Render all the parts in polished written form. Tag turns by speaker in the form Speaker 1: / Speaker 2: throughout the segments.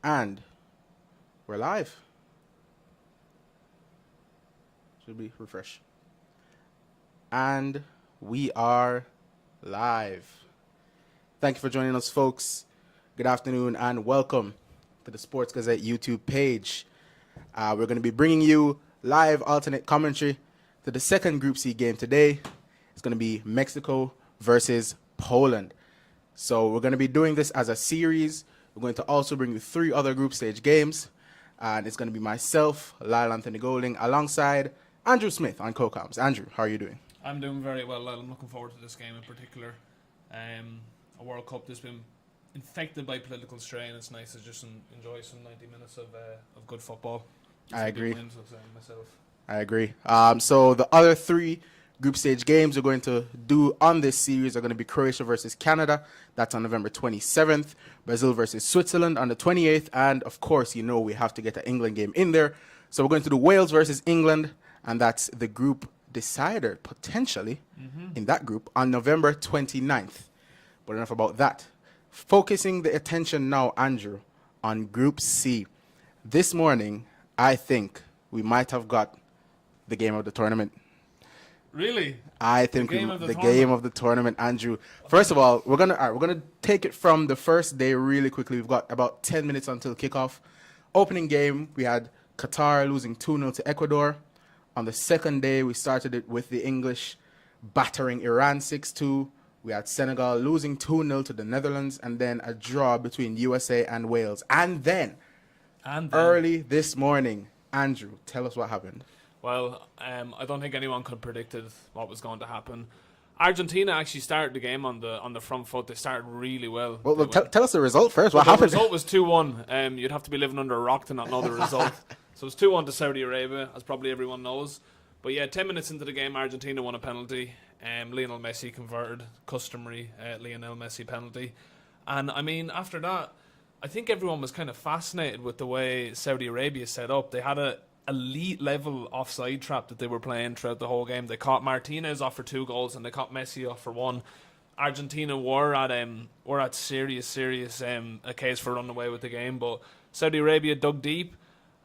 Speaker 1: And we're live. Should be refresh. And we are live. Thank you for joining us, folks. Good afternoon and welcome to the Sports Gazette YouTube page. We're going to be bringing you live alternate commentary to the second Group C game today. It's going to be Mexico versus Poland. So we're going to be doing this as a series. We're going to also bring you 3 other group stage games. And it's going to be myself, Lyle-Anthony Golding, alongside Andrew Smith on co-coms. Andrew, how are you doing?
Speaker 2: I'm doing very well, Lyle. I'm looking forward to this game in particular. A World Cup that's been infected by political strain. It's nice to just enjoy some 90 minutes of good football.
Speaker 1: I agree.
Speaker 2: Myself.
Speaker 1: I agree. So the other 3 group stage games we're going to do on this series are going to be Croatia versus Canada. That's on November 27th. Brazil versus Switzerland on the 28th. And, of course, you know we have to get the England game in there. So we're going to do Wales versus England. And that's the group decider, potentially, in that group on November 29th. But enough about that. Focusing the attention now, Andrew, on Group C. This morning, I think we might have got the game of the tournament.
Speaker 2: Really?
Speaker 1: I think the game of the tournament, Andrew. First of all, we're gonna take it from the first day really quickly. We've got about 10 minutes until kickoff. Opening game, we had Qatar losing 2-0 to Ecuador. On the second day, we started it with the English battering Iran 6-2. We had Senegal losing 2-0 to the Netherlands, and then a draw between USA and Wales. And then early this morning, Andrew, tell us what happened.
Speaker 2: Well, I don't think anyone could have predicted what was going to happen. Argentina actually started the game on the front foot. They started really well.
Speaker 1: Well, tell us the result first. What happened?
Speaker 2: The result was 2-1. You'd have to be living under a rock to not know the result. So it was 2-1 to Saudi Arabia, as probably everyone knows. But yeah, 10 minutes into the game, Argentina won a penalty. Lionel Messi converted, customary Lionel Messi penalty. And I mean, after that, I think everyone was kind of fascinated with the way Saudi Arabia set up. They had a elite level offside trap that they were playing throughout the whole game. They caught Martinez off for 2 goals and they caught Messi off for 1. Argentina were at serious a case for running away with the game, but Saudi Arabia dug deep,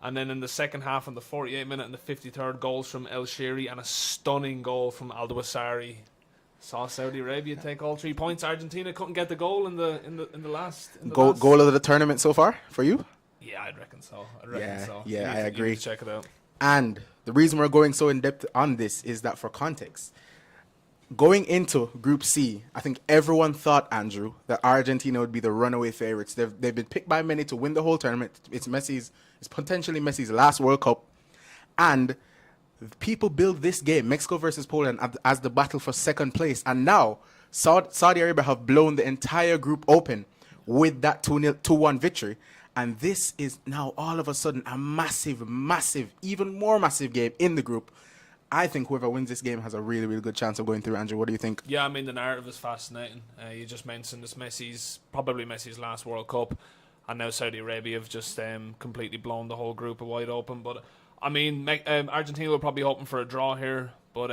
Speaker 2: and then in the second half, on the 48th minute and the 53rd, goals from El Shiri and a stunning goal from Al Dawsari saw Saudi Arabia take all 3 points. Argentina couldn't get the goal in the last
Speaker 1: goal of the tournament so far for you?
Speaker 2: Yeah, I'd reckon so.
Speaker 1: Yeah, I agree.
Speaker 2: Check it out.
Speaker 1: And the reason we're going so in depth on this is that for context, going into Group C, I think everyone thought, Andrew, that Argentina would be the runaway favorites. They've been picked by many to win the whole tournament. It's potentially Messi's last World Cup. And people build this game, Mexico versus Poland, as the battle for second place. And now Saudi Arabia have blown the entire group open with that 2-1 victory. And this is now all of a sudden a massive, even more massive game in the group. I think whoever wins this game has a really, really good chance of going through. Andrew, what do you think?
Speaker 2: Yeah, I mean, the narrative is fascinating. You just mentioned this probably Messi's last World Cup. And now Saudi Arabia have just completely blown the whole group wide open. But, I mean, Argentina will probably hoping for a draw here. But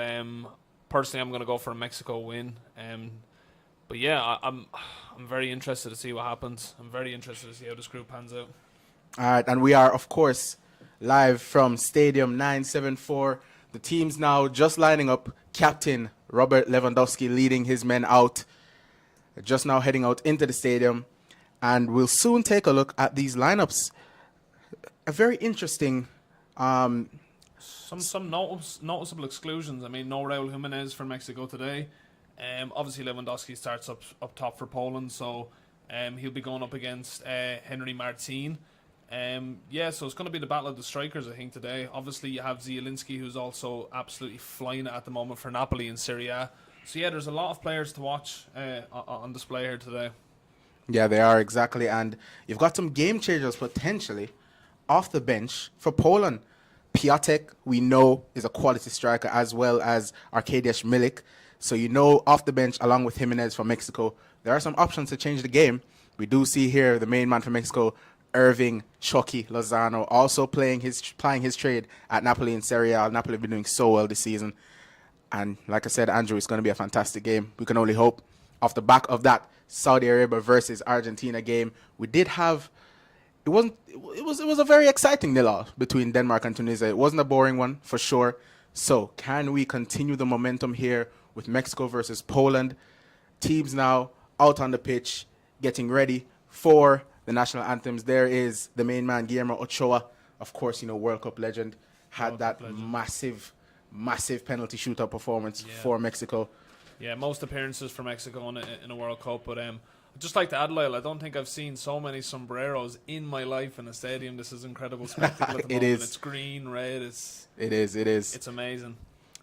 Speaker 2: personally, I'm going to go for a Mexico win. But yeah, I'm very interested to see what happens. I'm very interested to see how this group pans out.
Speaker 1: All right, and we are, of course, live from Stadium 974. The team's now just lining up. Captain Robert Lewandowski leading his men out. Just now heading out into the stadium. And we'll soon take a look at these lineups. A very interesting...
Speaker 2: Some noticeable exclusions. I mean, no Raul Jimenez for Mexico today. Obviously, Lewandowski starts up top for Poland, so he'll be going up against Henry Martin. So it's going to be the battle of the strikers, I think, today. Obviously, you have Zielinski, who's also absolutely flying it at the moment for Napoli in Serie A. So, yeah, there's a lot of players to watch on display here today.
Speaker 1: Yeah, they are, exactly. And you've got some game changers potentially off the bench for Poland. Piatek, we know, is a quality striker, as well as Arkadiusz Milik. So you know, off the bench, along with Jimenez for Mexico, there are some options to change the game. We do see here the main man for Mexico, Irving Chucky Lozano, also playing his trade at Napoli in Serie A. Napoli have been doing so well this season. And like I said, Andrew, it's going to be a fantastic game. We can only hope. Off the back of that Saudi Arabia versus Argentina game, it It was a very exciting nil-all between Denmark and Tunisia. It wasn't a boring one for sure. So can we continue the momentum here with Mexico versus Poland? Teams now out on the pitch, getting ready for the national anthems. There is the main man, Guillermo Ochoa, of course, World Cup legend, had that massive penalty shootout performance for Mexico.
Speaker 2: Yeah, most appearances for Mexico in a World Cup. But I'd just like to add, Lyle, I don't think I've seen so many sombreros in my life in a stadium. This is incredible spectacle at the moment.
Speaker 1: Is.
Speaker 2: It's green, red.
Speaker 1: It is.
Speaker 2: It's amazing.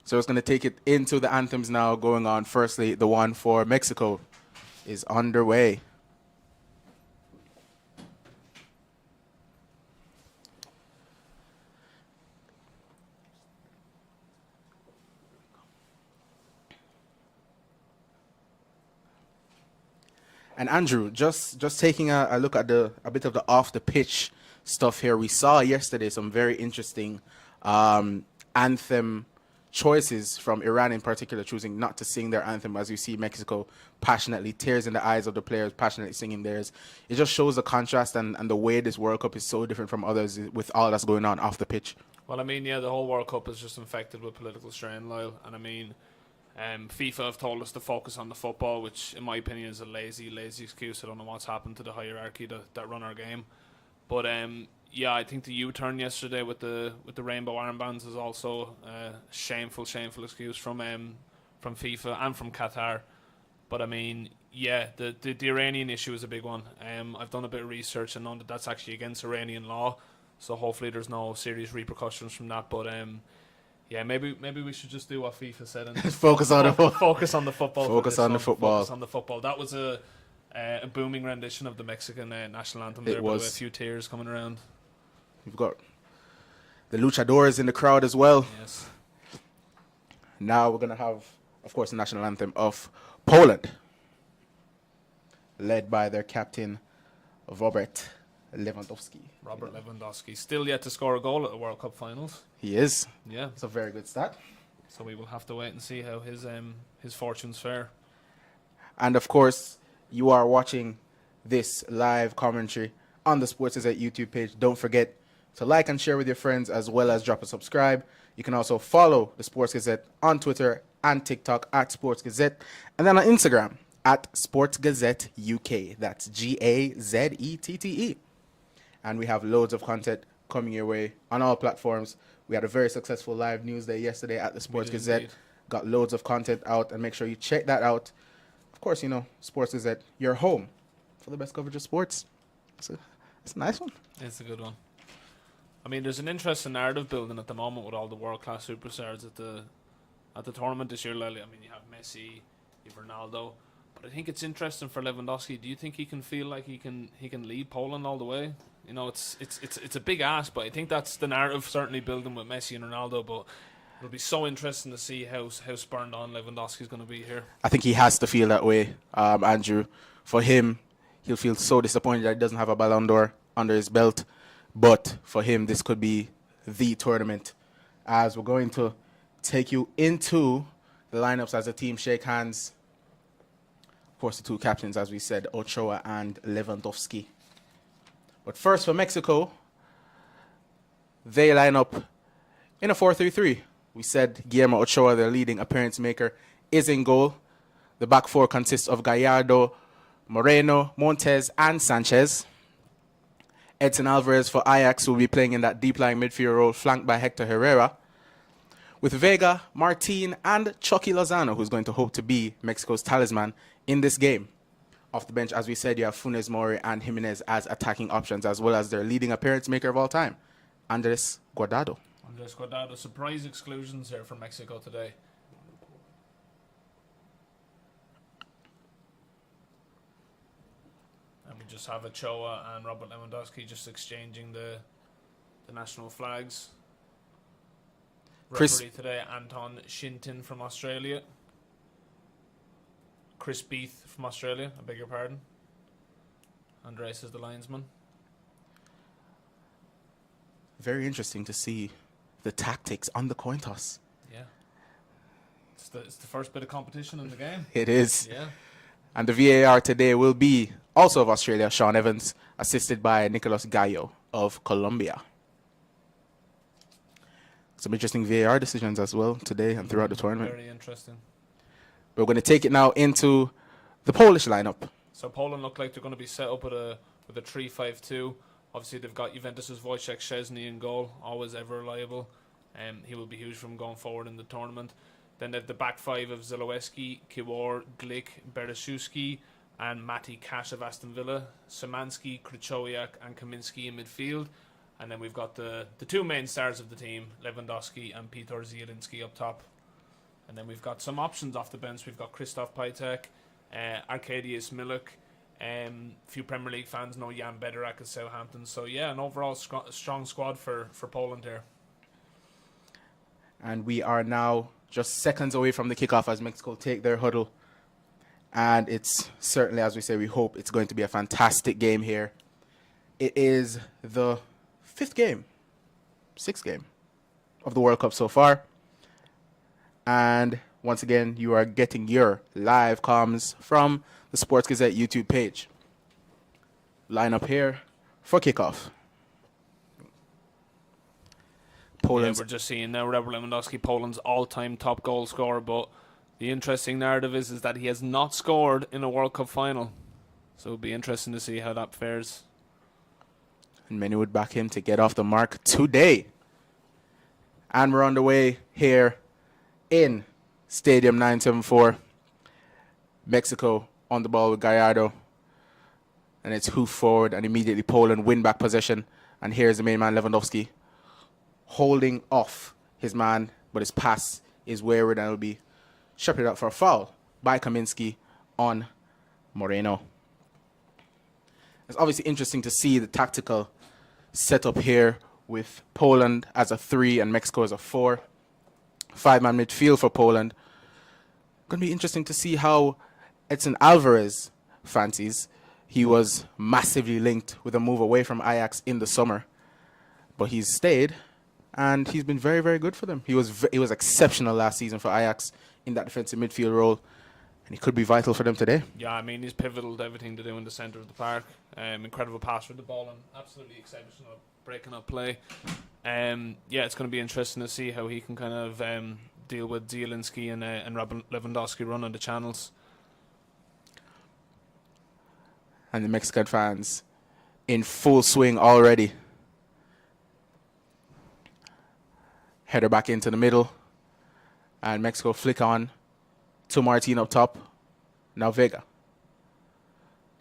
Speaker 1: So it's going to take it into the anthems now going on. Firstly, the one for Mexico is underway. And Andrew, just taking a look at a bit of the off the pitch stuff here. We saw yesterday some very interesting anthem choices from Iran in particular, choosing not to sing their anthem, as you see Mexico passionately, tears in the eyes of the players, passionately singing theirs. It just shows the contrast and the way this World Cup is so different from others with all that's going on off the pitch.
Speaker 2: Well, I mean, yeah, the whole World Cup is just infected with political strain, Lyle. And I mean, FIFA have told us to focus on the football, which in my opinion is a lazy excuse. I don't know what's happened to the hierarchy that run our game. But yeah, I think the U-turn yesterday with the rainbow armbands is also a shameful excuse from FIFA and from Qatar. But I mean, yeah, the Iranian issue is a big one. I've done a bit of research and known that that's actually against Iranian law. So hopefully there's no serious repercussions from that. But yeah, maybe we should just do what FIFA said and
Speaker 1: focus on the football.
Speaker 2: Focus on the football.
Speaker 1: Focus on the football.
Speaker 2: Focus on the football. That was a booming rendition of the Mexican national anthem. There was a few tears coming around.
Speaker 1: We've got the luchadores in the crowd as well.
Speaker 2: Yes.
Speaker 1: Now we're gonna have, of course, the national anthem of Poland, led by their captain Robert Lewandowski.
Speaker 2: Robert Lewandowski, still yet to score a goal at the World Cup finals.
Speaker 1: He is.
Speaker 2: Yeah,
Speaker 1: it's a very good stat.
Speaker 2: So we will have to wait and see how his fortunes fare.
Speaker 1: And of course, you are watching this live commentary on the Sports Gazette YouTube page. Don't forget to like and share with your friends, as well as drop a subscribe. You can also follow the Sports Gazette on Twitter and TikTok at Sports Gazette, and then on Instagram at Sports Gazette UK. That's GAZETTE. And we have loads of content coming your way on all platforms. We had a very successful live news day yesterday at the Sports Gazette.
Speaker 2: Indeed.
Speaker 1: Got loads of content out, and make sure you check that out. Of course, Sports Gazette, your home for the best coverage of sports. It's a nice one.
Speaker 2: It's a good one. I mean, there's an interesting narrative building at the moment with all the world-class superstars at the tournament this year, Lily. I mean, you have Messi, you have Ronaldo, but I think it's interesting for Lewandowski. Do you think he can feel like he can lead Poland all the way? It's a big ask, but I think that's the narrative certainly building with Messi and Ronaldo. But it'll be so interesting to see how spurned on Lewandowski's going to be here.
Speaker 1: I think he has to feel that way, Andrew. For him, he'll feel so disappointed that he doesn't have a Ballon d'Or under his belt. But for him, this could be the tournament, as we're going to take you into the lineups as the team shake hands. Of course, the two captains, as we said, Ochoa and Lewandowski. But first, for Mexico, they line up in a 4-3-3. We said Guillermo Ochoa, their leading appearance maker, is in goal. The back four consists of Gallardo, Moreno, Montes, and Sanchez. Edson Alvarez for Ajax will be playing in that deep-lying midfield role, flanked by Hector Herrera, with Vega, Martin, and Chucky Lozano, who's going to hope to be Mexico's talisman in this game. Off the bench, as we said, you have Funes Mori and Jimenez as attacking options, as well as their leading appearance maker of all time, Andres Guardado.
Speaker 2: Surprise exclusions here for Mexico today. And we just have Ochoa and Robert Lewandowski just exchanging the national flags. Referee today, Anton Shinton from Australia. Chris Beath from Australia, I beg your pardon. Andres is the linesman.
Speaker 1: Very interesting to see the tactics on the coin toss.
Speaker 2: Yeah. It's the first bit of competition in the game.
Speaker 1: It is.
Speaker 2: Yeah.
Speaker 1: And the VAR today will be also of Australia, Sean Evans, assisted by Nicolas Gallo of Colombia. Some interesting VAR decisions as well today and throughout the tournament.
Speaker 2: Very interesting.
Speaker 1: We're going to take it now into the Polish lineup.
Speaker 2: So Poland look like they're going to be set up with a 3-5-2. Obviously, they've got Juventus' Wojciech Szczesny in goal, always ever reliable. He will be huge from going forward in the tournament. Then they have the back five of Zalewski, Kiwor, Glick, Bereszewski, and Mati Cash of Aston Villa, Szymanski, Krychowiak, and Kaminski in midfield. And then we've got the two main stars of the team, Lewandowski and Piotr Zielinski up top. And then we've got some options off the bench. We've got Krzysztof Piatek, Arkadiusz Milik. Few Premier League fans know Jan Bednarik at Southampton. So yeah, an overall strong squad for Poland here.
Speaker 1: And we are now just seconds away from the kickoff as Mexico take their huddle. And it's certainly, as we say, we hope it's going to be a fantastic game here. It is the sixth game of the World Cup so far. And once again, you are getting your live comms from the Sports Gazette YouTube page. Line up here for kickoff.
Speaker 2: Poland. Yeah, we're just seeing now Robert Lewandowski, Poland's all-time top goal scorer, but the interesting narrative is that he has not scored in a World Cup final. So it'll be interesting to see how that fares.
Speaker 1: And many would back him to get off the mark today. And we're on the way here in Stadium 974. Mexico on the ball with Gallardo. And it's hoof forward, and immediately Poland win back possession. And here's the main man, Lewandowski, holding off his man, but his pass is wayward and will be shepherded up for a foul by Kaminski on Moreno. It's obviously interesting to see the tactical setup here with Poland as a 3 and Mexico as a 4. 5-man midfield for Poland. Going to be interesting to see how Edson Alvarez fancies. He was massively linked with a move away from Ajax in the summer, but he's stayed. And he's been very, very good for them. He was exceptional last season for Ajax in that defensive midfield role. And he could be vital for them today.
Speaker 2: Yeah, I mean, he's pivotal to everything to do in the centre of the park. Incredible pass for the ball and absolutely exceptional breaking up play. Yeah, it's going to be interesting to see how he can kind of deal with Zielinski and Lewandowski running the channels.
Speaker 1: And the Mexican fans in full swing already. Header back into the middle. And Mexico flick on to Martin up top. Now Vega.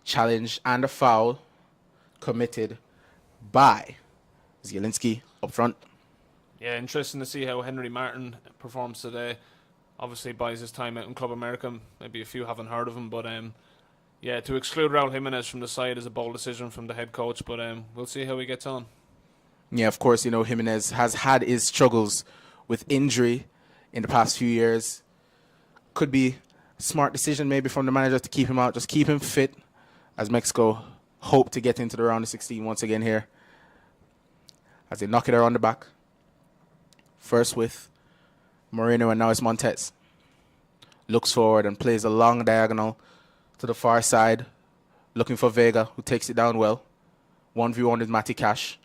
Speaker 1: Challenge and a foul committed by Zielinski up front.
Speaker 2: Yeah, interesting to see how Henry Martin performs today. Obviously buys his time out in Club America. Maybe a few haven't heard of him, but yeah, to exclude Raul Jimenez from the side is a bold decision from the head coach, but we'll see how he gets on.
Speaker 1: Yeah, of course, Jimenez has had his struggles with injury in the past few years. Could be a smart decision maybe from the manager to keep him out, just keep him fit as Mexico hope to get into the round of 16 once again here. As they knock it around the back. First with Moreno, and now it's Montes. Looks forward and plays a long diagonal to the far side, looking for Vega, who takes it down well. 1v1 with Mati Cash.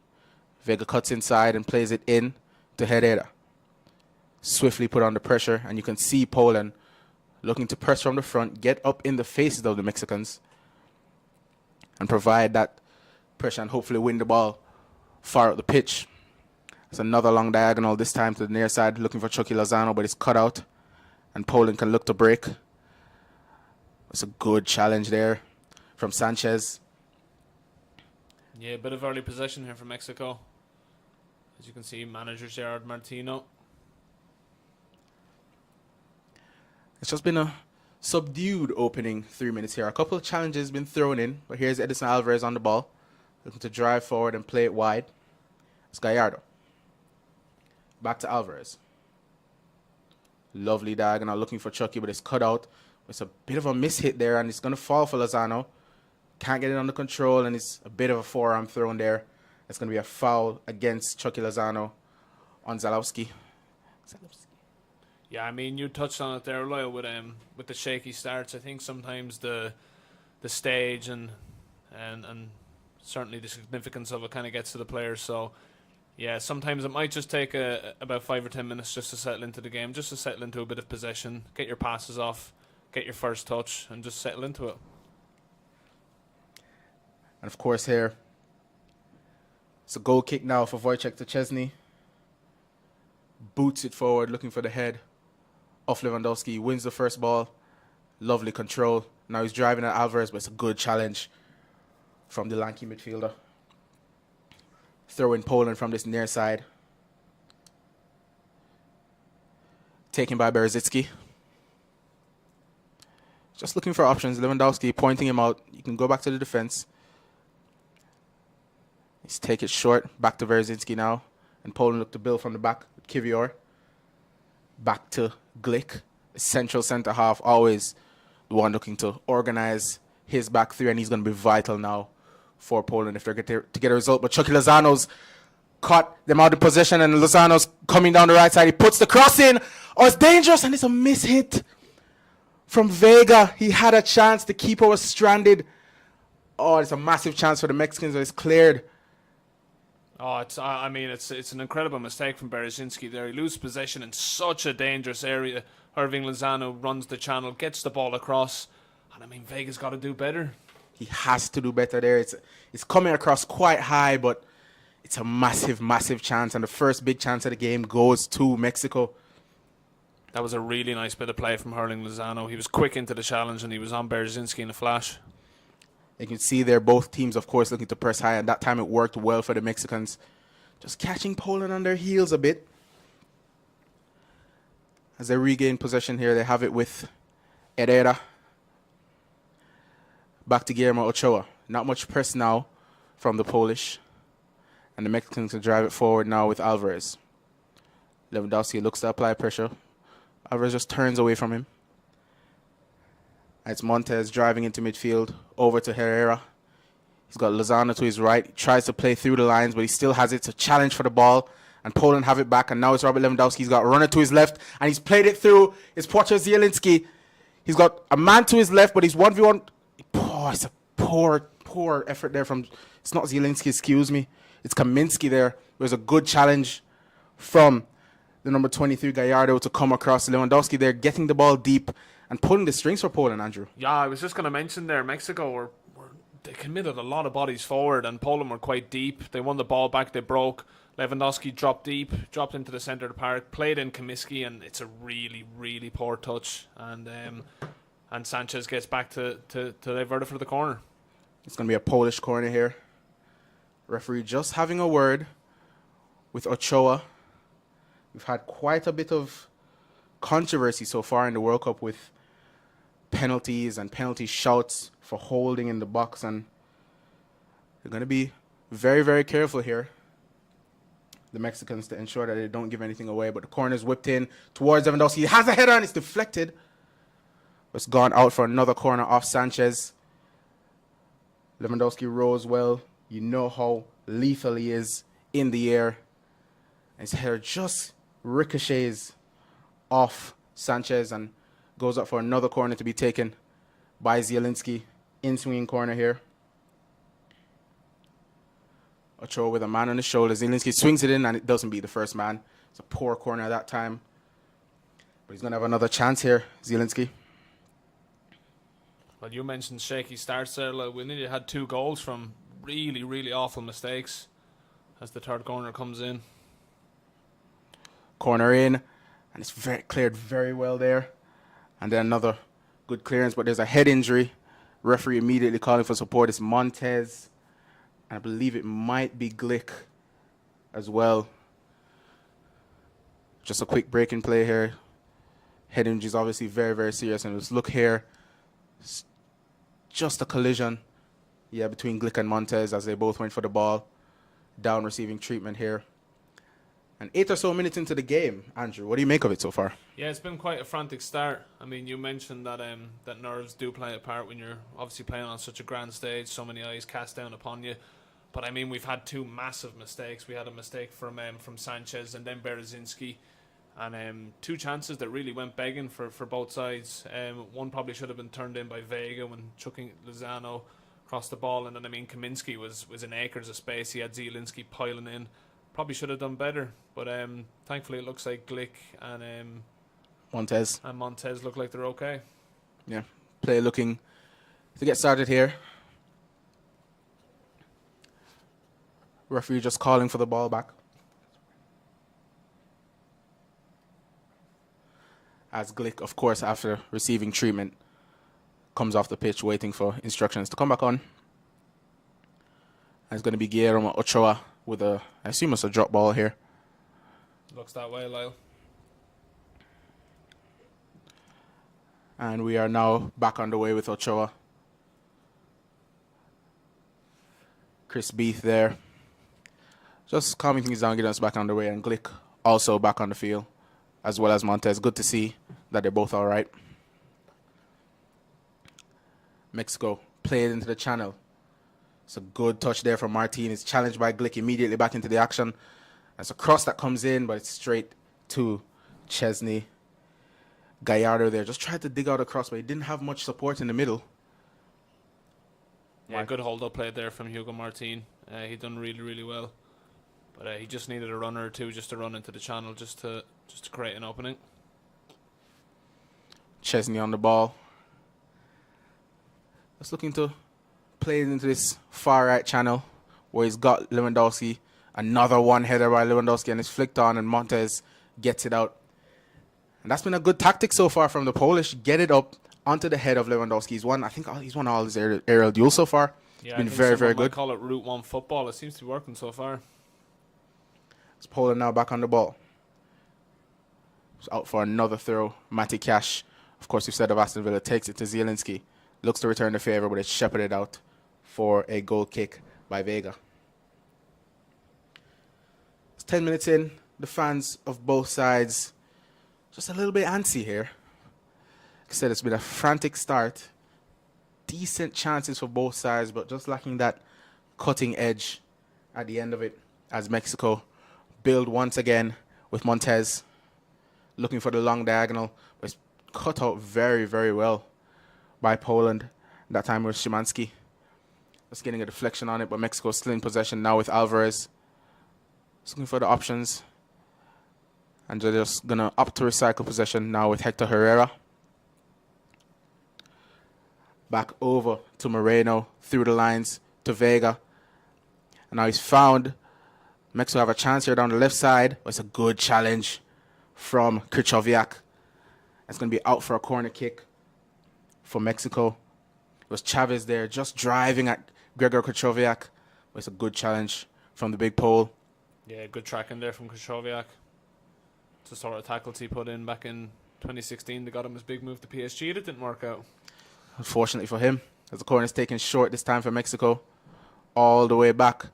Speaker 1: Vega cuts inside and plays it in to Herrera. Swiftly put under pressure, and you can see Poland looking to press from the front, get up in the faces of the Mexicans, and provide that pressure and hopefully win the ball far up the pitch. It's another long diagonal, this time to the near side, looking for Chucky Lozano, but it's cut out, and Poland can look to break. It's a good challenge there from Sanchez.
Speaker 2: Yeah, a bit of early possession here for Mexico. As you can see, manager Gerard Martino.
Speaker 1: It's just been a subdued opening 3 minutes here. A couple of challenges been thrown in, but here's Edson Alvarez on the ball, looking to drive forward and play it wide. It's Gallardo. Back to Alvarez. Lovely diagonal, looking for Chucky, but it's cut out. It's a bit of a mishit there, and it's going to fall for Lozano. Can't get it under control, and it's a bit of a forearm thrown there. It's going to be a foul against Chucky Lozano on Zalewski.
Speaker 2: Yeah, I mean, you touched on it there, Lyle, with the shaky starts. I think sometimes the stage and certainly the significance of it kind of gets to the players. So yeah, sometimes it might just take about 5 or 10 minutes just to settle into the game, just to settle into a bit of possession, get your passes off, get your first touch, and just settle into it.
Speaker 1: And of course here, it's a goal kick now for Wojciech to Chesney. Boots it forward, looking for the head off Lewandowski. Wins the first ball. Lovely control. Now he's driving at Alvarez, but it's a good challenge from the lanky midfielder. Throw in Poland from this near side. Taken by Berezicki. Just looking for options. Lewandowski pointing him out. You can go back to the defense. He's take it short. Back to Berezicki now. And Poland look to build from the back with Kivior. Back to Glick. Central centre half. Always the one looking to organize his back three. And he's going to be vital now for Poland if they're to get a result. But Chucky Lozano's caught them out of possession. And Lozano's coming down the right side. He puts the cross in. Oh, it's dangerous. And it's a miss hit from Vega. He had a chance. The keeper was stranded. Oh, it's a massive chance for the Mexicans. It's cleared.
Speaker 2: Oh, it's an incredible mistake from Berezicki there. He loses possession in such a dangerous area. Irving Lozano runs the channel, gets the ball across, and I mean, Vega's got to do better. He
Speaker 1: has to do better there. It's coming across quite high, but it's a massive, massive chance, and the first big chance of the game goes to Mexico.
Speaker 2: That was a really nice bit of play from Irving Lozano. He was quick into the challenge, and he was on Berezicki in a flash.
Speaker 1: You can see there both teams, of course, looking to press high, and that time it worked well for the Mexicans. Just catching Poland on their heels a bit. As they regain possession here, they have it with Herrera. Back to Guillermo Ochoa. Not much press now from the Polish. And the Mexicans can drive it forward now with Alvarez. Lewandowski looks to apply pressure. Alvarez just turns away from him. It's Montez driving into midfield, over to Herrera. He's got Lozano to his right. He tries to play through the lines, but he still has it. It's a challenge for the ball. And Poland have it back, and now it's Robert Lewandowski. He's got a runner to his left, and he's played it through. It's Piotr Zielinski. He's got a man to his left, but he's 1v1. Oh, it's a poor effort there from... It's not Zielinski, excuse me. It's Kaminski there. It was a good challenge from the number 23, Gallardo, to come across. Lewandowski there, getting the ball deep and pulling the strings for Poland, Andrew.
Speaker 2: Yeah, I was just going to mention there, Mexico they committed a lot of bodies forward, and Poland were quite deep. They won the ball back, they broke. Lewandowski dropped deep, dropped into the centre of the park, played in Kaminski, and it's a really, really poor touch. And Sanchez gets back to divert it for the corner.
Speaker 1: It's going to be a Polish corner here. Referee just having a word with Ochoa. We've had quite a bit of controversy so far in the World Cup with penalties and penalty shouts for holding in the box, and they're going to be very, very careful here, the Mexicans, to ensure that they don't give anything away. But the corner's whipped in towards Lewandowski. He has a header and it's deflected. It's gone out for another corner off Sanchez. Lewandowski rose well. You know how lethal he is in the air. His header just ricochets off Sanchez and goes up for another corner to be taken by Zielinski. In-swinging corner here. Ochoa with a man on his shoulder. Zielinski swings it in and it doesn't beat the first man. It's a poor corner at that time. But he's going to have another chance here, Zielinski.
Speaker 2: Well, you mentioned shaky starts there. We nearly had 2 goals from really, really awful mistakes as the third corner comes in.
Speaker 1: Corner in, and it's cleared very well there. And then another good clearance, but there's a head injury. Referee immediately calling for support. It's Montez, and I believe it might be Glick as well. Just a quick break in play here. Head injury is obviously very, very serious. And let's look here. It's just a collision, between Glick and Montez as they both went for the ball. Down receiving treatment here. And 8 or so minutes into the game, Andrew, what do you make of it so far?
Speaker 2: Yeah, it's been quite a frantic start. I mean, you mentioned that that nerves do play a part when you're obviously playing on such a grand stage, so many eyes cast down upon you. But I mean, we've had 2 massive mistakes. We had a mistake from Sanchez and then Berezicki. And two chances that really went begging for both sides. One probably should have been turned in by Vega when chucking Lozano across the ball. And then, I mean, Kaminsky was in acres of space. He had Zielinski piling in. Probably should have done better. But thankfully it looks like Glick and Montez look like they're okay.
Speaker 1: Yeah, play looking to get started here. Referee just calling for the ball back. As Glick, of course, after receiving treatment, comes off the pitch waiting for instructions to come back on. And it's going to be Guillermo Ochoa with I assume it's a drop ball here.
Speaker 2: Looks that way, Lyle.
Speaker 1: And we are now back underway with Ochoa. Chris Beath there. Just calming things down, getting us back underway. And Glick also back on the field, as well as Montez. Good to see that they're both all right. Mexico played into the channel. It's a good touch there from Martin. It's challenged by Glick immediately back into the action. It's a cross that comes in, but it's straight to Chesney. Gallardo there just tried to dig out a cross, but he didn't have much support in the middle.
Speaker 2: Yeah, good hold-up play there from Hugo Martin. He done really, really well. But he just needed a runner or two just to run into the channel, just to create an opening.
Speaker 1: Chesney on the ball. Just looking to play into this far right channel where he's got Lewandowski. Another one-header by Lewandowski, and it's flicked on, and Montez gets it out. And that's been a good tactic so far from the Polish. Get it up onto the head of Lewandowski. He's won all his aerial duels so far.
Speaker 2: Yeah,
Speaker 1: it's been very, very good.
Speaker 2: I call it Route 1 football. It seems to be working so far.
Speaker 1: It's Poland now back on the ball. It's out for another throw. Matty Cash, of course, we've said of Aston Villa, takes it to Zielinski. Looks to return the favor, but it's shepherded out for a goal kick by Vega. It's 10 minutes in. The fans of both sides just a little bit antsy here. Like I said, it's been a frantic start. Decent chances for both sides, but just lacking that cutting edge at the end of it as Mexico build once again with Montez looking for the long diagonal. But it's cut out very, very well by Poland. That time with Szymanski. Just getting a deflection on it, but Mexico still in possession now with Alvarez. Just looking for the options. And they're just going to opt to recycle possession now with Hector Herrera. Back over to Moreno, through the lines to Vega. And now he's found. Mexico have a chance here down the left side. But it's a good challenge from Krychowiak. It's going to be out for a corner kick for Mexico. It was Chavez there just driving at Gregor Krychowiak. But it's a good challenge from the big pole.
Speaker 2: Yeah, good tracking there from Krychowiak. It's the sort of tackles he put in back in 2016. They got him his big move to PSG. It didn't work out.
Speaker 1: Unfortunately for him, as the corner is taken short this time for Mexico. All the way back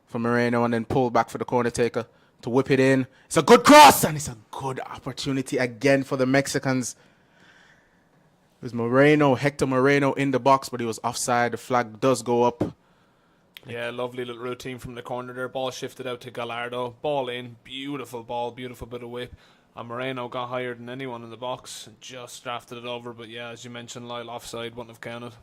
Speaker 1: for Moreno and then pulled back for the corner taker to whip it in. It's a good cross and it's a good opportunity again for the Mexicans. It was Moreno, Hector Moreno in the box, but he was offside. The flag does go up.
Speaker 2: Yeah, lovely little routine from the corner there. Ball shifted out to Gallardo. Ball in. Beautiful ball. Beautiful bit of whip. And Moreno got higher than anyone in the box and just drafted it over. But yeah, as you mentioned, Lyle, offside wouldn't have counted.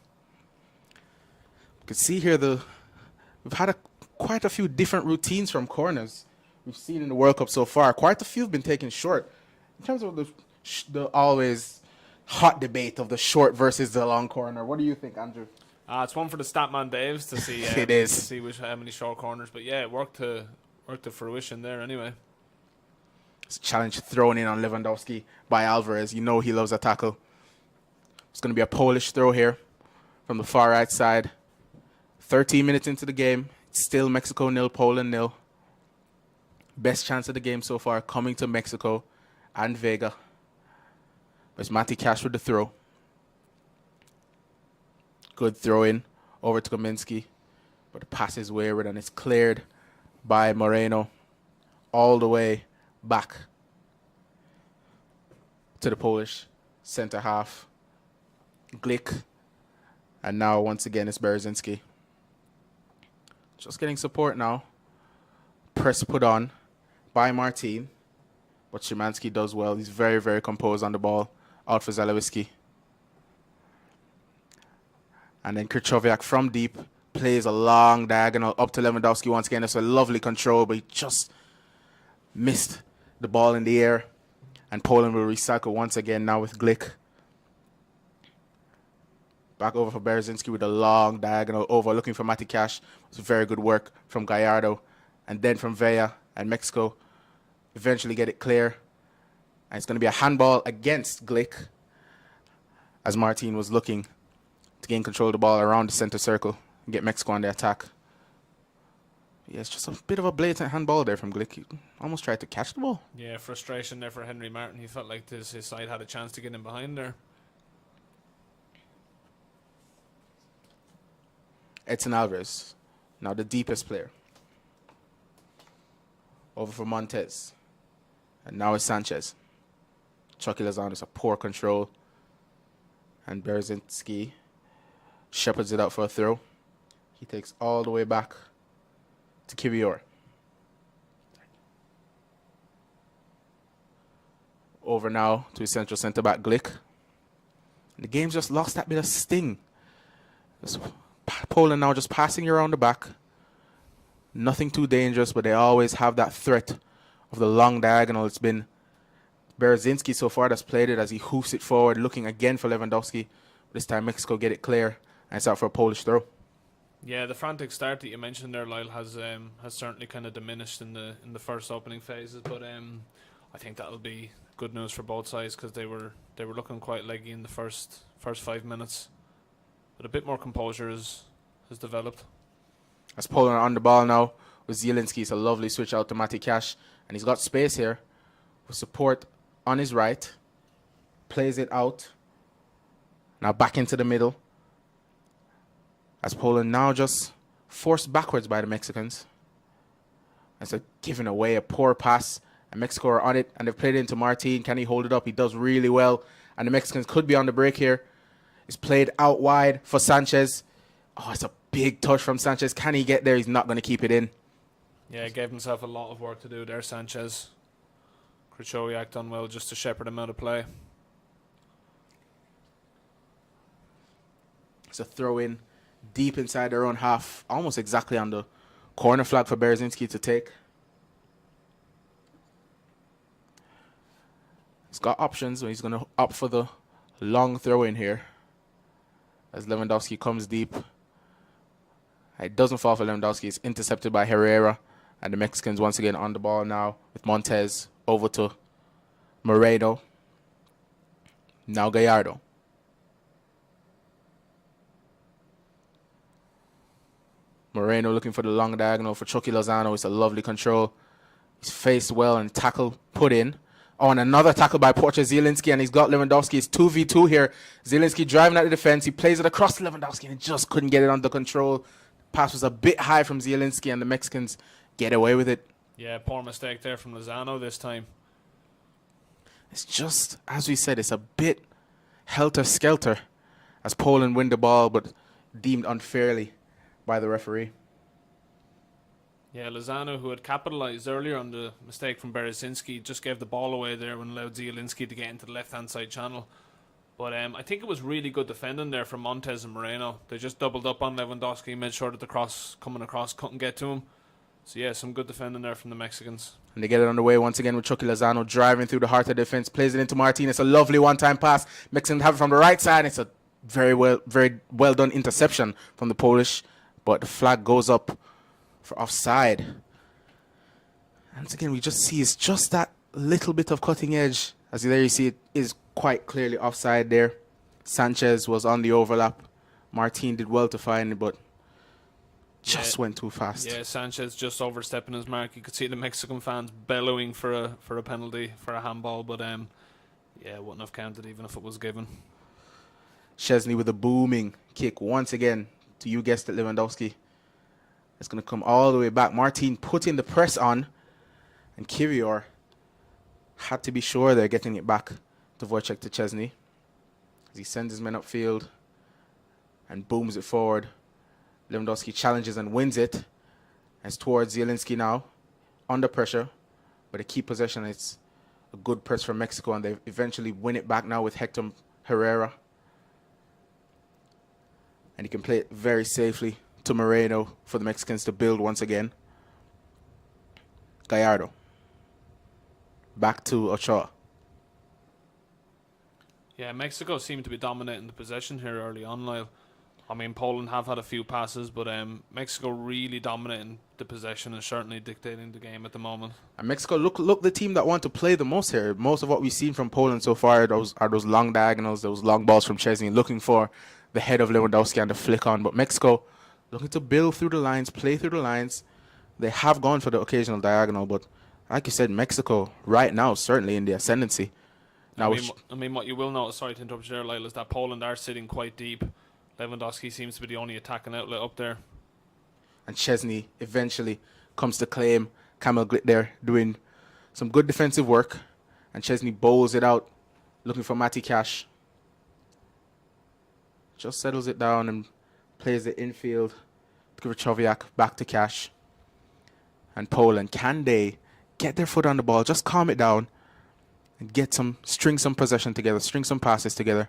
Speaker 1: You can see here we've had quite a few different routines from corners we've seen in the World Cup so far. Quite a few have been taken short. In terms of the always hot debate of the short versus the long corner, what do you think, Andrew?
Speaker 2: It's one for the Statman Daves to see.
Speaker 1: It is.
Speaker 2: To see how many short corners. But yeah, it worked to fruition there anyway.
Speaker 1: It's a challenge thrown in on Lewandowski by Alvarez. You know he loves a tackle. It's going to be a Polish throw here from the far right side. 13 minutes into the game. It's still Mexico 0, Poland 0. Best chance of the game so far coming to Mexico and Vega. But it's Matty Cash with the throw. Good throw in over to Kaminsky. But the pass is wayward and it's cleared by Moreno all the way back to the Polish center half. Glick. And now once again it's Berezynski. Just getting support now. Press put on by Martin. But Szymanski does well. He's very, very composed on the ball. Out for Zalewski. And then Krychowiak from deep plays a long diagonal up to Lewandowski once again. It's a lovely control, but he just missed the ball in the air. And Poland will recycle once again now with Glick. Back over for Berezynski with a long diagonal over, looking for Mati Cash. It's very good work from Gallardo. And then from Villa, and Mexico eventually get it clear. And it's going to be a handball against Glick, as Martin was looking to gain control of the ball around the center circle and get Mexico on the attack. Yeah, it's just a bit of a blatant handball there from Glick. He almost tried to catch the ball.
Speaker 2: Yeah, frustration there for Henry Martin. He felt like his side had a chance to get in behind there.
Speaker 1: Edson Alvarez, now the deepest player. Over for Montez. And now it's Sanchez. Chucky Lozano is a poor control. And Berezynski shepherds it out for a throw. He takes all the way back to Kivior. Over now to his central centre-back, Glick. And the game's just lost that bit of sting. Poland now just passing you around the back. Nothing too dangerous, but they always have that threat of the long diagonal. It's been Berezynski so far that's played it as he hoofs it forward, looking again for Lewandowski. This time Mexico get it clear, and it's out for a Polish throw.
Speaker 2: Yeah, the frantic start that you mentioned there, Lyle, has certainly kind of diminished in the first opening phases, but I think that'll be good news for both sides because they were looking quite leggy in the first 5 minutes. But a bit more composure has developed.
Speaker 1: As Poland are on the ball now with Zielinski, it's a lovely switch out to Mati Cash, and he's got space here with support on his right. Plays it out. Now back into the middle. As Poland now just forced backwards by the Mexicans. And so giving away a poor pass, and Mexico are on it, and they've played it into Martin. Can he hold it up? He does really well, and the Mexicans could be on the break here. It's played out wide for Sanchez. Oh, it's a big touch from Sanchez. Can he get there? He's not going to keep it in.
Speaker 2: Yeah, he gave himself a lot of work to do there, Sanchez. Krychowiak done well just to shepherd him out of play.
Speaker 1: It's a throw in deep inside their own half, almost exactly on the corner flag for Berezynski to take. He's got options, but he's going to opt for the long throw in here. As Lewandowski comes deep. It doesn't fall for Lewandowski. It's intercepted by Herrera. And the Mexicans once again on the ball now with Montez over to Moreno. Now Gallardo. Moreno looking for the long diagonal for Chucky Lozano. It's a lovely control. He's faced well and tackle put in. Oh, and another tackle by Porcher Zielinski, and he's got Lewandowski. It's 2v2 here. Zielinski driving at the defense. He plays it across to Lewandowski, and he just couldn't get it under control. Pass was a bit high from Zielinski, and the Mexicans get away with it.
Speaker 2: Yeah, poor mistake there from Lozano this time.
Speaker 1: It's just, as we said, it's a bit helter-skelter as Poland win the ball, but deemed unfairly by the referee.
Speaker 2: Yeah, Lozano, who had capitalised earlier on the mistake from Berezynski, just gave the ball away there and allowed Zielinski to get into the left-hand side channel. But I think it was really good defending there from Montez and Moreno. They just doubled up on Lewandowski, made sure that the cross coming across couldn't get to him. So yeah, some good defending there from the Mexicans. And
Speaker 1: they get it underway once again with Chucky Lozano driving through the heart of defense, plays it into Martin. It's a lovely one-time pass. Mexicans have it from the right side. It's a very well done interception from the Polish, but the flag goes up for offside. And once again, we just see it's just that little bit of cutting edge. As there you see, it is quite clearly offside there. Sanchez was on the overlap. Martin did well to find it, but just went too fast.
Speaker 2: Yeah, Sanchez just overstepping his mark. You could see the Mexican fans bellowing for a penalty, for a handball, but it wouldn't have counted even if it was given.
Speaker 1: Szczesny with a booming kick once again to, you guessed it, Lewandowski. It's going to come all the way back. Martin putting the press on, and Kivior had to be sure they're getting it back to Wojciech to Szczesny as he sends his men upfield and booms it forward. Lewandowski challenges and wins it. It's towards Zielinski now, under pressure, but they keep possession. It's a good press from Mexico, and they eventually win it back now with Hector Herrera. And he can play it very safely to Moreno for the Mexicans to build once again. Gallardo. Back to Ochoa.
Speaker 2: Yeah, Mexico seem to be dominating the possession here early on, Lyle. I mean, Poland have had a few passes, but Mexico really dominating the possession and certainly dictating the game at the moment.
Speaker 1: And Mexico look the team that want to play the most here. Most of what we've seen from Poland so far are those long diagonals, those long balls from Chesney, looking for the head of Lewandowski and the flick on. But Mexico looking to build through the lines, play through the lines. They have gone for the occasional diagonal, but like you said, Mexico right now certainly in the ascendancy. Now,
Speaker 2: I mean, what you will notice, sorry to interrupt you there, Lyle, is that Poland are sitting quite deep. Lewandowski seems to be the only attacking outlet up there.
Speaker 1: And Chesney eventually comes to claim. Kamil Glit there doing some good defensive work. And Chesney bowls it out, looking for Matty Cash. Just settles it down and plays it infield. Krychowiak back to Cash. And Poland, can they get their foot on the ball, just calm it down, and string some possession together, string some passes together.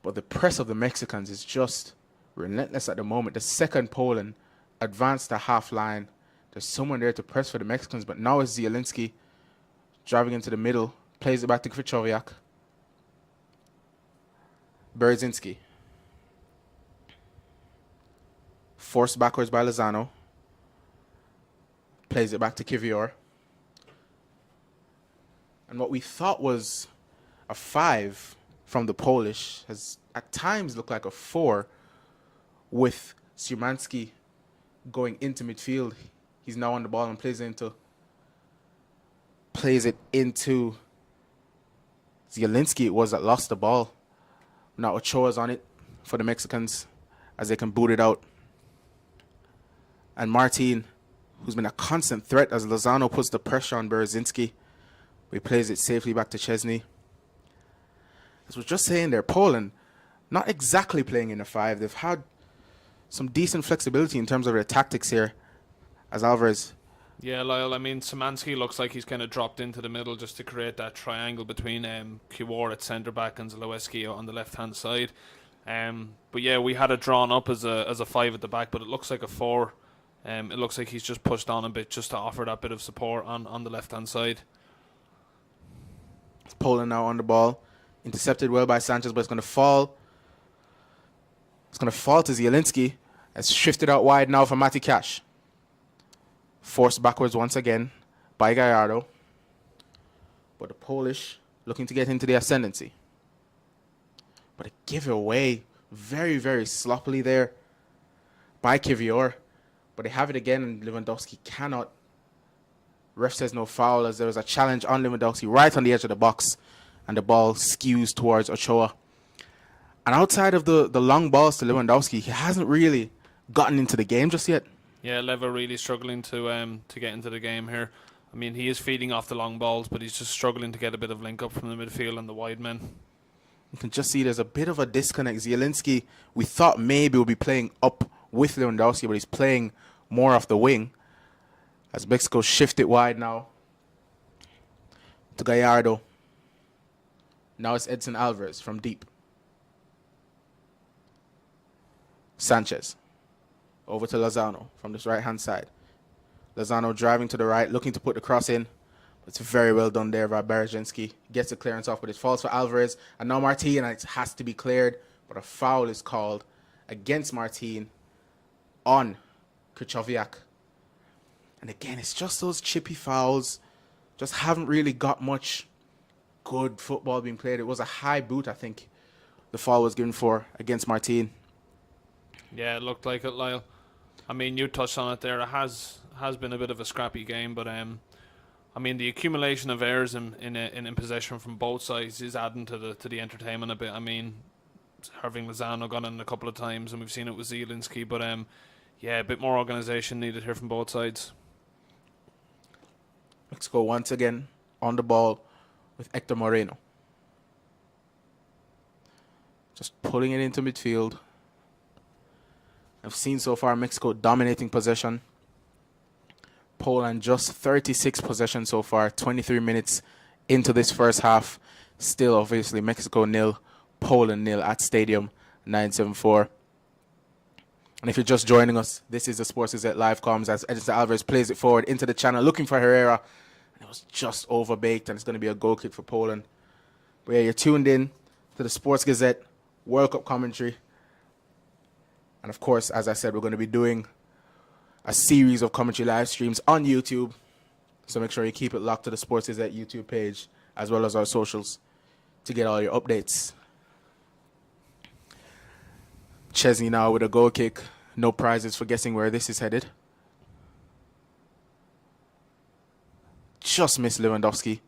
Speaker 1: But the press of the Mexicans is just relentless at the moment. The second Poland advanced to half line. There's someone there to press for the Mexicans, but now it's Zielinski driving into the middle, plays it back to Krychowiak. Berzinski. Forced backwards by Lozano. Plays it back to Kivior. And what we thought was a 5 from the Polish has at times looked like a 4 with Szymanski going into midfield. He's now on the ball and plays it into Zielinski. It was that lost the ball. Now Ochoa's on it for the Mexicans as they can boot it out. And Martin, who's been a constant threat as Lozano puts the pressure on Berzinski. He plays it safely back to Chesney. As I was just saying there, Poland not exactly playing in a 5. They've had some decent flexibility in terms of their tactics here as Alvarez.
Speaker 2: Yeah, Lyle, I mean, Szymanski looks like he's kind of dropped into the middle just to create that triangle between Kiwar at centre-back and Zalewski on the left-hand side. But yeah, we had it drawn up as a 5 at the back, but it looks like a 4. It looks like he's just pushed on a bit just to offer that bit of support on the left-hand side.
Speaker 1: Poland now on the ball. Intercepted well by Sanchez, but it's going to fall. It's going to fall to Zielinski. It's shifted out wide now for Matty Cash. Forced backwards once again by Gallardo. But the Polish looking to get into the ascendancy. But a giveaway very, very sloppily there by Kivior. But they have it again, and Lewandowski cannot. Ref says no foul as there was a challenge on Lewandowski right on the edge of the box, and the ball skews towards Ochoa. And outside of the long balls to Lewandowski, he hasn't really gotten into the game just yet.
Speaker 2: Yeah, Lever really struggling to get into the game here. I mean, he is feeding off the long balls, but he's just struggling to get a bit of link up from the midfield and the wide men.
Speaker 1: You can just see there's a bit of a disconnect. Zielinski, we thought maybe would be playing up with Lewandowski, but he's playing more off the wing. As Mexico shift it wide now to Gallardo. Now it's Edson Alvarez from deep. Sanchez over to Lozano from this right-hand side. Lozano driving to the right, looking to put the cross in. It's very well done there by Berzinski. Gets the clearance off, but it falls for Alvarez. And now Martin, and it has to be cleared, but a foul is called against Martin on Krychowiak. And again, it's just those chippy fouls. Just haven't really got much good football being played. It was a high boot, I think, the foul was given for against Martin.
Speaker 2: Yeah, it looked like it, Lyle. I mean, you touched on it there. It has been a bit of a scrappy game, but I mean, the accumulation of errors in possession from both sides is adding to the entertainment a bit. I mean, having Lozano gone in a couple of times, and we've seen it with Zielinski, but yeah, a bit more organisation needed here from both sides.
Speaker 1: Mexico once again on the ball with Hector Moreno. Just pulling it into midfield. I've seen so far Mexico dominating possession. Poland just 36 possession so far, 23 minutes into this first half. Still, obviously, Mexico 0, Poland 0 at Stadium 974. And if you're just joining us, this is the Sports Gazette live comms as Edison Alvarez plays it forward into the channel, looking for Herrera. And it was just overbaked, and it's going to be a goal kick for Poland. But yeah, you're tuned in to the Sports Gazette World Cup commentary. And of course, as I said, we're going to be doing a series of commentary live streams on YouTube. So make sure you keep it locked to the Sports Gazette YouTube page as well as our socials to get all your updates. Chesney now with a goal kick. No prizes for guessing where this is headed. Just missed Lewandowski.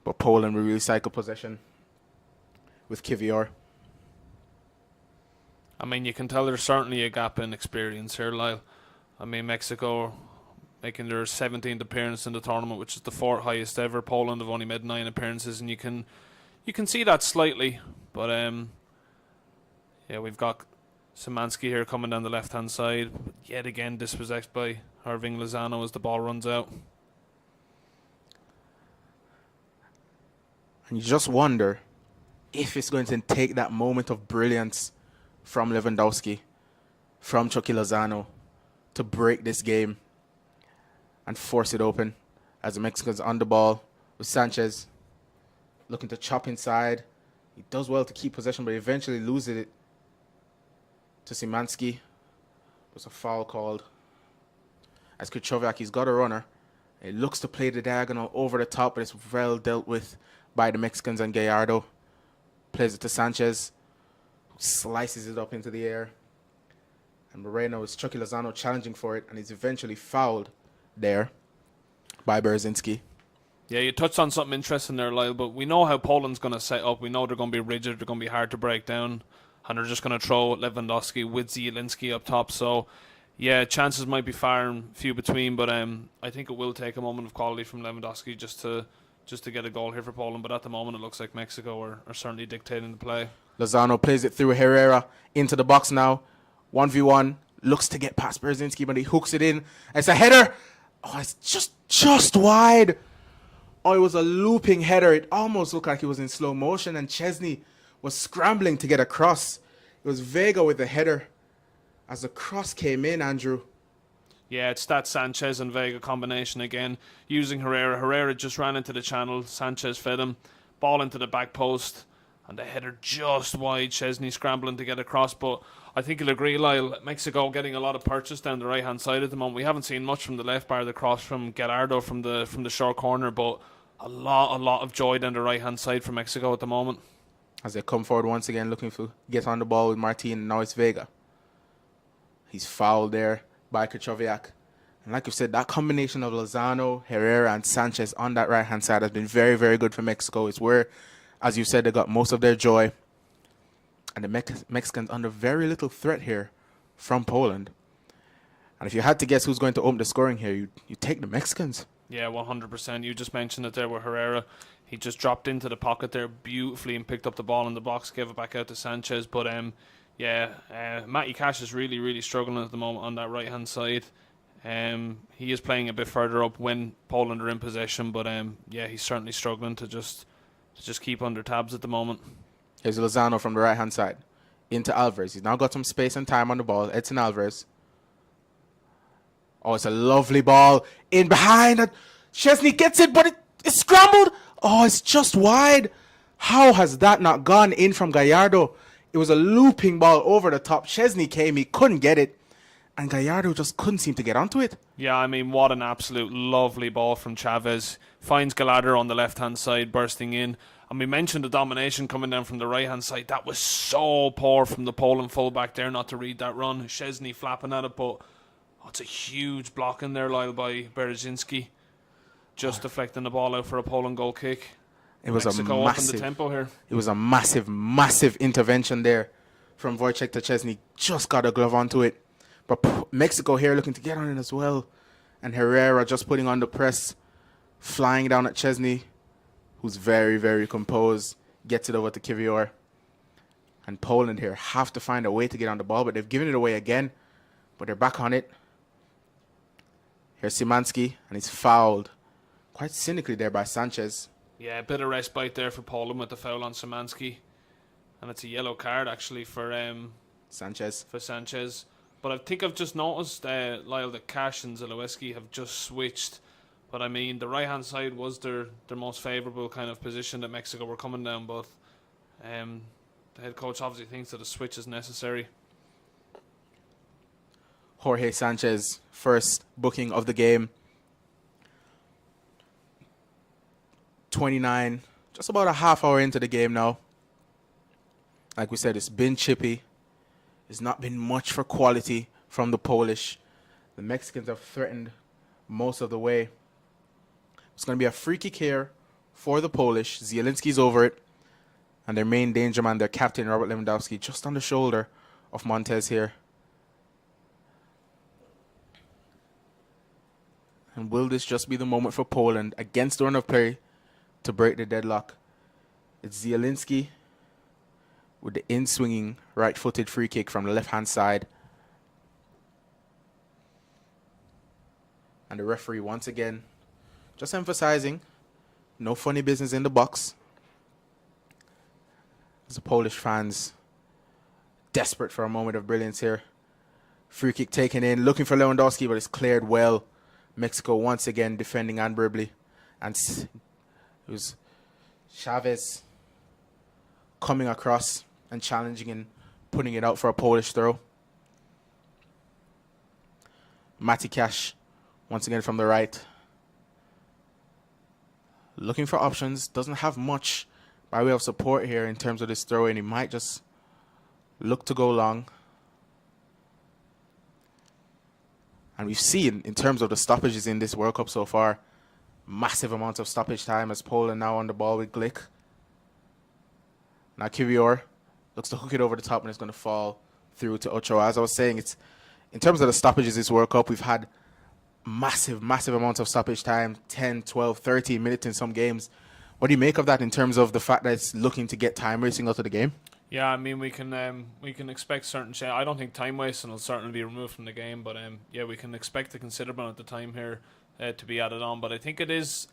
Speaker 1: But Poland will recycle possession with Kivior.
Speaker 2: I mean, you can tell there's certainly a gap in experience here, Lyle. I mean, Mexico making their 17th appearance in the tournament, which is the 4th highest ever. Poland have only made 9 appearances, and you can see that slightly. But yeah, we've got Szymanski here coming down the left-hand side. Yet again dispossessed by Hirving Lozano as the ball runs out.
Speaker 1: And you just wonder if it's going to take that moment of brilliance from Lewandowski, from Chucky Lozano, to break this game and force it open as the Mexicans on the ball with Sanchez looking to chop inside. He does well to keep possession, but eventually loses it to Szymanski. It was a foul called. As Krychowiak, he's got a runner. He looks to play the diagonal over the top, but it's well dealt with by the Mexicans, and Gallardo plays it to Sanchez, who slices it up into the air. And Moreno is Chucky Lozano challenging for it, and he's eventually fouled there by Berzinski.
Speaker 2: Yeah, you touched on something interesting there, Lyle, but we know how Poland's going to set up. We know they're going to be rigid, they're going to be hard to break down, and they're just going to throw Lewandowski with Zielinski up top. So, yeah, chances might be far and few between, but I think it will take a moment of quality from Lewandowski just to get a goal here for Poland. But at the moment, it looks like Mexico are certainly dictating the play.
Speaker 1: Lozano plays it through Herrera into the box now. 1v1, looks to get past Berzinski, but he hooks it in. It's a header. Oh, it's just wide. Oh, it was a looping header. It almost looked like it was in slow motion, and Chesney was scrambling to get across. It was Vega with the header. As the cross came in, Andrew.
Speaker 2: Yeah, it's that Sanchez and Vega combination again, using Herrera. Herrera just ran into the channel. Sanchez fed him. Ball into the back post. And the header just wide. Chesney scrambling to get across. But I think you'll agree, Lyle, Mexico getting a lot of purchase down the right-hand side at the moment. We haven't seen much from the left bar, the cross from Gallardo from the short corner, but a lot of joy down the right-hand side for Mexico at the moment.
Speaker 1: As they come forward once again looking to get on the ball with Martin, and now it's Vega. He's fouled there by Krychowiak. And like you said, that combination of Lozano, Herrera, and Sanchez on that right-hand side has been very, very good for Mexico. It's where, as you said, they got most of their joy. And the Mexicans under very little threat here from Poland. And if you had to guess who's going to open the scoring here, you take the Mexicans.
Speaker 2: Yeah, 100%. You just mentioned it there with Herrera. He just dropped into the pocket there beautifully and picked up the ball in the box, gave it back out to Sanchez. But Matty Cash is really, really struggling at the moment on that right-hand side. He is playing a bit further up when Poland are in possession, but he's certainly struggling to just keep under tabs at the moment.
Speaker 1: Here's Lozano from the right-hand side into Alvarez. He's now got some space and time on the ball. Edson Alvarez. Oh, it's a lovely ball in behind. And Chesney gets it, but it's scrambled. Oh, it's just wide. How has that not gone in from Gallardo? It was a looping ball over the top. Chesney came, he couldn't get it. And Gallardo just couldn't seem to get onto it.
Speaker 2: Yeah, I mean, what an absolute lovely ball from Chavez. Finds Gallardo on the left-hand side, bursting in. And we mentioned the domination coming down from the right-hand side. That was so poor from the Poland fullback there not to read that run. Chesney flapping at it, but it's a huge block in there, Lyle, by Berzinski. Just deflecting the ball out for a Poland goal kick.
Speaker 1: It was
Speaker 2: Mexico
Speaker 1: a massive,
Speaker 2: opened the tempo here.
Speaker 1: It was a massive intervention there from Wojciech to Chesney. Just got a glove onto it. But Mexico here looking to get on it as well. And Herrera just putting on the press, flying down at Chesney, who's very, very composed, gets it over to Kivior. And Poland here have to find a way to get on the ball, but they've given it away again. But they're back on it. Here's Szymanski, and he's fouled quite cynically there by Sanchez.
Speaker 2: Yeah, a bit of respite there for Poland with the foul on Szymanski. And it's a yellow card, actually, for
Speaker 1: Sanchez.
Speaker 2: But I think I've just noticed, Lyle, that Cash and Zalewski have just switched. But I mean, the right-hand side was their most favourable kind of position that Mexico were coming down. But the head coach obviously thinks that a switch is necessary.
Speaker 1: Jorge Sanchez, first booking of the game. 29, just about a half hour into the game now. Like we said, it's been chippy. It's not been much for quality from the Polish. The Mexicans have threatened most of the way. It's going to be a free kick here for the Polish. Zielinski's over it. And their main danger man, their captain, Robert Lewandowski, just on the shoulder of Montez here. And will this just be the moment for Poland against the run of play to break the deadlock? It's Zielinski with the in-swinging right-footed free kick from the left-hand side. And the referee once again just emphasizing no funny business in the box. As the Polish fans desperate for a moment of brilliance here. Free kick taken in, looking for Lewandowski, but it's cleared well. Mexico once again defending admirably. And it was Chavez coming across and challenging and putting it out for a Polish throw. Matty Cash once again from the right. Looking for options. Doesn't have much by way of support here in terms of this throw, and he might just look to go long. And we've seen, in terms of the stoppages in this World Cup so far, massive amounts of stoppage time as Poland now on the ball with Glick. Now Kivior looks to hook it over the top, and it's going to fall through to Ochoa. As I was saying, it's in terms of the stoppages this World Cup, we've had massive amounts of stoppage time, 10, 12, 13 minutes in some games. What do you make of that in terms of the fact that it's looking to get time racing out of the game?
Speaker 2: Yeah, I mean, we can expect certain change. I don't think time wasting will certainly be removed from the game, but yeah, we can expect a considerable amount of time here to be added on. But I think it's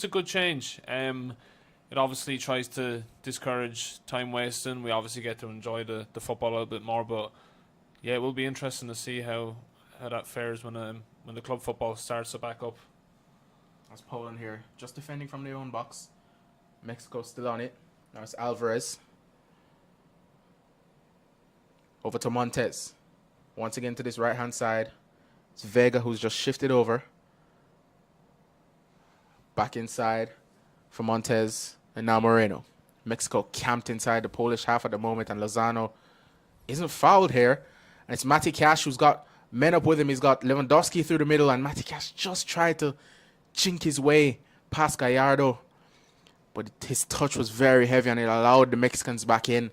Speaker 2: a good change. It obviously tries to discourage time wasting. We obviously get to enjoy the football a little bit more, but yeah, it will be interesting to see how that fares when the club football starts to back up.
Speaker 1: That's Poland here, just defending from their own box. Mexico still on it. Now it's Alvarez. Over to Montez. Once again to this right-hand side. It's Vega who's just shifted over. Back inside for Montez. And now Moreno. Mexico camped inside the Polish half at the moment. And Lozano isn't fouled here. And it's Matty Cash who's got men up with him. He's got Lewandowski through the middle. And Matty Cash just tried to chink his way past Gallardo. But his touch was very heavy and it allowed the Mexicans back in.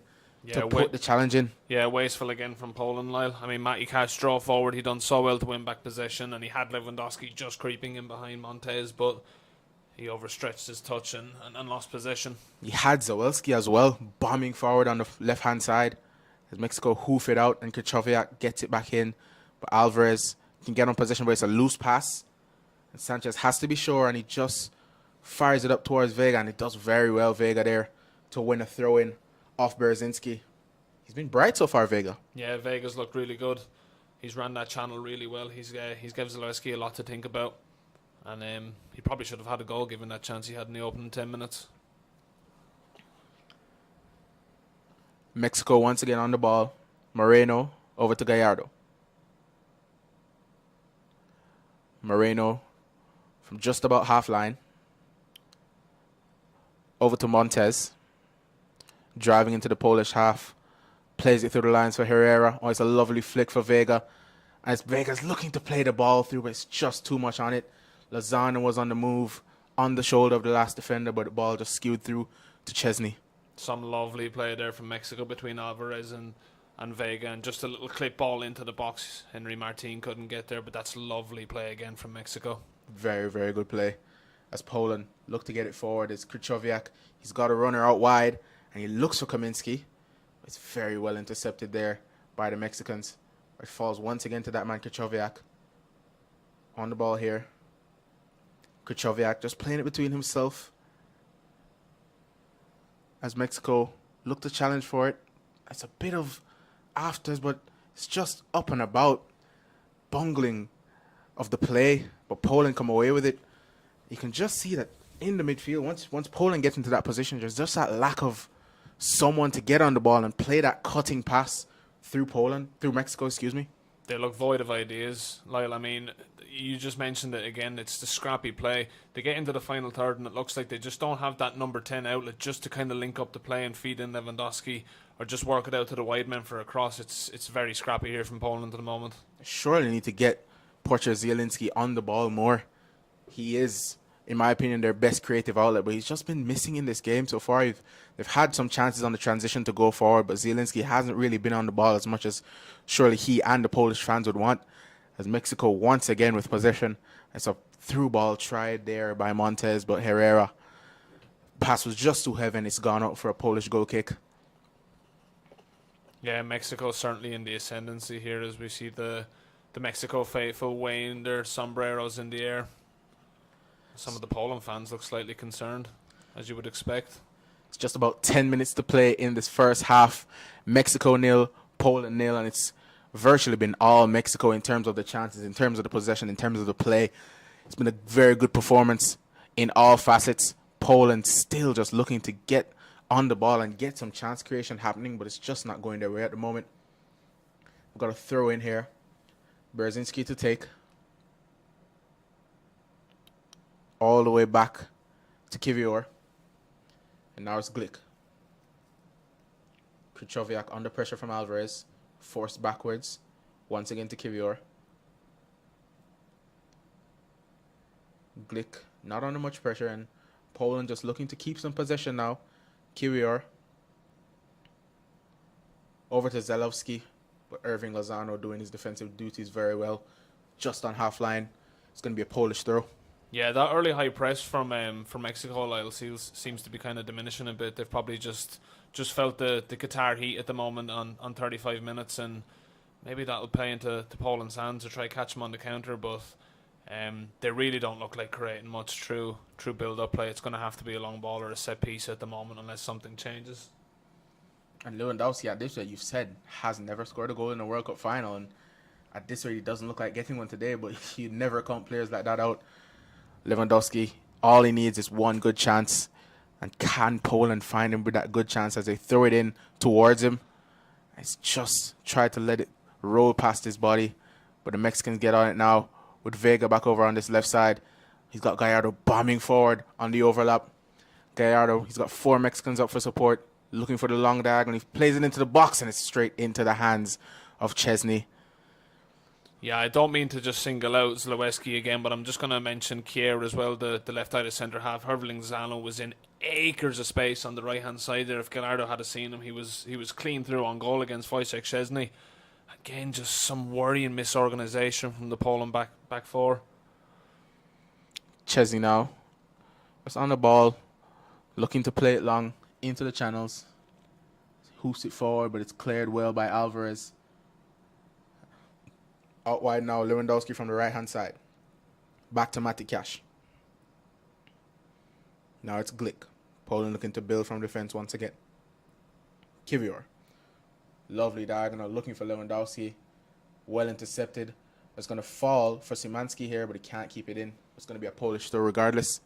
Speaker 1: To put the challenge in.
Speaker 2: Yeah, wasteful again from Poland, Lyle. I mean, Matty Cash drove forward. He done so well to win back possession, and he had Lewandowski just creeping in behind Montez, but he overstretched his touch and lost possession.
Speaker 1: He had Zawelski as well, bombing forward on the left-hand side. As Mexico hoof it out, and Krychowiak gets it back in. But Alvarez can get on possession, but it's a loose pass. And Sanchez has to be sure, and he just fires it up towards Vega, and it does very well, Vega there, to win a throw-in off Berzinski. He's been bright so far, Vega.
Speaker 2: Yeah, Vega's looked really good. He's ran that channel really well. He's given Zalewski a lot to think about. And he probably should have had a goal given that chance he had in the opening 10 minutes.
Speaker 1: Mexico once again on the ball. Moreno over to Gallardo. Moreno from just about half line. Over to Montez. Driving into the Polish half. Plays it through the lines for Herrera. Oh, it's a lovely flick for Vega. And it's Vega's looking to play the ball through, but it's just too much on it. Lozano was on the move, on the shoulder of the last defender, but the ball just skewed through to Chesney.
Speaker 2: Some lovely play there from Mexico between Alvarez and Vega, and just a little clip ball into the box. Henry Martin couldn't get there, but that's lovely play again from Mexico.
Speaker 1: Very, very good play. As Poland look to get it forward, it's Krychowiak. He's got a runner out wide, and he looks for Kaminski. It's very well intercepted there by the Mexicans. It falls once again to that man, Krychowiak. On the ball here. Krychowiak just playing it between himself as Mexico look to challenge for it. It's a bit of afters, but it's just up and about. Bungling of the play, but Poland come away with it. You can just see that in the midfield, once Poland gets into that position, there's just that lack of someone to get on the ball and play that cutting pass through Mexico, excuse me.
Speaker 2: They look void of ideas, Lyle. I mean, you just mentioned it again. It's the scrappy play. They get into the final third, and it looks like they just don't have that number 10 outlet just to kind of link up the play and feed in Lewandowski, or just work it out to the wide men for a cross. It's very scrappy here from Poland at the moment.
Speaker 1: Surely need to get Porcher Zielinski on the ball more. He is, in my opinion, their best creative outlet, but he's just been missing in this game so far. They've had some chances on the transition to go forward, but Zielinski hasn't really been on the ball as much as surely he and the Polish fans would want. As Mexico once again with possession. It's a through ball tried there by Montes, but Herrera. Pass was just too heavy and it's gone out for a Polish goal kick.
Speaker 2: Yeah, Mexico certainly in the ascendancy here as we see the Mexico faithful waving their sombreros in the air. Some of the Poland fans look slightly concerned, as you would expect.
Speaker 1: It's just about 10 minutes to play in this first half. Mexico 0, Poland 0, and it's virtually been all Mexico in terms of the chances, in terms of the possession, in terms of the play. It's been a very good performance in all facets. Poland still just looking to get on the ball and get some chance creation happening, but it's just not going their way at the moment. We've got a throw in here. Berzinski to take. All the way back to Kivior. And now it's Glick. Krychowiak under pressure from Alvarez. Forced backwards. Once again to Kivior. Glick not under much pressure, and Poland just looking to keep some possession now. Kivior. Over to Zelowski. But Irving Lozano doing his defensive duties very well. Just on half line. It's going to be a Polish throw.
Speaker 2: Yeah, that early high press from Mexico, Lyle, seems to be kind of diminishing a bit. They've probably just felt the Qatar heat at the moment on 35 minutes, and maybe that'll play into Poland's hands to try catch them on the counter, but they really don't look like creating much true build-up play. It's going to have to be a long ball or a set piece at the moment unless something changes.
Speaker 1: And Lewandowski, at this rate, you've said, has never scored a goal in a World Cup final, and at this rate, he doesn't look like getting one today, but you never count players like that out. Lewandowski, all he needs is one good chance. And can Poland find him with that good chance as they throw it in towards him? It's just tried to let it roll past his body. But the Mexicans get on it now with Vega back over on this left side. He's got Gallardo bombing forward on the overlap. Gallardo, he's got 4 Mexicans up for support, looking for the long diagonal. He plays it into the box and it's straight into the hands of Chesney.
Speaker 2: Yeah, I don't mean to just single out Zalewski again, but I'm just going to mention Kier as well, the left-sided centre-half. Hervling Zano was in acres of space on the right-hand side there. If Gallardo had seen him, he was clean through on goal against Wojciech Szczesny. Again, just some worrying misorganisation from the Poland back four.
Speaker 1: Chesney now. Just on the ball, looking to play it long into the channels. Hoops it forward, but it's cleared well by Alvarez. Out wide now, Lewandowski from the right-hand side. Back to Mati Cash. Now it's Glick. Poland looking to build from defense once again. Kivior. Lovely diagonal, looking for Lewandowski. Well intercepted. It's going to fall for Szymanski here, but he can't keep it in. It's going to be a Polish throw regardless.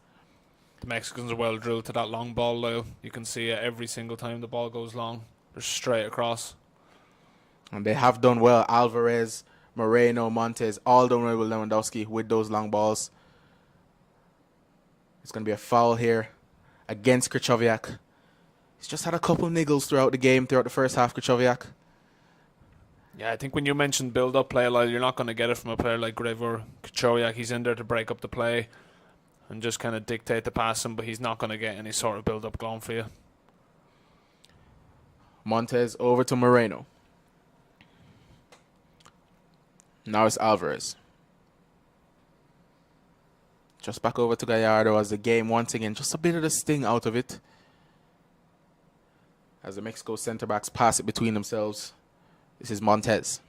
Speaker 2: The Mexicans are well drilled to that long ball, though. You can see it every single time the ball goes long. They're straight across.
Speaker 1: And they have done well. Alvarez, Moreno, Montes, all done well with Lewandowski with those long balls. It's going to be a foul here against Krychowiak. He's just had a couple niggles throughout the game, throughout the first half, Krychowiak.
Speaker 2: Yeah, I think when you mentioned build-up play, you're not going to get it from a player like Grivor Krychowiak. He's in there to break up the play and just kind of dictate the passing, but he's not going to get any sort of build-up going for you.
Speaker 1: Montes over to Moreno. Now it's Alvarez. Just back over to Gallardo as the game once again, just a bit of the sting out of it. As the Mexico centre-backs pass it between themselves. This is Montes.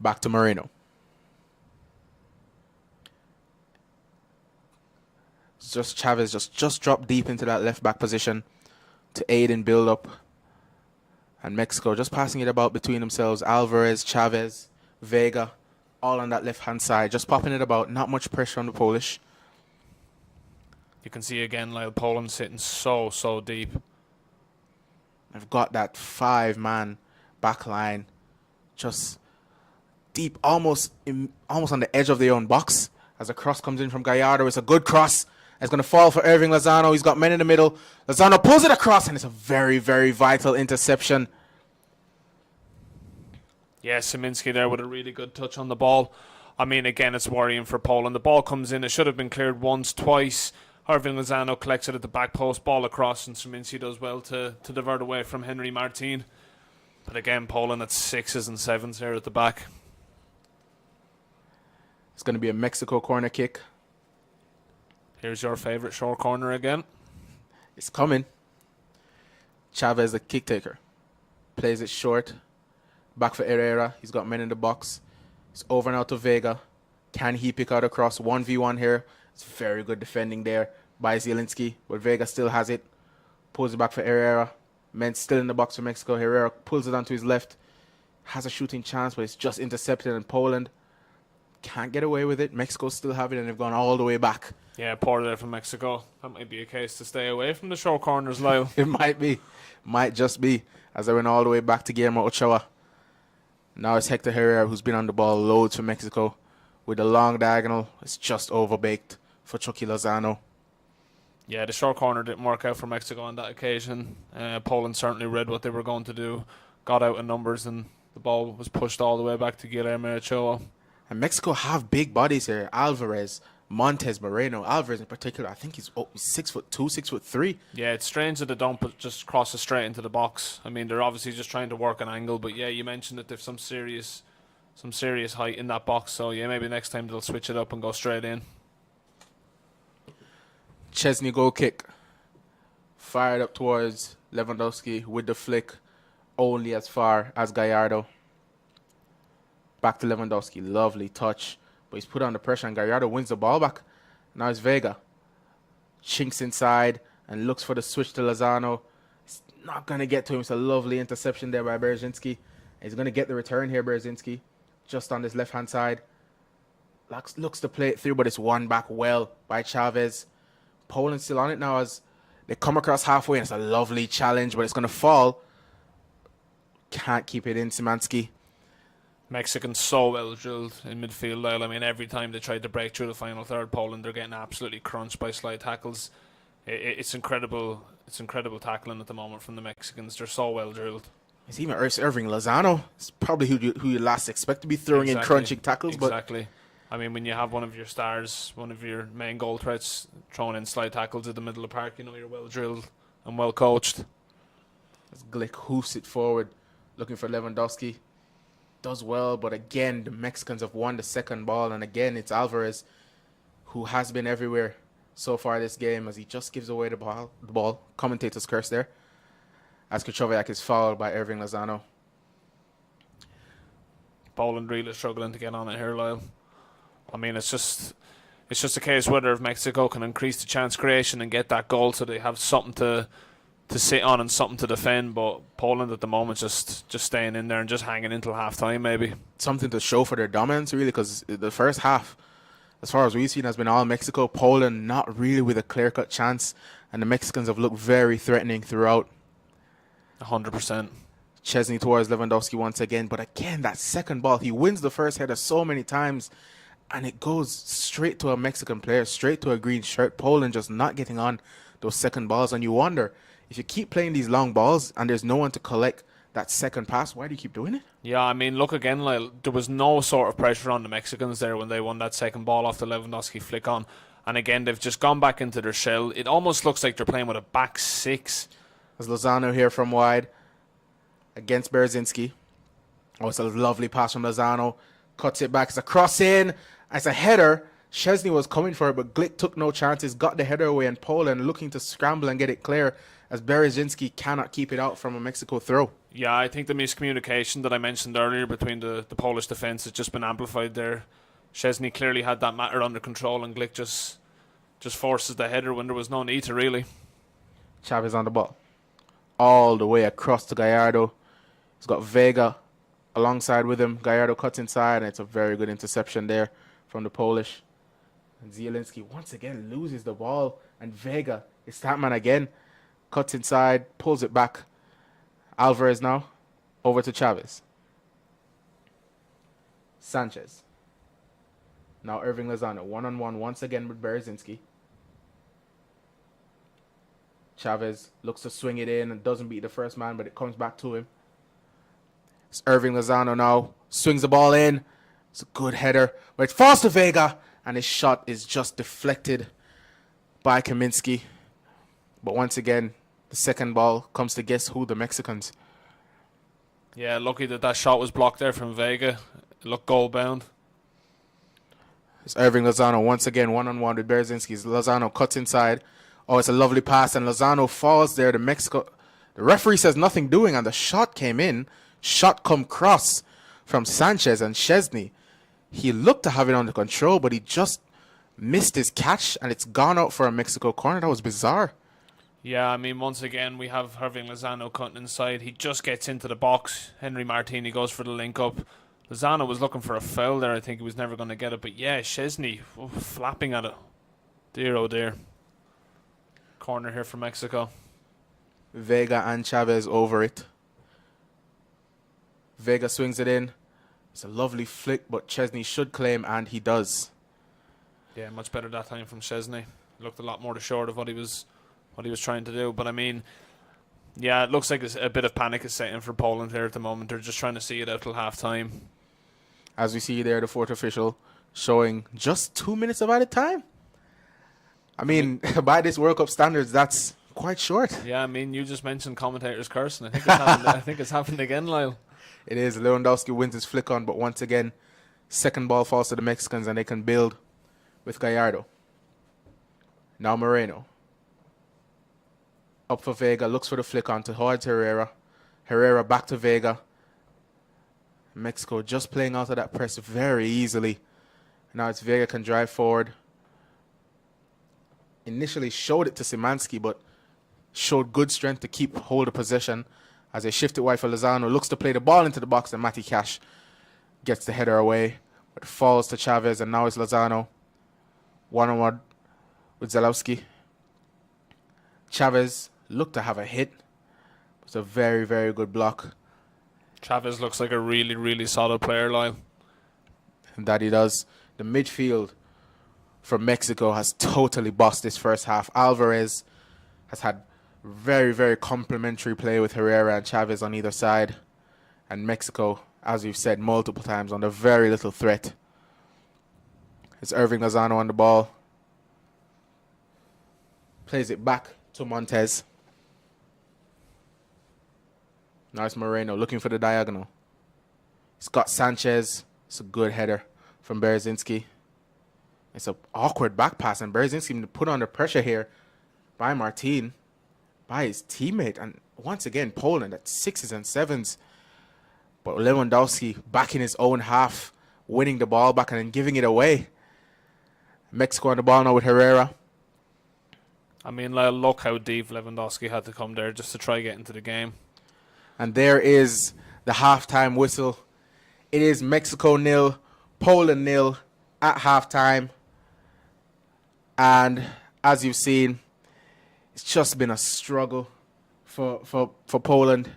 Speaker 1: Back to Moreno. just Chavez just dropped deep into that left back position to aid in build up. And Mexico just passing it about between themselves. Alvarez, Chavez, Vega, all on that left-hand side. Just popping it about. Not much pressure on the Polish.
Speaker 2: You can see again, Lyle, Poland sitting so deep.
Speaker 1: They've got that 5-man back line. Just deep, almost on the edge of their own box. As a cross comes in from Gallardo. It's a good cross. It's going to fall for Irving Lozano. He's got men in the middle. Lozano pulls it across, and it's a very, very vital interception.
Speaker 2: Yeah, Szymanski there with a really good touch on the ball. I mean, again, it's worrying for Poland. The ball comes in. It should have been cleared once, twice. Irving Lozano collects it at the back post, ball across, and Szymanski does well to divert away from Henry Martin. But again, Poland at 6s and 7s here at the back.
Speaker 1: It's going to be a Mexico corner kick.
Speaker 2: Here's your favourite short corner again.
Speaker 1: It's coming. Chavez, the kick taker. Plays it short. Back for Herrera. He's got men in the box. It's over now to Vega. Can he pick out a cross? 1v1 here. It's very good defending there by Zielinski. But Vega still has it. Pulls it back for Herrera. Men still in the box for Mexico. Herrera pulls it onto his left. Has a shooting chance, but it's just intercepted. And Poland can't get away with it. Mexico still have it, and they've gone all the way back.
Speaker 2: Yeah, poor there from Mexico. That might be a case to stay away from the short corners, Lyle.
Speaker 1: It might be. Might just be. As they went all the way back to Guillermo Ochoa. Now it's Hector Herrera who's been on the ball loads for Mexico. With a long diagonal, it's just overbaked for Chucky Lozano.
Speaker 2: Yeah, the short corner didn't work out for Mexico on that occasion. Poland certainly read what they were going to do, got out in numbers, and the ball was pushed all the way back to Guillermo Ochoa.
Speaker 1: And Mexico have big bodies here. Alvarez, Montes, Moreno. Alvarez in particular, I think he's 6'2", 6'3".
Speaker 2: Yeah, it's strange that they don't just cross it straight into the box. I mean, they're obviously just trying to work an angle, but yeah, you mentioned that they've some serious height in that box. So yeah, maybe next time they'll switch it up and go straight in.
Speaker 1: Chesney goal kick. Fired up towards Lewandowski with the flick. Only as far as Gallardo. Back to Lewandowski. Lovely touch. But he's put under pressure and Gallardo wins the ball back. Now it's Vega. Chinks inside and looks for the switch to Lozano. It's not going to get to him. It's a lovely interception there by Berzinski. He's going to get the return here, Berzinski. Just on this left-hand side. Looks to play it through, but it's won back well by Chavez. Poland still on it now as they come across halfway, and it's a lovely challenge, but it's going to fall. Can't keep it in, Szymanski.
Speaker 2: Mexicans so well drilled in midfield, Lyle. I mean, every time they tried to break through the final third, Poland, they're getting absolutely crunched by slide tackles. It's incredible. It's incredible tackling at the moment from the Mexicans. They're so well drilled.
Speaker 1: It's even Irving Lozano. It's probably who you last expect to be throwing in crunching tackles.
Speaker 2: Exactly. I mean, when you have one of your stars, one of your main goal threats throwing in slide tackles in the middle of the park, you know you're well drilled and well coached.
Speaker 1: As Glick hoofs it forward, looking for Lewandowski. Does well, but again, the Mexicans have won the second ball, and again, it's Alvarez who has been everywhere so far this game as he just gives away the ball. Commentator's curse there. As Krychowiak is fouled by Irving Lozano.
Speaker 2: Poland really struggling to get on it here, Lyle. I mean, it's just a case whether if Mexico can increase the chance creation and get that goal so they have something to sit on and something to defend, but Poland at the moment just staying in there and just hanging until half time maybe.
Speaker 1: Something to show for their dominance really, because the first half, as far as we've seen, has been all Mexico. Poland not really with a clear-cut chance, and the Mexicans have looked very threatening throughout.
Speaker 2: 100%.
Speaker 1: Chesney towards Lewandowski once again, but again, that second ball, he wins the first header so many times, and it goes straight to a Mexican player, straight to a green shirt. Poland just not getting on those second balls, and you wonder, if you keep playing these long balls and there's no one to collect that second pass, why do you keep doing it?
Speaker 2: Yeah, I mean, look again, Lyle, there was no sort of pressure on the Mexicans there when they won that second ball off the Lewandowski flick on. And again, they've just gone back into their shell. It almost looks like they're playing with a back six.
Speaker 1: There's Lozano here from wide against Berzinski. Oh, it's a lovely pass from Lozano. Cuts it back. It's a cross in. It's a header. Chesney was coming for it, but Glick took no chances, got the header away, and Poland looking to scramble and get it clear as Berzinski cannot keep it out from a Mexico throw.
Speaker 2: Yeah, I think the miscommunication that I mentioned earlier between the Polish defence has just been amplified there. Chesney clearly had that matter under control, and Glick just Just forces the header when there was no need to, really.
Speaker 1: Chavez on the ball. All the way across to Gallardo. He's got Vega alongside with him. Gallardo cuts inside, and it's a very good interception there from the Polish. And Zielinski once again loses the ball, and Vega is that man again. Cuts inside, pulls it back. Alvarez now over to Chavez. Sanchez. Now Irving Lozano, one-on-one once again with Berezzinski. Chavez looks to swing it in and doesn't beat the first man, but it comes back to him. It's Irving Lozano now. Swings the ball in. It's a good header, but it falls to Vega, and his shot is just deflected by Kaminsky. But once again, the second ball comes to guess who, the Mexicans.
Speaker 2: Yeah, lucky that shot was blocked there from Vega. It looked goal bound.
Speaker 1: It's Irving Lozano once again, one-on-one with Berezzinski. Lozano cuts inside. Oh, it's a lovely pass, and Lozano falls there. The referee says nothing doing, and the shot came in. Shot come cross from Sanchez, and Szczesny. He looked to have it under control, but he just missed his catch, and it's gone out for a Mexico corner. That was bizarre.
Speaker 2: Yeah, I mean, once again, we have Irving Lozano cutting inside. He just gets into the box. Henry Martini goes for the link-up. Lozano was looking for a foul there. I think he was never going to get it. But yeah, Szczesny flapping at it. Dear, oh dear. Corner here for Mexico.
Speaker 1: Vega and Chavez over it. Vega swings it in. It's a lovely flick, but Szczesny should claim, and he does.
Speaker 2: Yeah, much better that time from Szczesny. Looked a lot more short of what he was trying to do. But I mean, yeah, it looks like a bit of panic is setting for Poland here at the moment. They're just trying to see it out till half time.
Speaker 1: As we see there, the fourth official showing just 2 minutes of added time. I mean, by this World Cup standards, that's quite short.
Speaker 2: Yeah, I mean, you just mentioned commentators cursing. I think it's happened. I think it's happened again, Lyle.
Speaker 1: It is. Lewandowski wins his flick on, but once again, second ball falls to the Mexicans, and they can build with Gallardo. Now Moreno. Up for Vega, looks for the flick on towards Herrera. Herrera back to Vega. Mexico just playing out of that press very easily. Now it's Vega can drive forward. Initially showed it to Szymanski, but showed good strength to keep hold of possession as they shift it wide for Lozano. Looks to play the ball into the box, and Matty Cash gets the header away. But it falls to Chavez, and now it's Lozano. One-on-one with Zalewski. Chavez looked to have a hit. It's a very, very good block.
Speaker 2: Chavez looks like a really, really solid player, Lyle.
Speaker 1: And that he does. The midfield from Mexico has totally bossed this first half. Alvarez has had very, very complimentary play with Herrera and Chavez on either side. And Mexico, as we've said multiple times, under very little threat. It's Irving Lozano on the ball. Plays it back to Montez. Now it's Moreno looking for the diagonal. It's got Sanchez. It's a good header from Berezzinski. It's an awkward back pass, and Berezzinski put under pressure here by Martin, by his teammate. And once again, Poland at 6s and 7s. But Lewandowski back in his own half, winning the ball back and then giving it away. Mexico on the ball now with Herrera.
Speaker 2: I mean, Lyle, look how deep Lewandowski had to come there just to try get into the game.
Speaker 1: And there is the halftime whistle. It is Mexico 0, Poland 0 at halftime. And as you've seen, it's just been a struggle for Poland.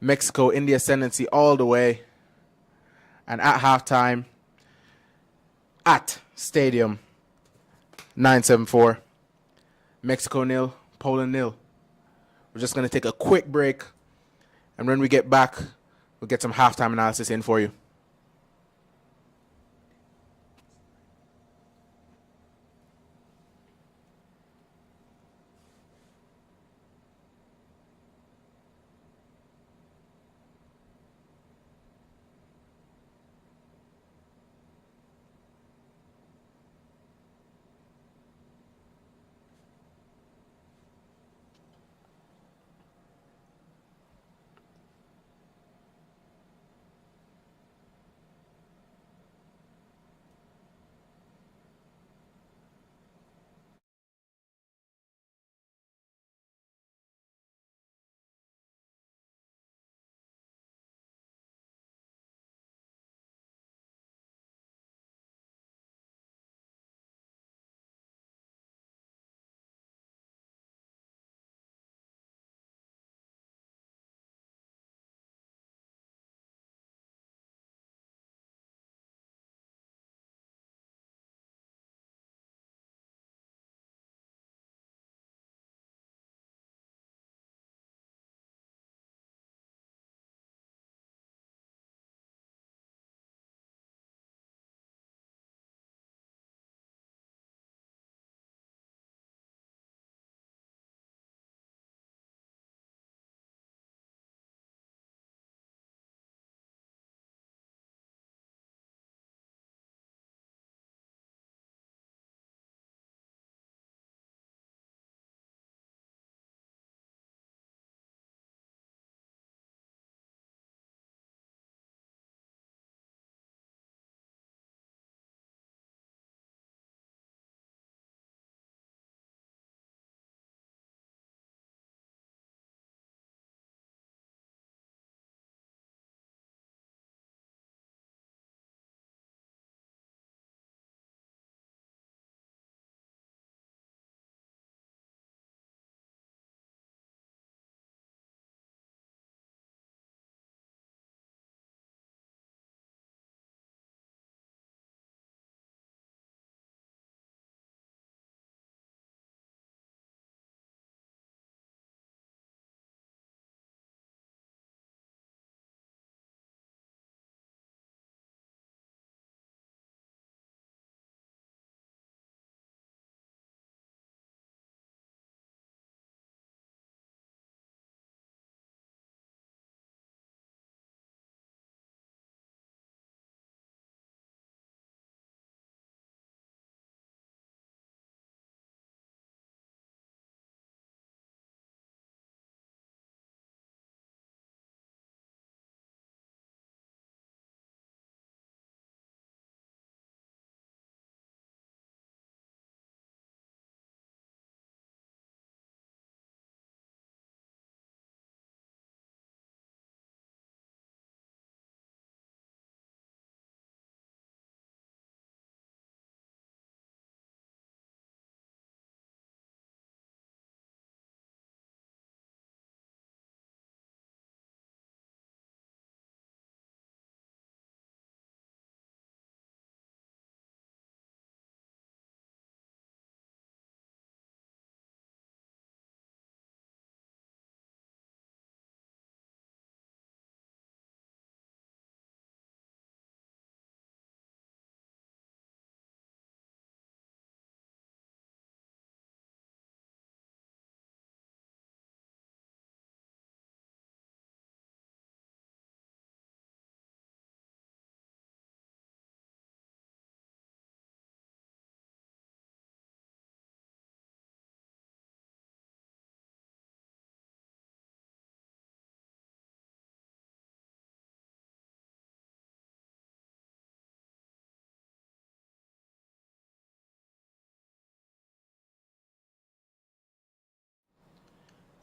Speaker 1: Mexico in the ascendancy all the way. And at halftime, at Stadium 974, Mexico 0, Poland 0. We're just going to take a quick break. And when we get back, we'll get some halftime analysis in for you.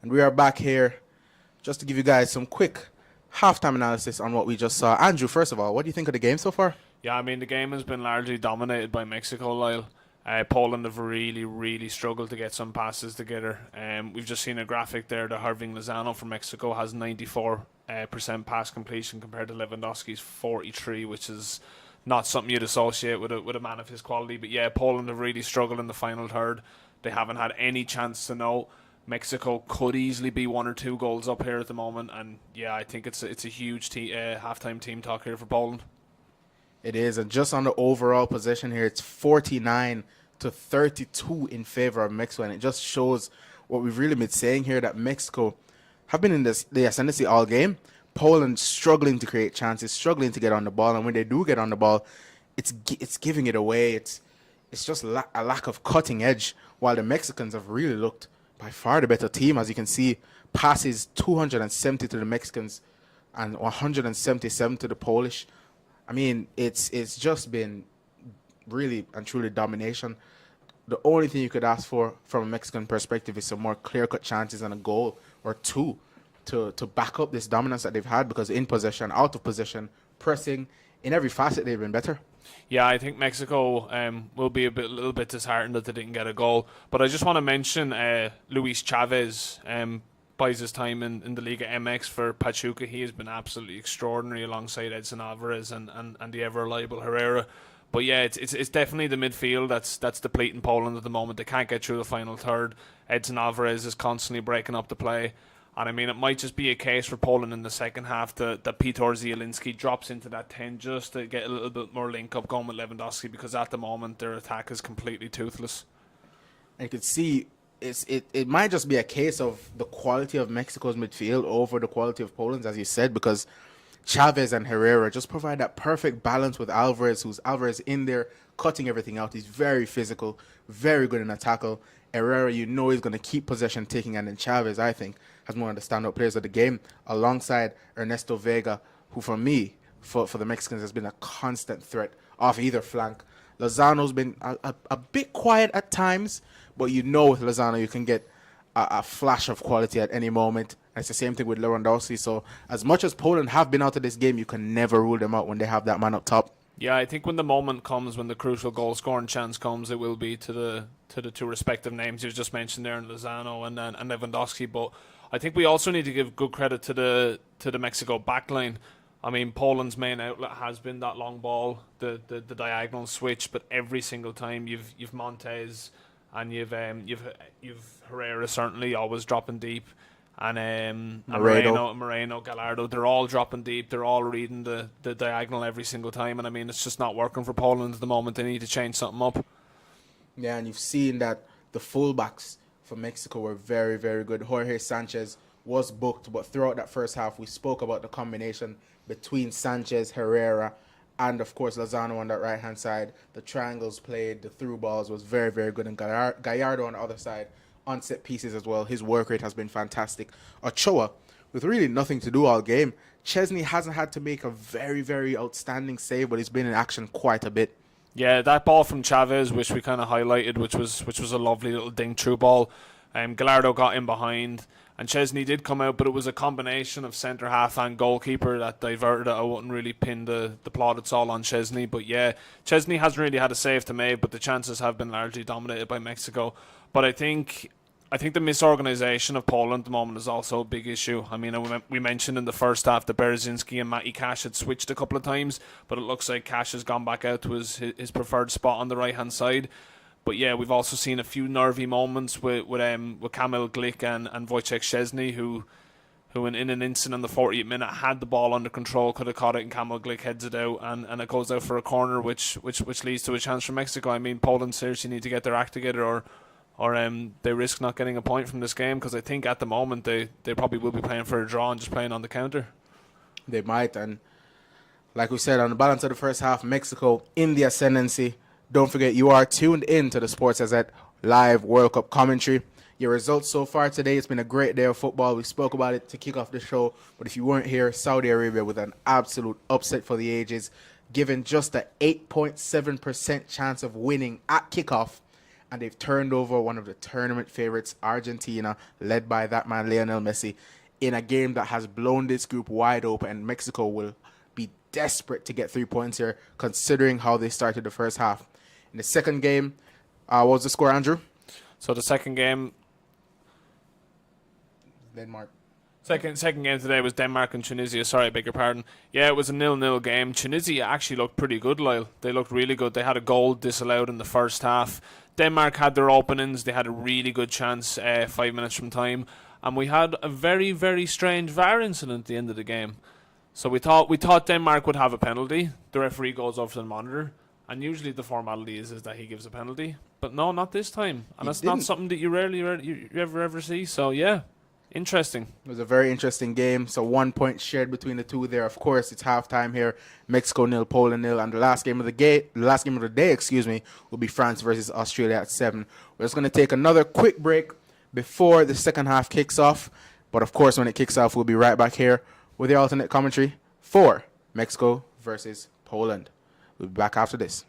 Speaker 1: And we are back here just to give you guys some quick halftime analysis on what we just saw. Andrew, first of all, what do you think of the game so far?
Speaker 2: Yeah, I mean, the game has been largely dominated by Mexico, Lyle. Poland have really, really struggled to get some passes together. We've just seen a graphic there that Hirving Lozano from Mexico has 94% pass completion compared to Lewandowski's 43, which is not something you'd associate with a man of his quality. But yeah, Poland have really struggled in the final third. They haven't had any chance to know. Mexico could easily be 1 or 2 goals up here at the moment, and yeah, I think it's a huge halftime team talk here for Poland.
Speaker 1: It is, and just on the overall position here, it's 49 to 32 in favor of Mexico, and it just shows what we've really been saying here, that Mexico have been in the ascendancy all game. Poland struggling to create chances, struggling to get on the ball, and when they do get on the ball, it's giving it away. It's just a lack of cutting edge, while the Mexicans have really looked by far the better team. As you can see, passes 270 to the Mexicans and 177 to the Polish. I mean, it's just been really and truly domination. The only thing you could ask for from a Mexican perspective is some more clear-cut chances and a goal or two to back up this dominance that they've had, because in possession, out of possession, pressing, in every facet they've been better.
Speaker 2: Yeah, I think Mexico will be a little bit disheartened that they didn't get a goal. But I just want to mention Luis Chavez buys his time in the Liga MX for Pachuca. He has been absolutely extraordinary alongside Edson Alvarez and the ever-reliable Herrera. But yeah, it's definitely the midfield that's depleting Poland at the moment. They can't get through the final third. Edson Alvarez is constantly breaking up the play. And I mean, it might just be a case for Poland in the second half that Piotr Zielinski drops into that 10 just to get a little bit more link-up going with Lewandowski, because at the moment their attack is completely toothless.
Speaker 1: And you can see it might just be a case of the quality of Mexico's midfield over the quality of Poland's, as you said, because Chavez and Herrera just provide that perfect balance with Alvarez, who's Alvarez in there cutting everything out. He's very physical, very good in a tackle. Herrera, you know, he's going to keep possession taking, and then Chavez, I think, has one of the standout players of the game, alongside Ernesto Vega, who for me, for the Mexicans, has been a constant threat off either flank. Lozano's been a bit quiet at times, but you know with Lozano you can get a flash of quality at any moment. And it's the same thing with Lewandowski. So as much as Poland have been out of this game, you can never rule them out when they have that man up top.
Speaker 2: Yeah, I think when the moment comes, when the crucial goal scoring chance comes, it will be to the two respective names you just mentioned there, and Lozano and Lewandowski. But I think we also need to give good credit to the Mexico backline. I mean, Poland's main outlet has been that long ball, the diagonal switch, but every single time you've Montes and you've Herrera certainly always dropping deep, and Moreno, Gallardo, they're all dropping deep. They're all reading the diagonal every single time, and I mean, it's just not working for Poland at the moment. They need to change something up.
Speaker 1: Yeah, and you've seen that the fullbacks for Mexico were very, very good. Jorge Sanchez was booked, but throughout that first half, we spoke about the combination between Sanchez, Herrera, and of course Lozano on that right-hand side. The triangles played, the through balls was very, very good, and Gallardo on the other side, on set pieces as well. His work rate has been fantastic. Ochoa, with really nothing to do all game. Chesney hasn't had to make a very, very outstanding save, but he's been in action quite a bit.
Speaker 2: Yeah, that ball from Chavez, which we kind of highlighted, which was a lovely little ding through ball. Gallardo got in behind, and Chesney did come out, but it was a combination of centre half and goalkeeper that diverted it. I wouldn't really pin the plaudits all on Chesney, but yeah, Chesney hasn't really had a save to make, but the chances have been largely dominated by Mexico. But I think the misorganisation of Poland at the moment is also a big issue. I mean, we mentioned in the first half that Berezzinski and Matty Cash had switched a couple of times, but it looks like Cash has gone back out to his preferred spot on the right-hand side. But yeah, we've also seen a few nervy moments with Kamil Glik and Wojciech Szczesny, who in an instant in the 48th minute had the ball under control, could have caught it, and Kamil Glik heads it out, and it goes out for a corner, which leads to a chance for Mexico. I mean, Poland seriously need to get their act together, or they risk not getting a point from this game, because I think at the moment they probably will be playing for a draw and just playing on the counter.
Speaker 1: They might, and like we said, on the balance of the first half, Mexico in the ascendancy. Don't forget, you are tuned in to the Sports Gazette live World Cup commentary. Your results so far today, it's been a great day of football. We spoke about it to kick off the show, but if you weren't here, Saudi Arabia with an absolute upset for the ages, given just a 8.7% chance of winning at kickoff, and they've turned over one of the tournament favorites, Argentina, led by that man Lionel Messi, in a game that has blown this group wide open, and Mexico will be desperate to get 3 points here, considering how they started the first half. In the second game, what was the score, Andrew?
Speaker 2: So the second game
Speaker 1: Denmark.
Speaker 2: Second game today was Denmark and Tunisia. Sorry, I beg your pardon. Yeah, it was a 0-0 game. Tunisia actually looked pretty good, Lyle. They looked really good. They had a goal disallowed in the first half. Denmark had their openings. They had a really good chance 5 minutes from time. And we had a very, very strange VAR incident at the end of the game. So we thought Denmark would have a penalty. The referee goes over to the monitor. And usually the formality is that he gives a penalty. But no, not this time. And that's not something that you you ever see. So, yeah. Interesting.
Speaker 1: It was a very interesting game. So 1 point shared between the two there. Of course, it's halftime here. Mexico 0, Poland 0, and the last game of the day, will be France versus Australia at 7. We're just going to take another quick break before the second half kicks off. But of course, when it kicks off, we'll be right back here with the alternate commentary for Mexico versus Poland. We'll be back after this.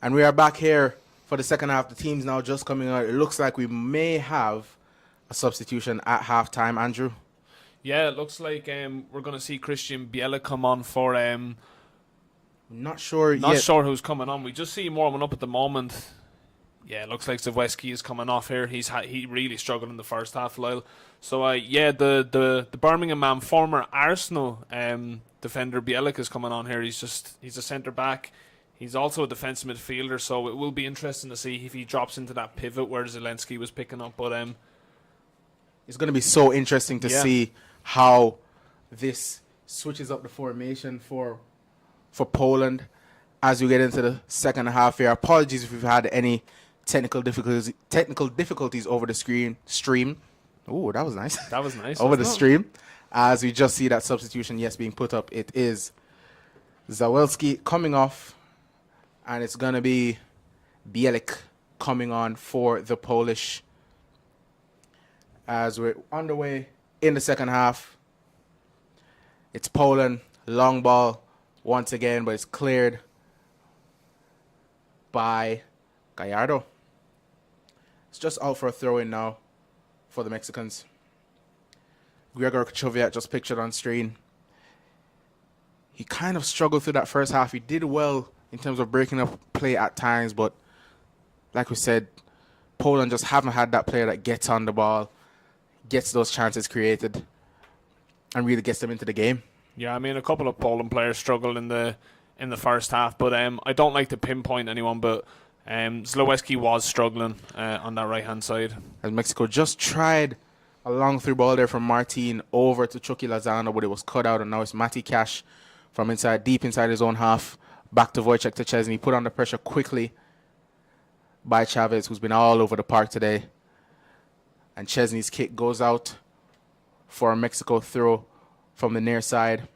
Speaker 1: And we are back here for the second half. The team's now just coming out. It looks like we may have a substitution at halftime, Andrew.
Speaker 2: Yeah, it looks like we're going to see Christian Biela come on for.
Speaker 1: Not sure
Speaker 2: Not
Speaker 1: yet.
Speaker 2: sure who's coming on. We just see warming up at the moment. Yeah, it looks like Zawecki is coming off here. He really struggled in the first half, Lyle. So the Birmingham man, former Arsenal defender Bielik is coming on here. He's a centre back. He's also a defensive midfielder. So it will be interesting to see if he drops into that pivot where Zelensky was picking up. But
Speaker 1: It's going to be so interesting to see how this switches up the formation for Poland as we get into the second half here. Apologies if we've had any technical difficulties over the stream. Oh, that was nice.
Speaker 2: That was nice.
Speaker 1: Over the stream. As we just see that substitution, being put up. It is Zawelski coming off, and it's going to be Bielik coming on for the Polish. As we're underway in the second half, it's Poland, long ball once again, but it's cleared by Gallardo. It's just out for a throw-in now for the Mexicans. Gregor Krychowiak just pictured on screen. He kind of struggled through that first half. He did well in terms of breaking up play at times, but like we said, Poland just haven't had that player that gets on the ball, gets those chances created, and really gets them into the game.
Speaker 2: Yeah, I mean, a couple of Poland players struggled in the first half, but I don't like to pinpoint anyone, but Zalewski was struggling on that right-hand side.
Speaker 1: As Mexico just tried a long through ball there from Martin over to Chucky Lozano, but it was cut out, and now it's Matty Cash from deep inside his own half, back to Wojciech to Chesney, put under pressure quickly by Chavez, who's been all over the park today. And Chesney's kick goes out for a Mexico throw from the near side.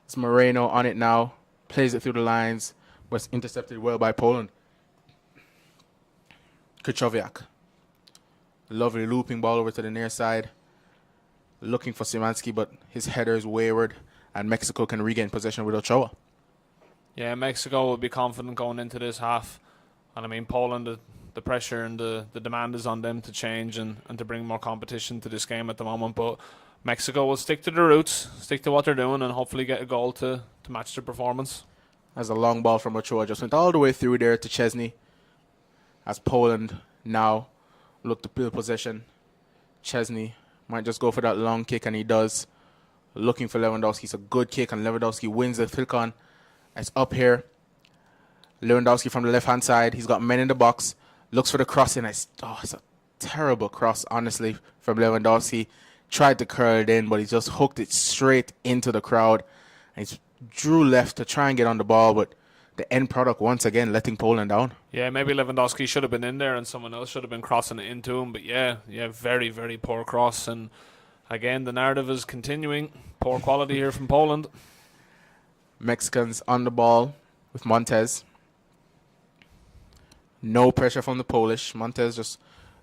Speaker 1: It's Moreno on it now, plays it through the lines, but it's intercepted well by Poland. Krychowiak. Lovely looping ball over to the near side. Looking for Szymanski, but his header is wayward, and Mexico can regain possession with Ochoa.
Speaker 2: Yeah, Mexico will be confident going into this half. And I mean, Poland, the pressure and the demand is on them to change and to bring more competition to this game at the moment. But Mexico will stick to their roots, stick to what they're doing, and hopefully get a goal to match their performance.
Speaker 1: As a long ball from Ochoa just went all the way through there to Chesney. As Poland now look to build possession. Chesney might just go for that long kick, and he does. Looking for Lewandowski. It's a good kick, and Lewandowski wins the flick on. It's up here. Lewandowski from the left-hand side. He's got men in the box. Looks for the crossing. It's a terrible cross, honestly, from Lewandowski. Tried to curl it in, but he just hooked it straight into the crowd. And he drew left to try and get on the ball, but the end product, once again, letting Poland down.
Speaker 2: Yeah, maybe Lewandowski should have been in there and someone else should have been crossing it into him. But yeah, very, very poor cross. And again, the narrative is continuing. Poor quality here from Poland.
Speaker 1: Mexicans on the ball with Montez. No pressure from the Polish. Montez just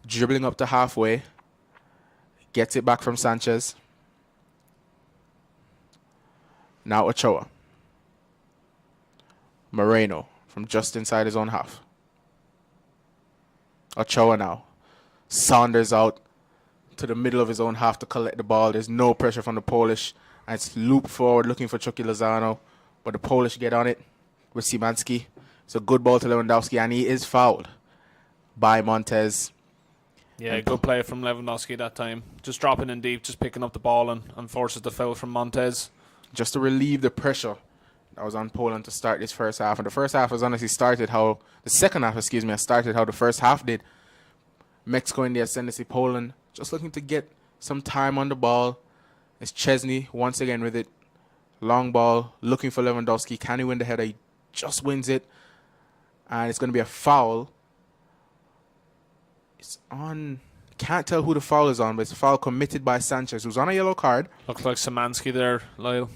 Speaker 1: dribbling up to halfway. Gets it back from Sanchez. Now Ochoa. Moreno from just inside his own half. Ochoa now. Saunders out to the middle of his own half to collect the ball. There's no pressure from the Polish. And it's looped forward looking for Chucky Lozano. But the Polish get on it with Szymanski. It's a good ball to Lewandowski, and he is fouled by Montez.
Speaker 2: Yeah, good play from Lewandowski that time. Just dropping in deep, just picking up the ball and forces the foul from Montez.
Speaker 1: Just to relieve the pressure that was on Poland to start this first half. And the first half has honestly started how... The second half, has started how the first half did. Mexico in the ascendancy. Poland just looking to get some time on the ball. It's Chesney once again with it. Long ball, looking for Lewandowski. Can he win the header? He just wins it. And it's going to be a foul. It's on... Can't tell who the foul is on, but it's a foul committed by Sanchez, who's on a yellow card.
Speaker 2: Looks like Szymanski there, Lyle.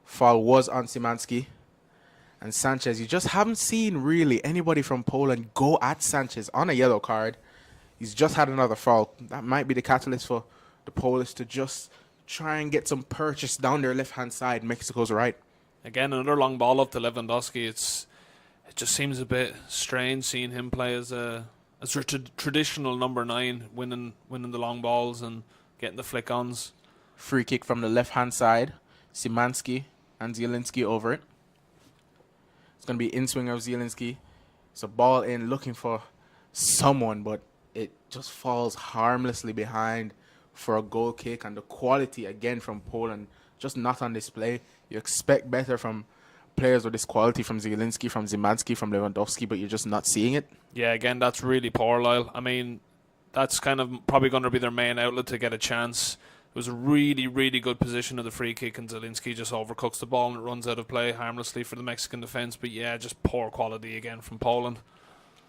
Speaker 1: Foul was on Szymanski. And Sanchez, you just haven't seen really anybody from Poland go at Sanchez on a yellow card. He's just had another foul. That might be the catalyst for the Polish to just try and get some purchase down their left-hand side. Mexico's right.
Speaker 2: Again, another long ball up to Lewandowski. It just seems a bit strange seeing him play as a as their traditional number 9, winning the long balls and getting the flick-ons.
Speaker 1: Free kick from the left-hand side. Szymanski and Zielinski over it. It's going to be in-swinger of Zielinski. It's a ball in, looking for someone, but it just falls harmlessly behind for a goal kick. And the quality, again, from Poland, just not on display. You expect better from players with this quality, from Zielinski, from Szymanski, from Lewandowski, but you're just not seeing it.
Speaker 2: Yeah, again, that's really poor, Lyle. I mean, that's kind of probably going to be their main outlet to get a chance. It was a really, really good position of the free kick, and Zielinski just overcooks the ball and it runs out of play harmlessly for the Mexican defence. But yeah, just poor quality again from Poland.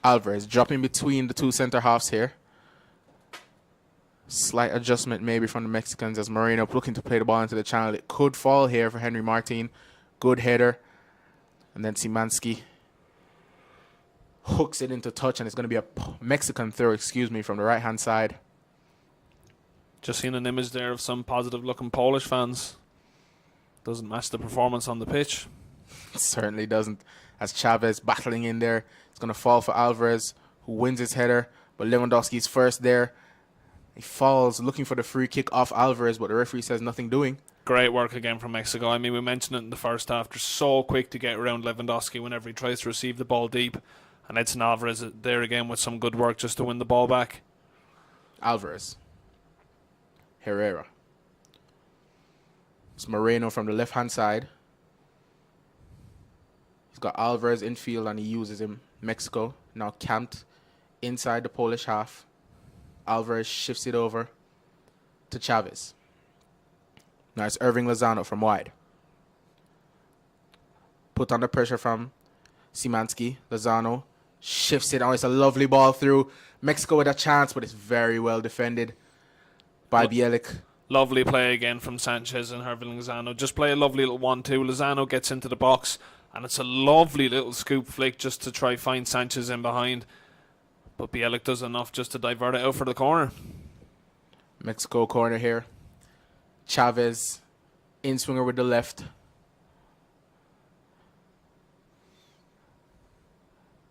Speaker 1: Alvarez dropping between the two centre-halves here. Slight adjustment maybe from the Mexicans as Moreno looking to play the ball into the channel. It could fall here for Henry Martin. Good header. And then Szymanski hooks it into touch, and it's going to be a Mexican throw, from the right-hand side.
Speaker 2: Just seen an image there of some positive-looking Polish fans. Doesn't match the performance on the pitch.
Speaker 1: It certainly doesn't. As Chavez battling in there. It's going to fall for Alvarez, who wins his header. But Lewandowski's first there. He falls looking for the free kick off Alvarez, but the referee says nothing doing.
Speaker 2: Great work again from Mexico. I mean, we mentioned it in the first half. They're so quick to get around Lewandowski whenever he tries to receive the ball deep. And Edson Alvarez there again with some good work just to win the ball back.
Speaker 1: Alvarez. Herrera. It's Moreno from the left-hand side. He's got Alvarez in field and he uses him. Mexico now camped inside the Polish half. Alvarez shifts it over to Chavez. Now it's Irving Lozano from wide. Put under pressure from Szymanski. Lozano shifts it. Oh, it's a lovely ball through. Mexico with a chance, but it's very well defended by Bielik.
Speaker 2: Lovely play again from Sanchez and Irving Lozano. Just play a lovely little 1-2. Lozano gets into the box, and it's a lovely little scoop flick just to try find Sanchez in behind. But Bielik does enough just to divert it out for the corner.
Speaker 1: Mexico corner here. Chavez, in-swinger with the left.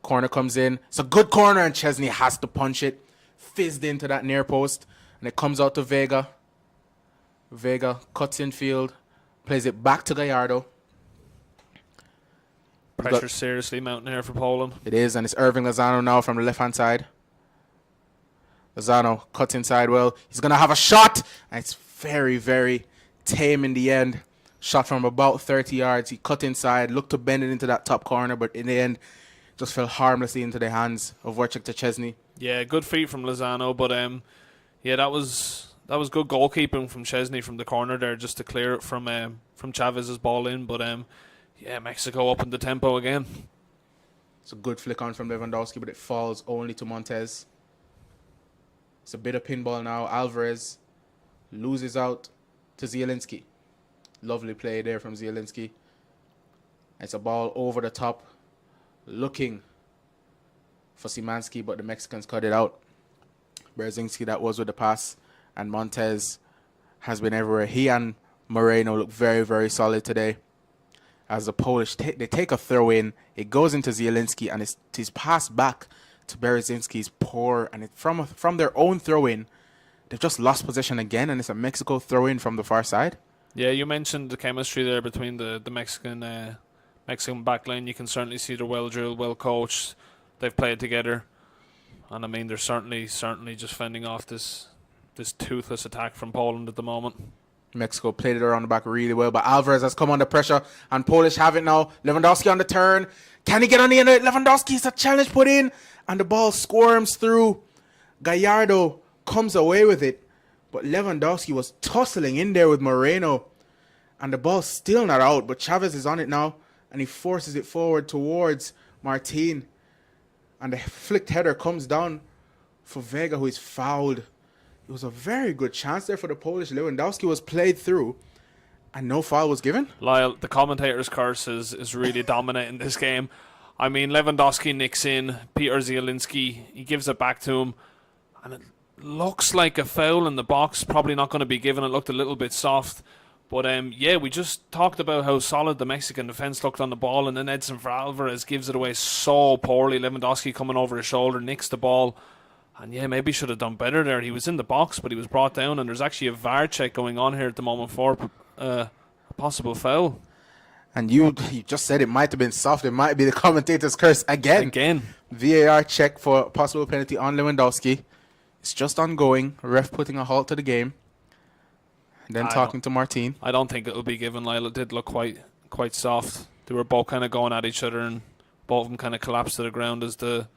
Speaker 1: Corner comes in. It's a good corner, and Chesney has to punch it. Fizzed into that near post, and it comes out to Vega. Vega cuts in field, plays it back to Gallardo.
Speaker 2: Pressure seriously mounting here for Poland.
Speaker 1: It is, and it's Irving Lozano now from the left-hand side. Lozano cuts inside well. He's going to have a shot, and it's very, very tame in the end. Shot from about 30 yards. He cut inside, looked to bend it into that top corner, but in the end, just fell harmlessly into the hands of Wojciech Szczesny.
Speaker 2: Yeah, good feet from Lozano, but yeah, that was good goalkeeping from Szczesny from the corner there, just to clear it from Chavez's ball in. But yeah, Mexico up in the tempo again.
Speaker 1: It's a good flick on from Lewandowski, but it falls only to Montez. It's a bit of pinball now. Alvarez loses out to Zielinski. Lovely play there from Zielinski. It's a ball over the top, looking for Szymanski, but the Mexicans cut it out. Brzezinski, that was with the pass, and Montez has been everywhere. He and Moreno look very, very solid today. As the Polish, they take a throw in, it goes into Zielinski, and it's passed back to Bereszynski's poor, and from their own throw in, they've just lost possession again, and it's a Mexico throw in from the far side.
Speaker 2: Yeah, you mentioned the chemistry there between the Mexican backline. You can certainly see they're well drilled, well coached. They've played together, and I mean they're certainly just fending off this toothless attack from Poland at the moment.
Speaker 1: Mexico played it around the back really well, but Alvarez has come under pressure, and Polish have it now. Lewandowski on the turn. Can he get on the end of it? Lewandowski's a challenge put in, and the ball squirms through. Gallardo comes away with it, but Lewandowski was tussling in there with Moreno, and the ball's still not out, but Chavez is on it now, and he forces it forward towards Martin, and the flicked header comes down for Vega, who is fouled. It was a very good chance there for the Polish. Lewandowski was played through, and no foul was given.
Speaker 2: Lyle, the commentator's curse is really dominating this game. I mean, Lewandowski nicks in, Peter Zielinski, he gives it back to him, and it looks like a foul in the box. Probably not going to be given. It looked a little bit soft. But yeah, we just talked about how solid the Mexican defence looked on the ball, and then Edson for Alvarez gives it away so poorly. Lewandowski coming over his shoulder, nicks the ball, And yeah, maybe should have done better there. He was in the box, but he was brought down, and there's actually a VAR check going on here at the moment for a possible foul.
Speaker 1: And you just said it might have been soft. It might be the commentator's curse again. VAR check for possible penalty on Lewandowski. It's just ongoing. Ref putting a halt to the game. And then talking to Martin.
Speaker 2: I don't think it will be given, Lyle. It did look quite soft. They were both kind of going at each other, and both of them kind of collapsed to the ground as the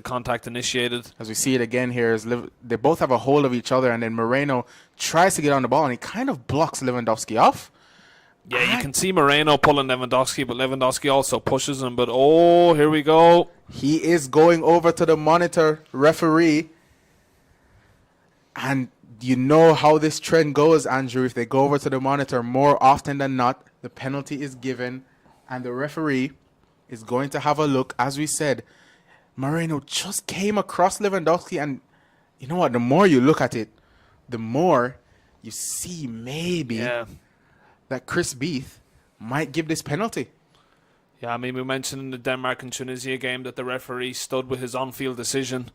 Speaker 2: contact initiated. As
Speaker 1: we see it again here, they both have a hold of each other, and then Moreno tries to get on the ball, and he kind of blocks Lewandowski off.
Speaker 2: Yeah, you can see Moreno pulling Lewandowski, but Lewandowski also pushes him. But, oh, here we go.
Speaker 1: He is going over to the monitor referee. And you know how this trend goes, Andrew. If they go over to the monitor more often than not, the penalty is given, and the referee is going to have a look. As we said, Moreno just came across Lewandowski, and you know what? The more you look at it, the more you see maybe that Chris Beath might give this penalty.
Speaker 2: Yeah, I mean, we mentioned in the Denmark and Tunisia game that the referee stood with his on-field decision.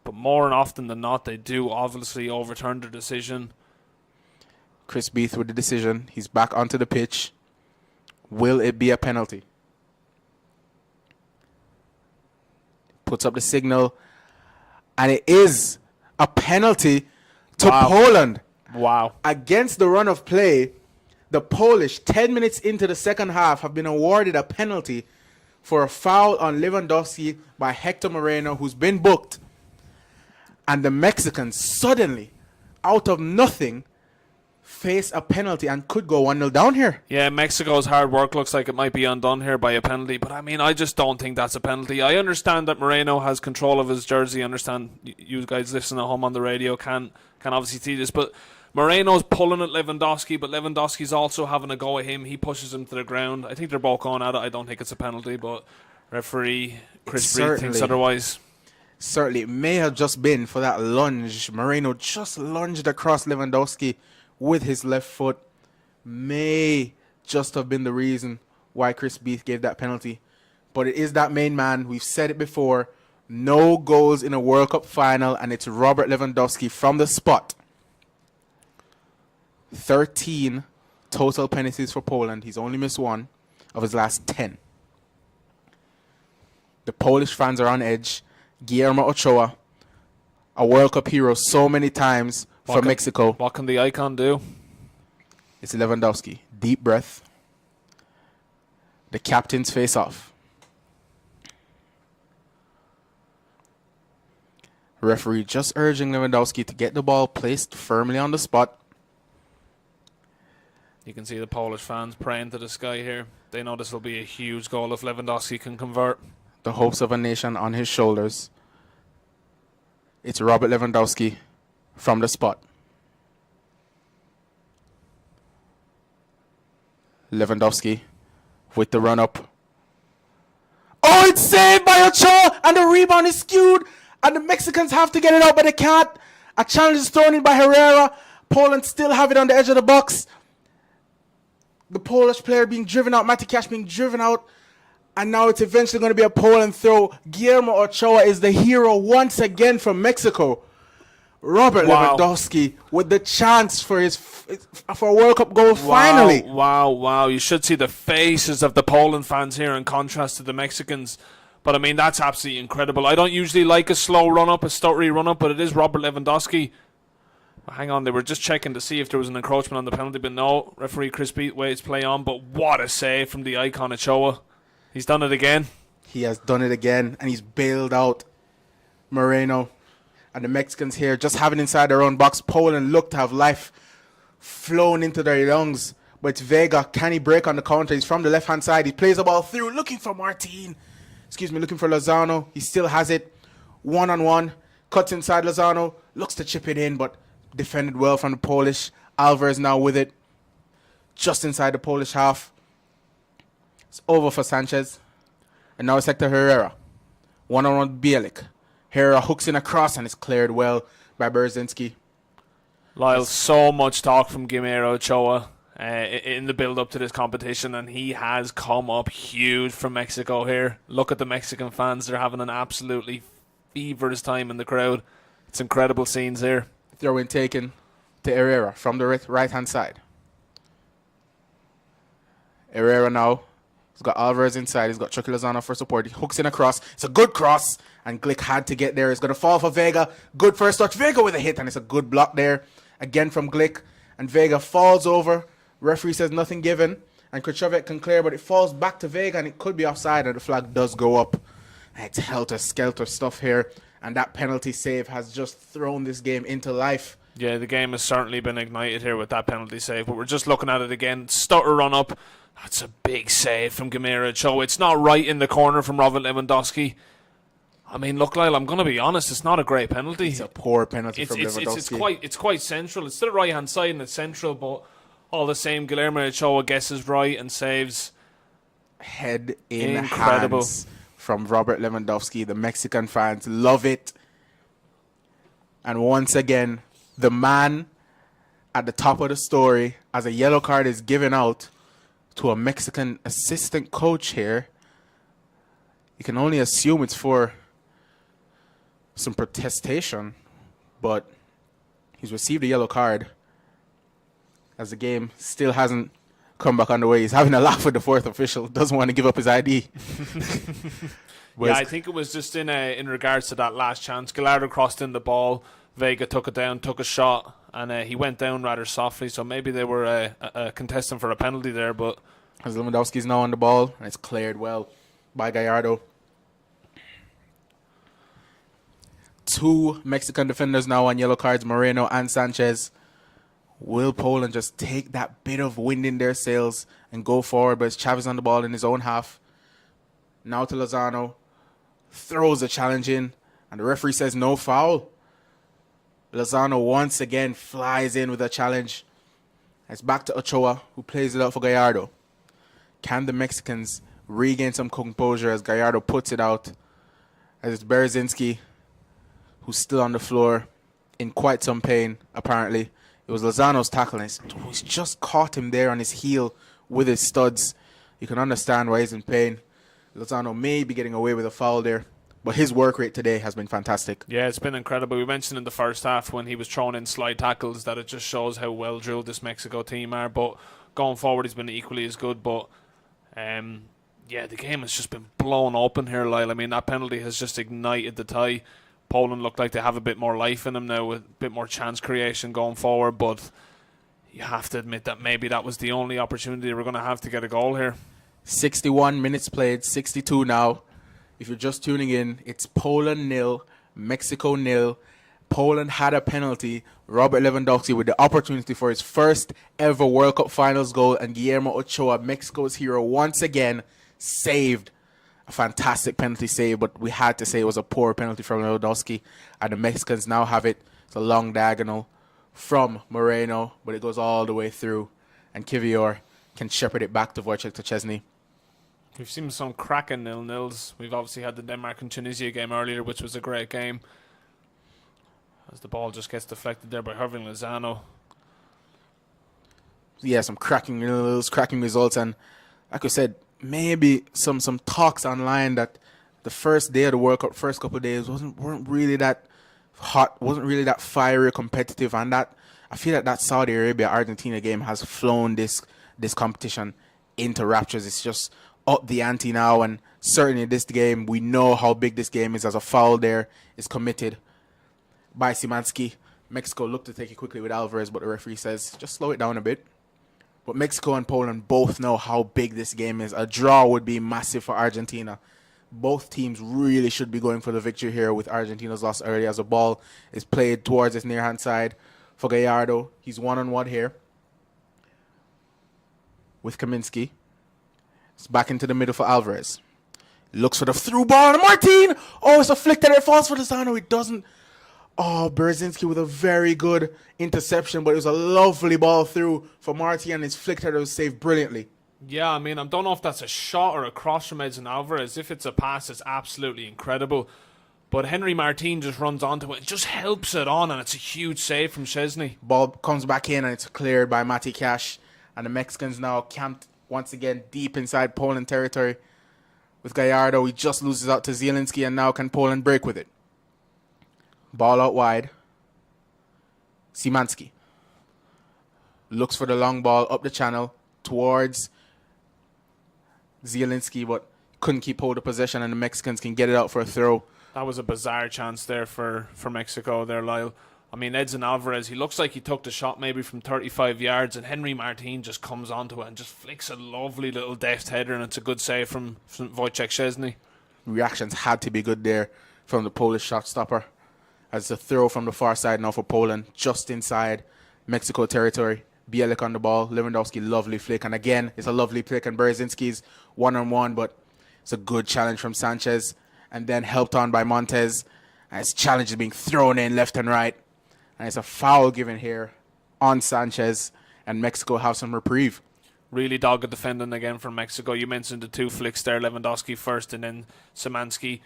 Speaker 2: But more often than not, they do obviously overturn the decision.
Speaker 1: Chris Beath with the decision. He's back onto the pitch. Will it be a penalty? Puts up the signal. And it is a penalty to Poland.
Speaker 2: Wow.
Speaker 1: Against the run of play, the Polish, 10 minutes into the second half, have been awarded a penalty for a foul on Lewandowski by Hector Moreno, who's been booked. And the Mexicans suddenly, out of nothing, face a penalty and could go 1-0 down here.
Speaker 2: Yeah, Mexico's hard work looks like it might be undone here by a penalty. But, I mean, I just don't think that's a penalty. I understand that Moreno has control of his jersey. I understand you guys listening at home on the radio can obviously see this. But Moreno's pulling at Lewandowski, but Lewandowski's also having a go at him. He pushes him to the ground. I think they're both going at it. I don't think it's a penalty, but referee Chris Breed thinks otherwise.
Speaker 1: Certainly, it may have just been for that lunge. Moreno just lunged across Lewandowski with his left foot. May just have been the reason why Chris Beath gave that penalty. But it is that main man. We've said it before. No goals in a World Cup final, and it's Robert Lewandowski from the spot. 13 total penalties for Poland. He's only missed one of his last 10. The Polish fans are on edge. Guillermo Ochoa, a World Cup hero so many times for Mexico.
Speaker 2: What can the icon do?
Speaker 1: It's Lewandowski. Deep breath. The captains face off. Referee just urging Lewandowski to get the ball placed firmly on the spot.
Speaker 2: You can see the Polish fans praying to the sky here. They know this will be a huge goal if Lewandowski can convert.
Speaker 1: The hopes of a nation on his shoulders. It's Robert Lewandowski from the spot. Lewandowski with the run-up. Oh, it's saved by Ochoa, and the rebound is skewed, and the Mexicans have to get it out, but they can't. A challenge is thrown in by Herrera. Poland still have it on the edge of the box. The Polish player being driven out, Matty Cash being driven out. And now it's eventually going to be a Poland throw. Guillermo Ochoa is the hero once again from Mexico. Robert Lewandowski with the chance for for a World Cup goal finally.
Speaker 2: Wow. You should see the faces of the Poland fans here in contrast to the Mexicans. But, I mean, that's absolutely incredible. I don't usually like a slow run-up, a stuttery run-up, but it is Robert Lewandowski. Hang on, they were just checking to see if there was an encroachment on the penalty, but no. Referee Chris Beath waits play on, but what a save from the icon Ochoa. He's done it again.
Speaker 1: He has done it again, and he's bailed out Moreno. And the Mexicans here just have it inside their own box. Poland look to have life flown into their lungs. But it's Vega. Can he break on the counter? He's from the left-hand side. He plays the ball through, looking for Martin. Looking for Lozano. He still has it. One-on-one. Cuts inside Lozano. Looks to chip it in, but defended well from the Polish. Alvarez now with it. Just inside the Polish half. It's over for Sanchez. And now it's Hector Herrera. One-on-one Bielik. Herrera hooks in a cross and it's cleared well by Berzinski.
Speaker 2: Lyle, so much talk from Guillermo Ochoa in the build-up to this competition, and he has come up huge from Mexico here. Look at the Mexican fans. They're having an absolutely feverish time in the crowd. It's incredible scenes here.
Speaker 1: Throw-in taken to Herrera from the right-hand side. Herrera now. He's got Alvarez inside. He's got Chucky Lozano for support. He hooks in a cross. It's a good cross. And Glick had to get there. It's going to fall for Vega. Good first touch. Vega with a hit. And it's a good block there. Again from Glick. And Vega falls over. Referee says nothing given. And Krzyzewski can clear. But it falls back to Vega. And it could be offside. And the flag does go up. And it's helter-skelter stuff here. And that penalty save has just thrown this game into life.
Speaker 2: Yeah, the game has certainly been ignited here with that penalty save. But we're just looking at it again. Stutter run up. That's a big save from Gamera Ochoa. It's not right in the corner from Robert Lewandowski. I mean, look, Lyle, I'm going to be honest. It's not a great penalty.
Speaker 1: It's a poor penalty from Lewandowski.
Speaker 2: It's quite central. It's to the right-hand side and it's central, but all the same, Guillermo Ochoa guesses right and saves.
Speaker 1: Head in hands from Robert Lewandowski. The Mexican fans love it. And once again, the man at the top of the story, as a yellow card is given out to a Mexican assistant coach here, you can only assume it's for some protestation, but he's received a yellow card as the game still hasn't come back on the way. He's having a laugh with the fourth official, doesn't want to give up his ID.
Speaker 2: Yeah, I think it was just in regards to that last chance. Gallardo crossed in the ball, Vega took it down, took a shot, and he went down rather softly, so maybe they were contesting for a penalty there, but
Speaker 1: as Lewandowski's now on the ball, and it's cleared well by Gallardo. Two Mexican defenders now on yellow cards, Moreno and Sanchez. Will Poland just take that bit of wind in their sails and go forward? But it's Chavez on the ball in his own half. Now to Lozano. Throws the challenge in, and the referee says no foul. Lozano once again flies in with a challenge. It's back to Ochoa, who plays it out for Gallardo. Can the Mexicans regain some composure as Gallardo puts it out? As it's Bereszynski, who's still on the floor in quite some pain, apparently. It was Lozano's tackling. He's just caught him there on his heel with his studs. You can understand why he's in pain. Lozano may be getting away with a foul there, but his work rate today has been fantastic.
Speaker 2: Yeah, it's been incredible. We mentioned in the first half when he was throwing in slide tackles that it just shows how well drilled this Mexico team are. But going forward, he's been equally as good. But yeah, the game has just been blown open here, Lyle. I mean, that penalty has just ignited the tie. Poland look like they have a bit more life in them now, with a bit more chance creation going forward. But you have to admit that maybe that was the only opportunity we're going to have to get a goal here.
Speaker 1: 61 minutes played, 62 now. If you're just tuning in, it's Poland 0, Mexico 0. Poland had a penalty. Robert Lewandowski with the opportunity for his first ever World Cup Finals goal, and Guillermo Ochoa, Mexico's hero, once again saved a fantastic penalty save, but we had to say it was a poor penalty from Lewandowski, and the Mexicans now have it. It's a long diagonal from Moreno, but it goes all the way through, and Kivior can shepherd it back to Wojciech Szczesny.
Speaker 2: We've seen some cracking 0-0s. We've obviously had the Denmark and Tunisia game earlier, which was a great game. As the ball just gets deflected there by Hirving Lozano.
Speaker 1: Yeah, some cracking 0-0s, cracking results, and like I said, maybe some talks online that the first day of the World Cup, first couple of days, weren't really that hot, wasn't really that fiery, competitive, and that I feel like that Saudi Arabia Argentina game has flown this competition into raptures. It's just up the ante now, and certainly this game, we know how big this game is, as a foul there is committed by Szymanski. Mexico looked to take it quickly with Alvarez, but the referee says just slow it down a bit. But Mexico and Poland both know how big this game is. A draw would be massive for Argentina. Both teams really should be going for the victory here, with Argentina's loss early, as the ball is played towards his near-hand side for Gallardo. He's one-on-one here with Kaminsky. It's back into the middle for Alvarez. Looks for the through ball, and Martin! Oh, it's a flick that it falls for Lozano. It doesn't. Oh, Bereszynski with a very good interception, but it was a lovely ball through for Martin, and his flick that was saved brilliantly.
Speaker 2: Yeah, I mean, I don't know if that's a shot or a cross from Edson Alvarez. If it's a pass, it's absolutely incredible. But Henry Martin just runs onto it, just helps it on, and it's a huge save from Szczesny.
Speaker 1: Ball comes back in, and it's cleared by Mati Cash. And the Mexicans now camped once again deep inside Poland territory with Gallardo. He just loses out to Zielinski, and now can Poland break with it? Ball out wide. Szymanski looks for the long ball up the channel towards Zielinski, but couldn't keep hold of possession, and the Mexicans can get it out for a throw.
Speaker 2: That was a bizarre chance there for Mexico there, Lyle. I mean, Edson Alvarez, he looks like he took the shot maybe from 35 yards, and Henry Martin just comes onto it and just flicks a lovely little deft header, and it's a good save from Wojciech Szczesny.
Speaker 1: Reactions had to be good there from the Polish shot stopper. As a throw from the far side now for Poland, just inside Mexico territory. Bielik on the ball, Lewandowski, lovely flick, and again, it's a lovely flick, and Bereszynski's one-on-one, but it's a good challenge from Sanchez, and then helped on by Montez. And his challenge is being thrown in left and right, and it's a foul given here on Sanchez, and Mexico have some reprieve.
Speaker 2: Really dogged defending again from Mexico. You mentioned the two flicks there, Lewandowski first and then Szymanski.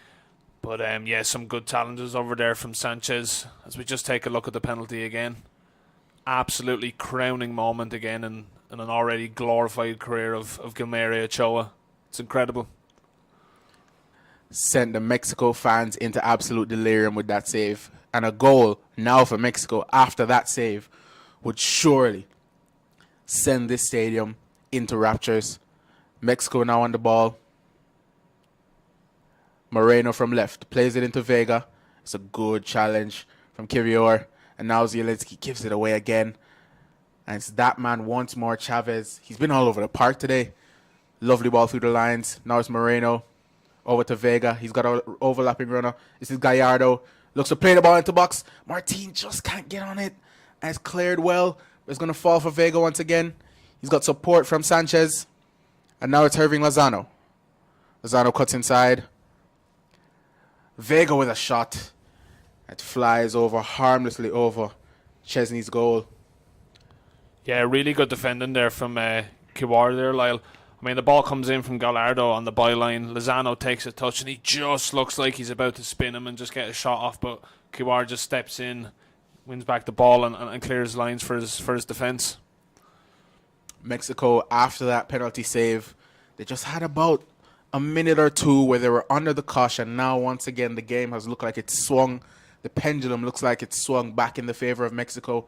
Speaker 2: But yeah, some good challenges over there from Sanchez. As we just take a look at the penalty again. Absolutely crowning moment again in an already glorified career of Gilmere Ochoa. It's incredible.
Speaker 1: Sent the Mexico fans into absolute delirium with that save. And a goal now for Mexico after that save would surely send this stadium into raptures. Mexico now on the ball. Moreno from left plays it into Vega. It's a good challenge from Kivior. And now Zielinski gives it away again. And it's that man once more, Chavez. He's been all over the park today. Lovely ball through the lines. Now it's Moreno. Over to Vega. He's got an overlapping runner. This is Gallardo. Looks to play the ball into box. Martin just can't get on it. And it's cleared well. It's going to fall for Vega once again. He's got support from Sanchez. And now it's Irving Lozano. Lozano cuts inside. Vega with a shot. It flies over, harmlessly over Chesney's goal.
Speaker 2: Yeah, really good defending there from Kiwar there, Lyle. I mean, the ball comes in from Gallardo on the byline. Lozano takes a touch, and he just looks like he's about to spin him and just get a shot off, but Kiwar just steps in, wins back the ball, and clears lines for his defence.
Speaker 1: Mexico, after that penalty save, they just had about a minute or two where they were under the caution. Now, once again, the game has looked like it's swung. The pendulum looks like it's swung back in the favor of Mexico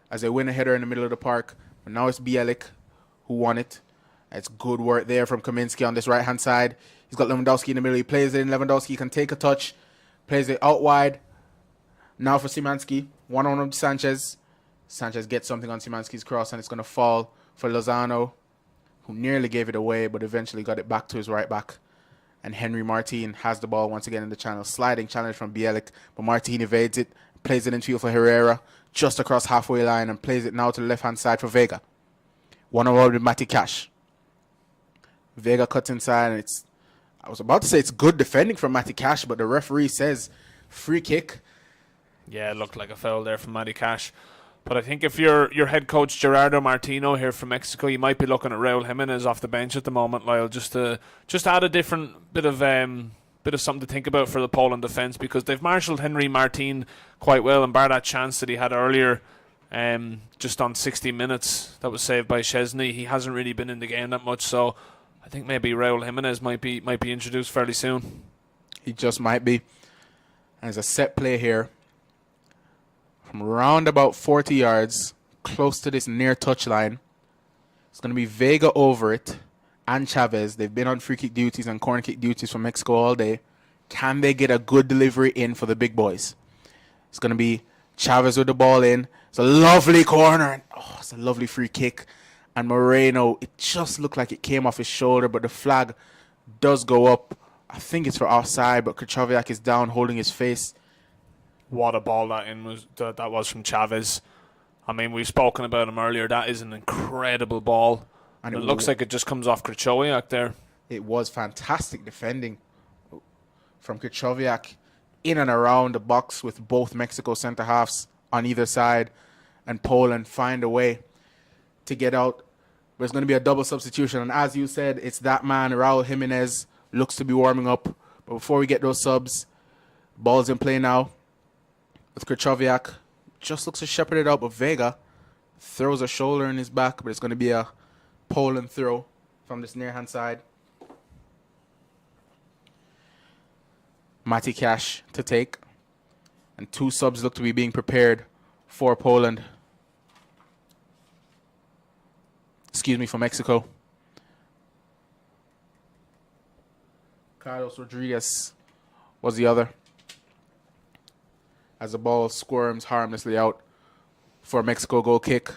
Speaker 1: as they win a header in the middle of the park. But now it's Bielik who won it. It's good work there from Kaminski on this right-hand side. He's got Lewandowski in the middle. He plays it in. Lewandowski can take a touch. Plays it out wide. Now for Szymanski. One-on-one with Sanchez. Sanchez gets something on Szymanski's cross, and it's going to fall for Lozano, who nearly gave it away, but eventually got it back to his right back. And Henry Martin has the ball once again in the channel. Sliding challenge from Bielik, but Martin evades it. Plays it in field for Herrera, just across halfway line, and plays it now to the left-hand side for Vega. One-on-one with Matty Cash. Vega cuts inside, and I was about to say it's good defending from Matty Cash, but the referee says free kick.
Speaker 2: Yeah, it looked like a foul there from Matty Cash. But I think if you're your head coach Gerardo Martino here from Mexico, you might be looking at Raul Jimenez off the bench at the moment, Lyle, just to add a different bit of something to think about for the Poland defence, because they've marshalled Henry Martin quite well, and bar that chance that he had earlier, just on 60 minutes that was saved by Szczesny, he hasn't really been in the game that much. So I think maybe Raul Jimenez might be introduced fairly soon.
Speaker 1: He just might be. And there's a set play here from around about 40 yards, close to this near touchline. It's going to be Vega over it and Chavez. They've been on free kick duties and corner kick duties for Mexico all day. Can they get a good delivery in for the big boys? It's going to be Chavez with the ball in. It's a lovely corner. And, it's a lovely free kick. And Moreno, it just looked like it came off his shoulder, but the flag does go up. I think it's for offside, but Krychowiak is down holding his face.
Speaker 2: What a ball that was from Chavez. I mean, we've spoken about him earlier. That is an incredible ball. And it looks like it just comes off Krychowiak there.
Speaker 1: It was fantastic defending from Krychowiak in and around the box with both Mexico centre-halves on either side, and Poland find a way to get out. But it's going to be a double substitution. And as you said, it's that man, Raul Jimenez, looks to be warming up. But before we get those subs, ball's in play now with Krychowiak. Just looks to shepherd it out, but Vega throws a shoulder in his back, but it's going to be a Poland throw from this near-hand side. Matty Cash to take. And 2 subs look to be being prepared for Poland. Excuse me, for Mexico. Carlos Rodriguez was the other. As the ball squirms harmlessly out for a Mexico goal kick.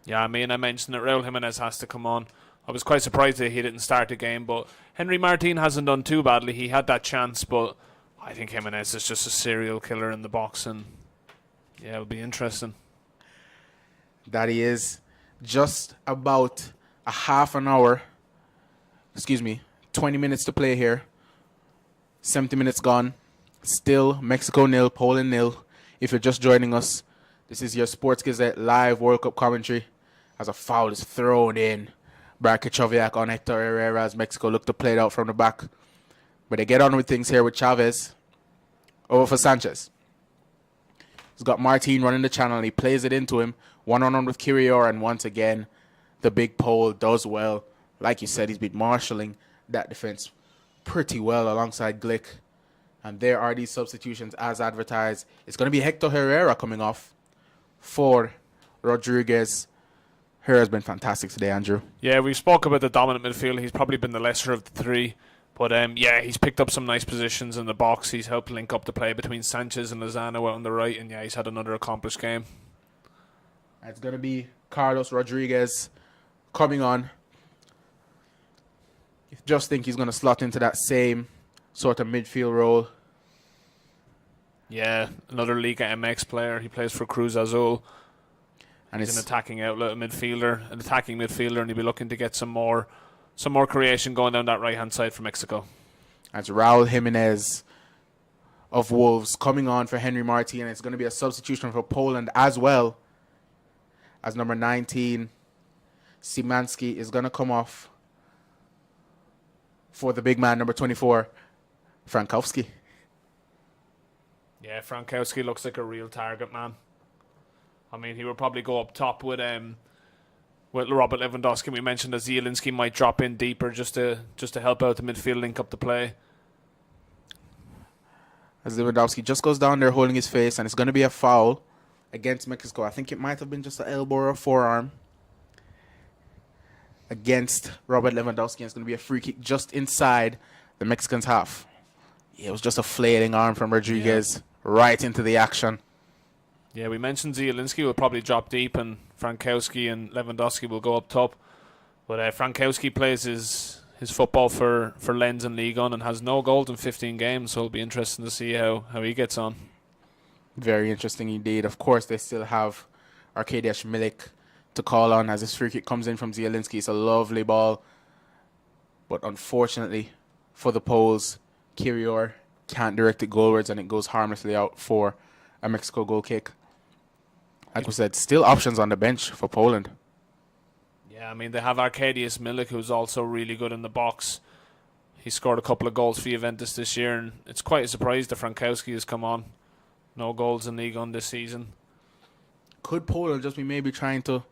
Speaker 2: Yeah, I mean, I mentioned that Raul Jimenez has to come on. I was quite surprised that he didn't start the game, but Henry Martin hasn't done too badly. He had that chance, but I think Jimenez is just a serial killer in the box, and yeah, it'll be interesting.
Speaker 1: That he is. Just about a half an hour, 20 minutes to play here. 70 minutes gone. Still Mexico 0, Poland 0. If you're just joining us, this is your Sports Gazette live World Cup commentary as a foul is thrown in by Krychowiak on Hector Herrera as Mexico look to play it out from the back. But they get on with things here with Chavez over for Sanchez. He's got Martin running the channel and he plays it into him. 1-on-1 with Kirior, and once again, the big Pole does well. Like you said, he's been marshalling that defense pretty well alongside Glick. And there are these substitutions as advertised. It's going to be Hector Herrera coming off for Rodriguez. Herrera's been fantastic today, Andrew.
Speaker 2: Yeah, we spoke about the dominant midfield. He's probably been the lesser of the three. But yeah, he's picked up some nice positions in the box. He's helped link up the play between Sanchez and Lozano out on the right. And yeah, he's had another accomplished game.
Speaker 1: It's going to be Carlos Rodriguez coming on. Just think he's going to slot into that same sort of midfield role.
Speaker 2: Yeah, another Liga MX player. He plays for Cruz Azul.
Speaker 1: And
Speaker 2: he's an attacking outlet midfielder, an attacking midfielder, and he'll be looking to get some more creation going down that right-hand side for Mexico.
Speaker 1: That's Raul Jimenez of Wolves coming on for Henry Martin. It's going to be a substitution for Poland as well, as number 19, Szymanski, is going to come off for the big man, number 24, Frankowski.
Speaker 2: Yeah, Frankowski looks like a real target man. I mean, he would probably go up top with Robert Lewandowski. We mentioned that Zielinski might drop in deeper just to help out the midfield, link up the play.
Speaker 1: As Lewandowski just goes down there holding his face, and it's going to be a foul against Mexico. I think it might have been just an elbow or a forearm against Robert Lewandowski. It's going to be a free kick just inside the Mexicans' half. Yeah, it was just a flailing arm from Rodriguez right into the action.
Speaker 2: Yeah, we mentioned Zielinski will probably drop deep and Frankowski and Lewandowski will go up top. But Frankowski plays his football for Lens and Ligue 1 and has no goals in 15 games, so it'll be interesting to see how he gets on.
Speaker 1: Very interesting indeed. Of course, they still have Arkadiusz Milik to call on as this free kick comes in from Zielinski. It's a lovely ball. But unfortunately for the Poles, Kirior can't direct it goalwards and it goes harmlessly out for a Mexico goal kick. Like we said, still options on the bench for Poland.
Speaker 2: Yeah, I mean, they have Arkadiusz Milik, who's also really good in the box. He scored a couple of goals for Juventus this year, and it's quite a surprise that Frankowski has come on. No goals in Ligue 1 this season.
Speaker 1: Could Poland just be maybe trying to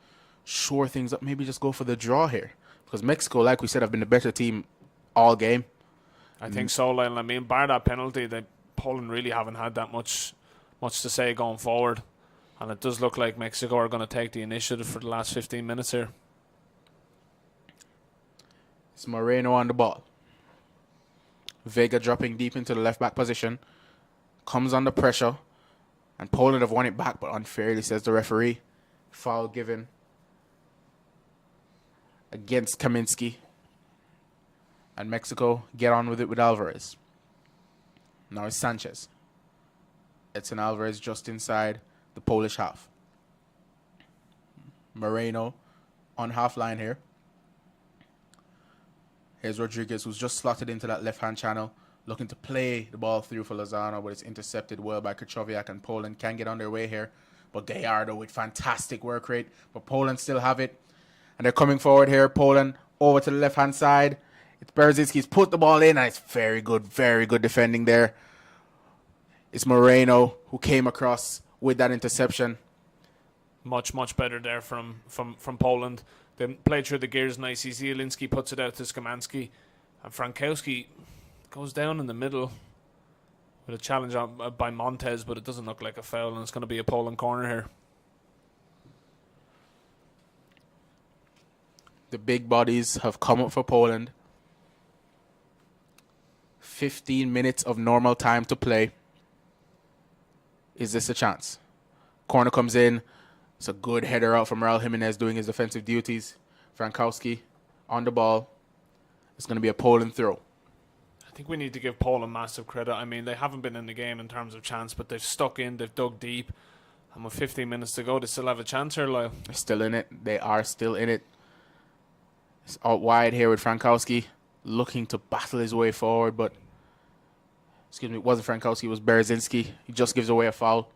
Speaker 1: shore things up, maybe just go for the draw here? Because Mexico, like we said, have been the better team all game.
Speaker 2: I think so, Lyle. I mean, bar that penalty, Poland really haven't had that much to say going forward. And it does look like Mexico are going to take the initiative for the last 15 minutes here.
Speaker 1: It's Moreno on the ball. Vega dropping deep into the left-back position. Comes under pressure. And Poland have won it back, but unfairly, says the referee. Foul given against Kaminsky. And Mexico get on with it with Alvarez. Now it's Sanchez. Edson Alvarez just inside the Polish half. Moreno on half line here. Here's Rodriguez, who's just slotted into that left-hand channel, looking to play the ball through for Lozano, but it's intercepted well by Krychowiak, and Poland can get on their way here. But Gallardo with fantastic work rate, but Poland still have it. And they're coming forward here. Poland over to the left-hand side. It's Berzinski's put the ball in, and it's very good defending there. It's Moreno who came across with that interception.
Speaker 2: Much better there from Poland. They played through the gears nicely. Zielinski puts it out to Szymanski. And Frankowski goes down in the middle with a challenge by Montez, but it doesn't look like a foul, and it's going to be a Poland corner here.
Speaker 1: The big bodies have come up for Poland. 15 minutes of normal time to play. Is this a chance? Corner comes in. It's a good header out from Raul Jimenez doing his defensive duties. Frankowski on the ball. It's going to be a Poland throw.
Speaker 2: I think we need to give Poland massive credit. I mean, they haven't been in the game in terms of chance, but they've stuck in, they've dug deep. And with 15 minutes to go, they still have a chance here, Lyle.
Speaker 1: They're still in it. They are still in it. It's out wide here with Frankowski looking to battle his way forward, but excuse me, it wasn't Frankowski, it was Bereszynski. He just gives away a foul.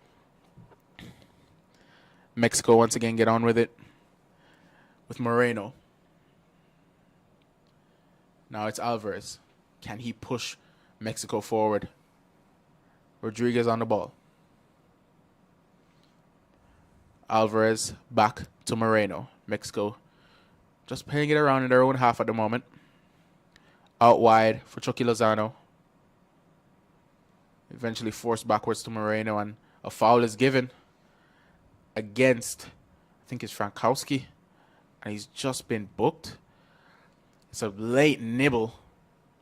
Speaker 1: Mexico once again get on with it with Moreno. Now it's Alvarez. Can he push Mexico forward? Rodriguez on the ball. Alvarez back to Moreno. Mexico just playing it around in their own half at the moment. Out wide for Chucky Lozano. Eventually forced backwards to Moreno, and a foul is given against, I think it's Frankowski, and he's just been booked. It's a late nibble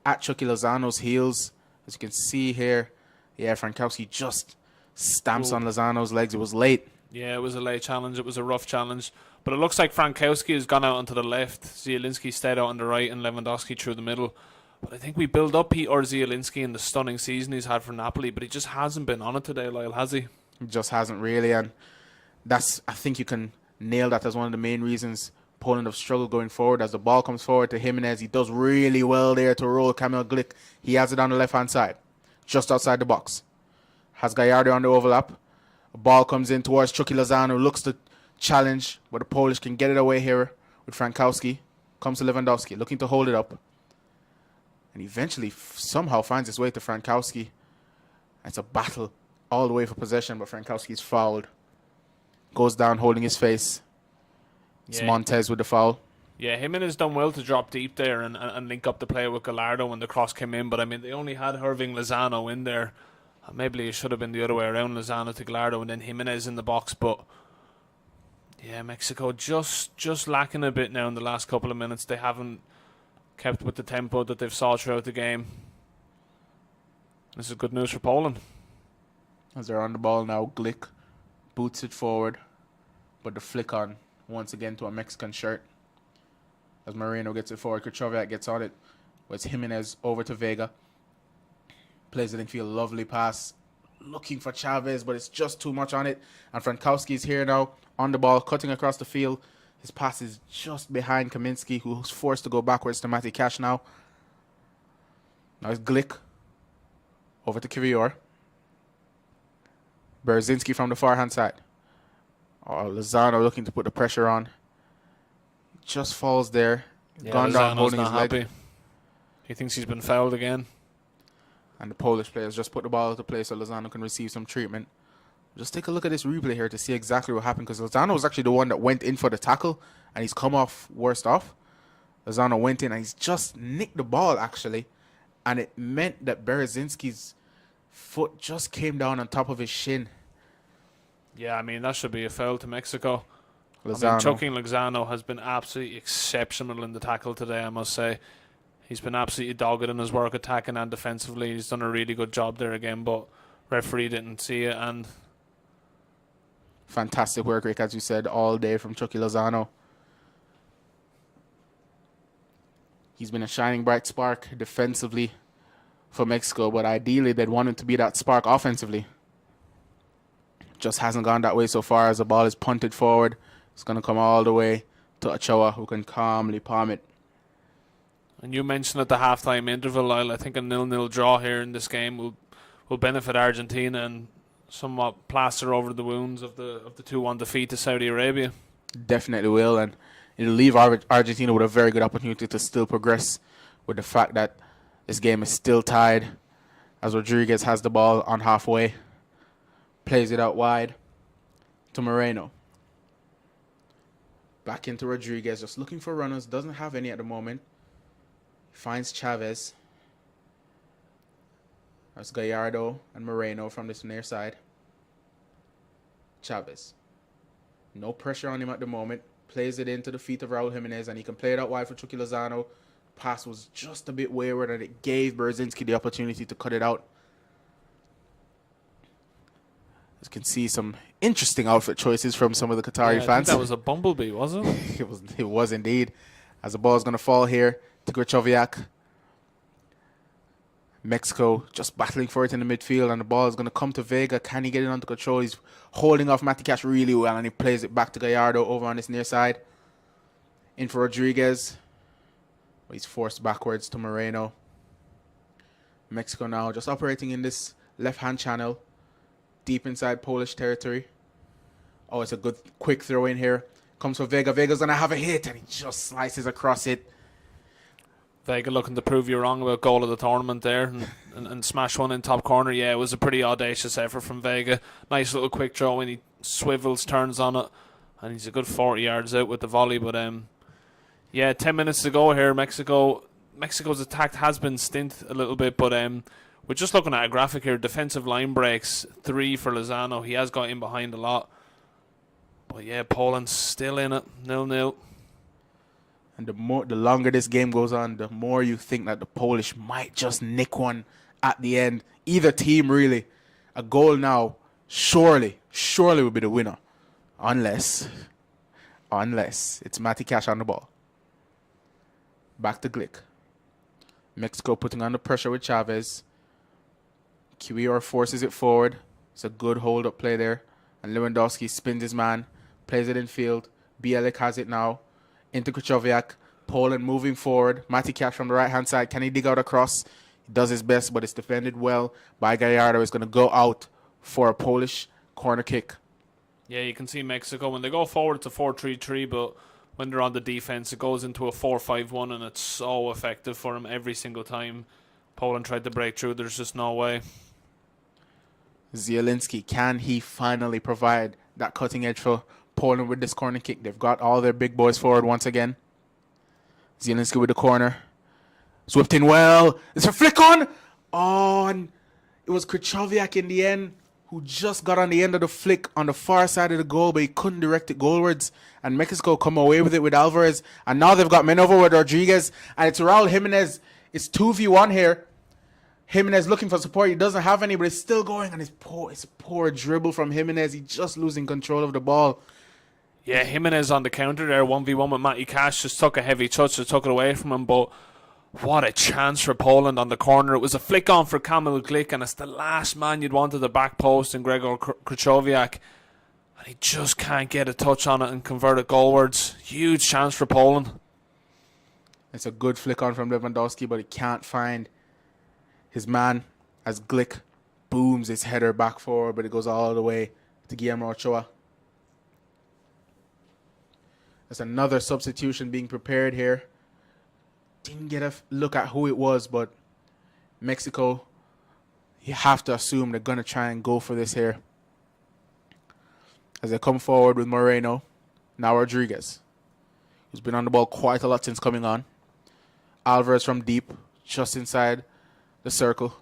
Speaker 1: at Chucky Lozano's heels. As you can see here, yeah, Frankowski just stamps on Lozano's legs. It was late.
Speaker 2: Yeah, it was a late challenge. It was a rough challenge. But it looks like Frankowski has gone out onto the left. Zielinski stayed out on the right and Lewandowski through the middle. But I think we build up Peter Zielinski in the stunning season he's had for Napoli, but he just hasn't been on it today, Lyle, has he?
Speaker 1: He just hasn't really, and that's, I think you can nail that as one of the main reasons Poland have struggled going forward. As the ball comes forward to Jimenez, he does really well there to roll Kamil Glik. He has it on the left-hand side, just outside the box. Has Gallardo on the overlap. A ball comes in towards Chucky Lozano, looks to challenge, but the Polish can get it away here with Frankowski. Comes to Lewandowski, looking to hold it up. And eventually somehow finds his way to Frankowski. It's a battle all the way for possession, but Frankowski's fouled. Goes down holding his face. It's Montez with the foul.
Speaker 2: Yeah, Jimenez done well to drop deep there and link up the play with Gallardo when the cross came in, but I mean, they only had Irving Lozano in there. Maybe it should have been the other way around, Lozano to Gallardo and then Jimenez in the box, but yeah, Mexico just lacking a bit now in the last couple of minutes. They haven't kept with the tempo that they've saw throughout the game. This is good news for Poland.
Speaker 1: As they're on the ball now, Glick boots it forward, but the flick on once again to a Mexican shirt. As Moreno gets it forward, Krychowiak gets on it. It's Jimenez over to Vega. Plays it in field, lovely pass. Looking for Chavez, but it's just too much on it. And Frankowski's here now on the ball, cutting across the field. His pass is just behind Kaminsky, who's forced to go backwards to Matty Cash now. Now it's Glick over to Kivior. Bereszynski from the far hand side. Oh, Lozano looking to put the pressure on. Just falls there.
Speaker 2: Yeah,
Speaker 1: Gone down holding his
Speaker 2: happy.
Speaker 1: leg.
Speaker 2: He thinks he's been fouled again.
Speaker 1: And the Polish players just put the ball into play so Lozano can receive some treatment. Just take a look at this replay here to see exactly what happened, because Lozano was actually the one that went in for the tackle, and he's come off worst off. Lozano went in and he's just nicked the ball, actually, and it meant that Bereszynski's foot just came down on top of his shin.
Speaker 2: Yeah, I mean, that should be a foul to Mexico.
Speaker 1: Lozano.
Speaker 2: I mean, Chucky Lozano has been absolutely exceptional in the tackle today, I must say. He's been absolutely dogged in his work attacking and defensively. He's done a really good job there again, but referee didn't see it. And
Speaker 1: fantastic work rate, as you said, all day from Chucky Lozano. He's been a shining bright spark defensively for Mexico, but ideally they'd want him to be that spark offensively. Just hasn't gone that way so far, as the ball is punted forward. It's going to come all the way to Ochoa, who can calmly palm it.
Speaker 2: And you mentioned at the halftime interval, Lyle, I think a 0-0 draw here in this game will benefit Argentina and somewhat plaster over the wounds of the 2-1 defeat to Saudi Arabia.
Speaker 1: Definitely will, and it'll leave Argentina with a very good opportunity to still progress, with the fact that this game is still tied, as Rodriguez has the ball on halfway, plays it out wide to Moreno. Back into Rodriguez, just looking for runners, doesn't have any at the moment. Finds Chavez. That's Gallardo and Moreno from this near side. Chavez. No pressure on him at the moment. Plays it into the feet of Raul Jimenez, and he can play it out wide for Chucky Lozano. Pass was just a bit wayward, and it gave Berzinski the opportunity to cut it out. As you can see, some interesting outfit choices from some of the Qatari
Speaker 2: I
Speaker 1: fans.
Speaker 2: think that was a bumblebee, was it?
Speaker 1: It was indeed. As the ball is going to fall here to Krychowiak. Mexico just battling for it in the midfield, and the ball is going to come to Vega. Can he get it under control? He's holding off Matty Cash really well, and he plays it back to Gallardo over on this near side. In for Rodriguez. He's forced backwards to Moreno. Mexico now just operating in this left-hand channel, deep inside Polish territory. Oh, it's a good quick throw in here. Comes for Vega. Vega's going to have a hit, and he just slices across it.
Speaker 2: Vega looking to prove you wrong about goal of the tournament there and smash one in top corner. Yeah, it was a pretty audacious effort from Vega. Nice little quick throw when he swivels, turns on it, and he's a good 40 yards out with the volley. But yeah, 10 minutes to go here. Mexico's attack has been stint a little bit, but we're just looking at a graphic here. Defensive line breaks, 3 for Lozano. He has got in behind a lot. But yeah, Poland's still in it, 0-0.
Speaker 1: And the longer this game goes on, the more you think that the Polish might just nick one at the end. Either team, really. A goal now, surely will be the winner. Unless it's Matty Cash on the ball. Back to Glick. Mexico putting on the pressure with Chavez. QER forces it forward. It's a good hold-up play there. And Lewandowski spins his man, plays it in field. Bielik has it now. Into Krychowiak. Poland moving forward. Matty Cash from the right-hand side. Can he dig out a cross? He does his best, but it's defended well by Gallardo. It's going to go out for a Polish corner kick.
Speaker 2: Yeah, you can see Mexico. When they go forward, it's a 4-3-3, but when they're on the defense, it goes into a 4-5-1, and it's so effective for them every single time. Poland tried to break through. There's just no way.
Speaker 1: Zielinski, can he finally provide that cutting edge for Poland with this corner kick? They've got all their big boys forward once again. Zielinski with the corner. Swept in well. It's a flick on. Oh, and it was Krychowiak in the end who just got on the end of the flick on the far side of the goal, but he couldn't direct it goalwards. And Mexico come away with it with Alvarez. And now they've got men over with Rodriguez. And it's Raul Jimenez. It's 2v1 here. Jimenez looking for support. He doesn't have any, but it's still going. And it's a poor dribble from Jimenez. He's just losing control of the ball.
Speaker 2: Yeah, Jimenez on the counter there, 1v1 with Matty Cash. Just took a heavy touch, just took it away from him. But what a chance for Poland on the corner. It was a flick on for Kamil Glik, and it's the last man you'd want at the back post in Gregor Krychowiak. And he just can't get a touch on it and convert it goalwards. Huge chance for Poland.
Speaker 1: It's a good flick on from Lewandowski, but he can't find his man as Glick booms his header back forward, but it goes all the way to Guillermo Ochoa. There's another substitution being prepared here. Didn't get a look at who it was, but Mexico, you have to assume they're going to try and go for this here. As they come forward with Moreno, now Rodriguez, who's been on the ball quite a lot since coming on. Alvarez from deep, just inside the circle.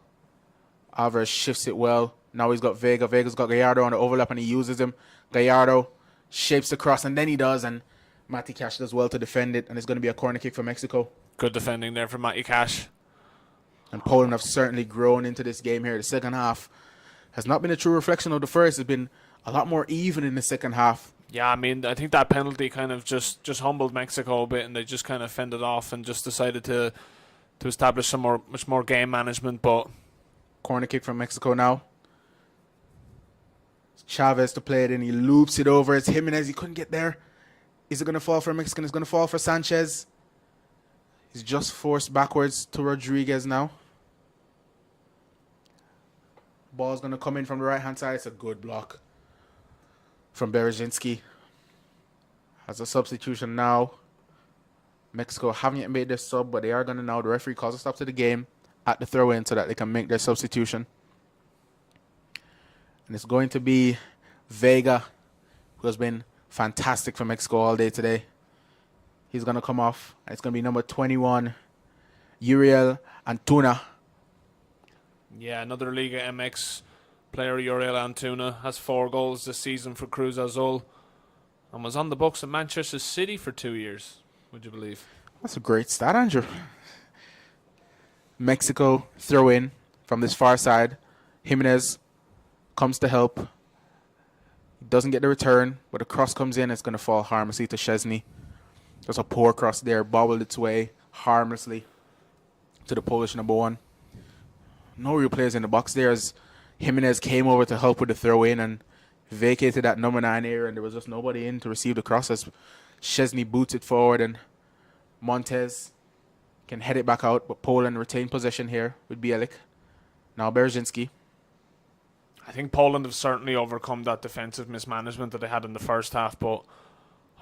Speaker 1: Alvarez shifts it well. Now he's got Vega. Vega's got Gallardo on the overlap, and he uses him. Gallardo shapes the cross, and then he does, and Matty Cash does well to defend it, and it's going to be a corner kick for Mexico.
Speaker 2: Good defending there from Matty Cash.
Speaker 1: And Poland have certainly grown into this game here. The second half has not been a true reflection of the first. It's been a lot more even in the second half.
Speaker 2: Yeah, I mean, I think that penalty kind of just humbled Mexico a bit, and they just kind of fended off and just decided to establish much more game management. But
Speaker 1: corner kick from Mexico now. Chavez to play it in. He loops it over. It's Jimenez. He couldn't get there. Is it going to fall for a Mexican? It's going to fall for Sanchez. He's just forced backwards to Rodriguez now. Ball's going to come in from the right-hand side. It's a good block from Berezhinski. Has a substitution now. Mexico haven't yet made their sub, but they are going to now. The referee calls a stop to the game at the throw-in so that they can make their substitution. And it's going to be Vega, who has been fantastic for Mexico all day today. He's going to come off. It's going to be number 21, Uriel Antuna.
Speaker 2: Yeah, another Liga MX player, Lyle-Anthony, has 4 goals this season for Cruz Azul and was on the books at Manchester City for 2 years, would you believe?
Speaker 1: That's a great stat, Andrew. Mexico throw in from this far side. Jimenez comes to help. He doesn't get the return, but a cross comes in. It's going to fall harmlessly to Szczesny. There's a poor cross there, bobbled its way harmlessly to the Polish number 1. No real players in the box there as Jimenez came over to help with the throw in and vacated that number 9 area, and there was just nobody in to receive the cross as Szczesny boots it forward and Montez can head it back out, but Poland retain possession here with Bielik. Now Berzinski.
Speaker 2: I think Poland have certainly overcome that defensive mismanagement that they had in the first half, but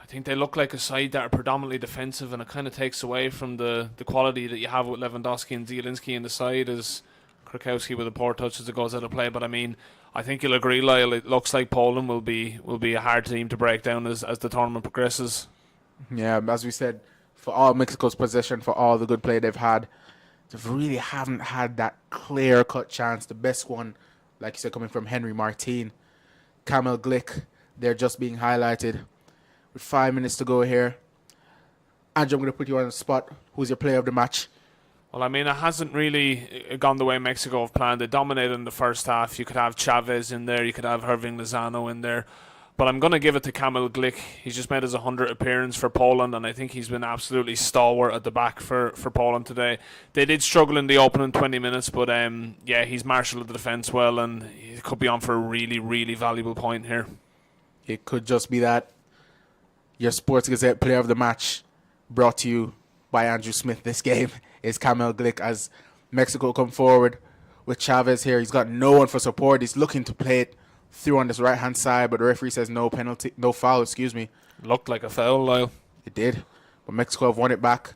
Speaker 2: I think they look like a side that are predominantly defensive, and it kind of takes away from the quality that you have with Lewandowski and Zielinski in the side, as Krakowski with a poor touch as it goes out of play. But I mean, I think you'll agree, Lyle, it looks like Poland will be a hard team to break down as the tournament progresses.
Speaker 1: Yeah, as we said, for all Mexico's possession, for all the good play they've had, they really haven't had that clear-cut chance. The best one, like you said, coming from Henry Martin. Kamil Glick, they're just being highlighted. With 5 minutes to go here, Andrew, I'm going to put you on the spot. Who's your player of the match?
Speaker 2: Well, I mean, it hasn't really gone the way Mexico have planned. They dominated in the first half. You could have Chavez in there. You could have Hirving Lozano in there. But I'm going to give it to Kamil Glick. He's just made his 100th appearance for Poland, and I think he's been absolutely stalwart at the back for Poland today. They did struggle in the opening 20 minutes, but yeah, he's marshalled the defence well, and he could be on for a really, really valuable point here.
Speaker 1: It could just be that. Your Sports Gazette player of the match, brought to you by Andrew Smith this game, is Kamil Glick as Mexico come forward with Chavez here. He's got no one for support. He's looking to play it through on this right-hand side, but the referee says no foul, excuse me.
Speaker 2: Looked like a foul, Lyle.
Speaker 1: It did, but Mexico have won it back.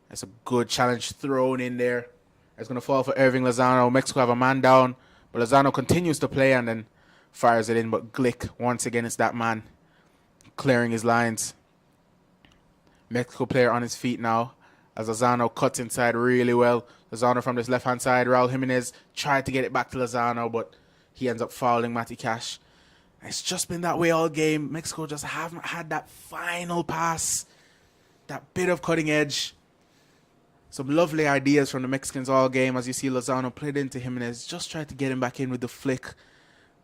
Speaker 1: That's a good challenge thrown in there. It's going to fall for Hirving Lozano. Mexico have a man down, but Lozano continues to play and then fires it in, but Glick, once again, it's that man clearing his lines. Mexico player on his feet now as Lozano cuts inside really well. Lozano from this left-hand side. Raul Jimenez tried to get it back to Lozano, but he ends up fouling Matty Cash. It's just been that way all game. Mexico just haven't had that final pass, that bit of cutting edge. Some lovely ideas from the Mexicans all game as you see Lozano played into Jimenez. Just tried to get him back in with the flick,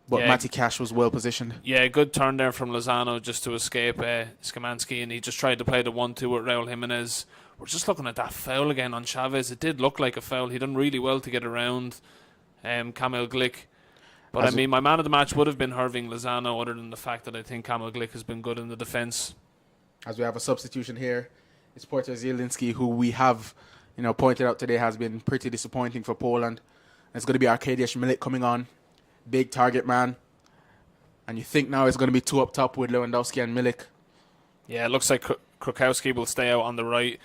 Speaker 1: but yeah, Matty Cash was well positioned.
Speaker 2: Yeah, good turn there from Lozano just to escape Skamanski, and he just tried to play the 1-2 with Raul Jimenez. We're just looking at that foul again on Chavez. It did look like a foul. He done really well to get around Kamil Glick. But I mean, my man of the match would have been Hirving Lozano, other than the fact that I think Kamil Glick has been good in the defence.
Speaker 1: As we have a substitution here, it's Porter Zielinski, who we have pointed out today has been pretty disappointing for Poland. And it's going to be Arkadiusz Milik coming on. Big target man. And you think now it's going to be 2 up top with Lewandowski and Milik.
Speaker 2: Yeah, it looks like Krakowski will stay out on the right.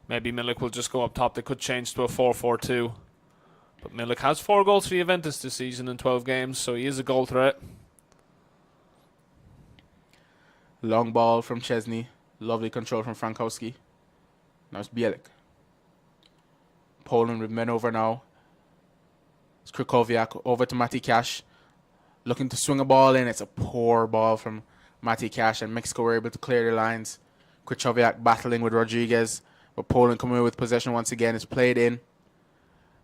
Speaker 2: Maybe Milik will just go up top. They could change to a 4-4-2. But Milik has 4 goals for Juventus this season in 12 games, so he is a goal threat.
Speaker 1: Long ball from Szczesny. Lovely control from Frankowski. Now it's Bielik. Poland with men over now. It's Krychowiak over to Matty Cash. Looking to swing a ball in. It's a poor ball from Matty Cash, and Mexico were able to clear their lines. Krychowiak battling with Rodriguez, but Poland coming away with possession once again. It's played in.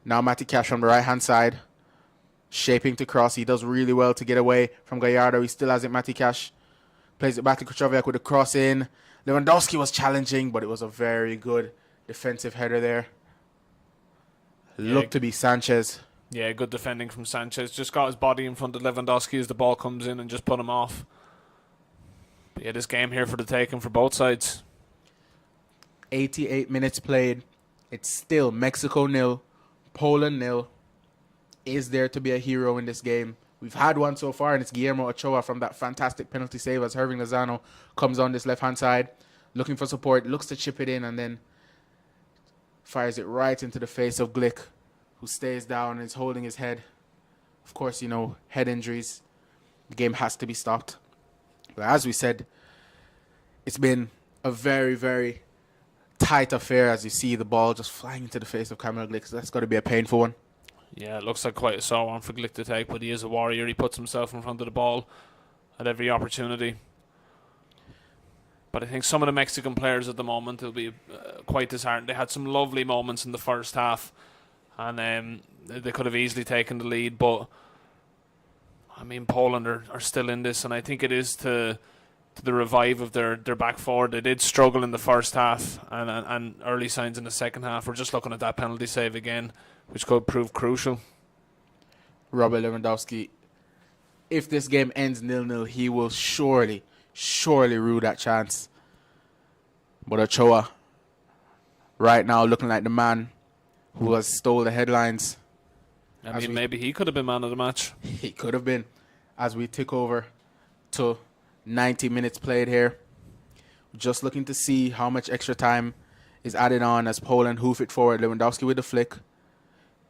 Speaker 1: Now Matty Cash from the right-hand side. Shaping to cross. He does really well to get away from Gallardo. He still has it, Matty Cash. Plays it back to Krychowiak with a cross in. Lewandowski was challenging, but it was a very good defensive header there. Looked to be Sanchez.
Speaker 2: Yeah, good defending from Sanchez. Just got his body in front of Lewandowski as the ball comes in and just put him off. But yeah, this game here for the taking for both sides.
Speaker 1: 88 minutes played. It's still Mexico 0, Poland 0. Is there to be a hero in this game? We've had one so far, and it's Guillermo Ochoa from that fantastic penalty save as Hirving Lozano comes on this left-hand side, looking for support, looks to chip it in, and then fires it right into the face of Glick, who stays down and is holding his head. Of course, head injuries. The game has to be stopped. But as we said, it's been a very, very tight affair as you see the ball just flying into the face of Kamil Glick. So that's got to be a painful one.
Speaker 2: Yeah, it looks like quite a sore one for Glick to take, but he is a warrior. He puts himself in front of the ball at every opportunity. But I think some of the Mexican players at the moment will be quite disheartened. They had some lovely moments in the first half, and they could have easily taken the lead. But I mean, Poland are still in this, and I think it is to the revive of their back four. They did struggle in the first half and early signs in the second half. We're just looking at that penalty save again, which could prove crucial.
Speaker 1: Robert Lewandowski, if this game ends 0-0, he will surely rue that chance. But Ochoa, right now, looking like the man who has stole the headlines.
Speaker 2: I mean, maybe he could have been man of the match.
Speaker 1: He could have been. As we tick over to 90 minutes played here. Just looking to see how much extra time is added on as Poland hoof it forward. Lewandowski with the flick.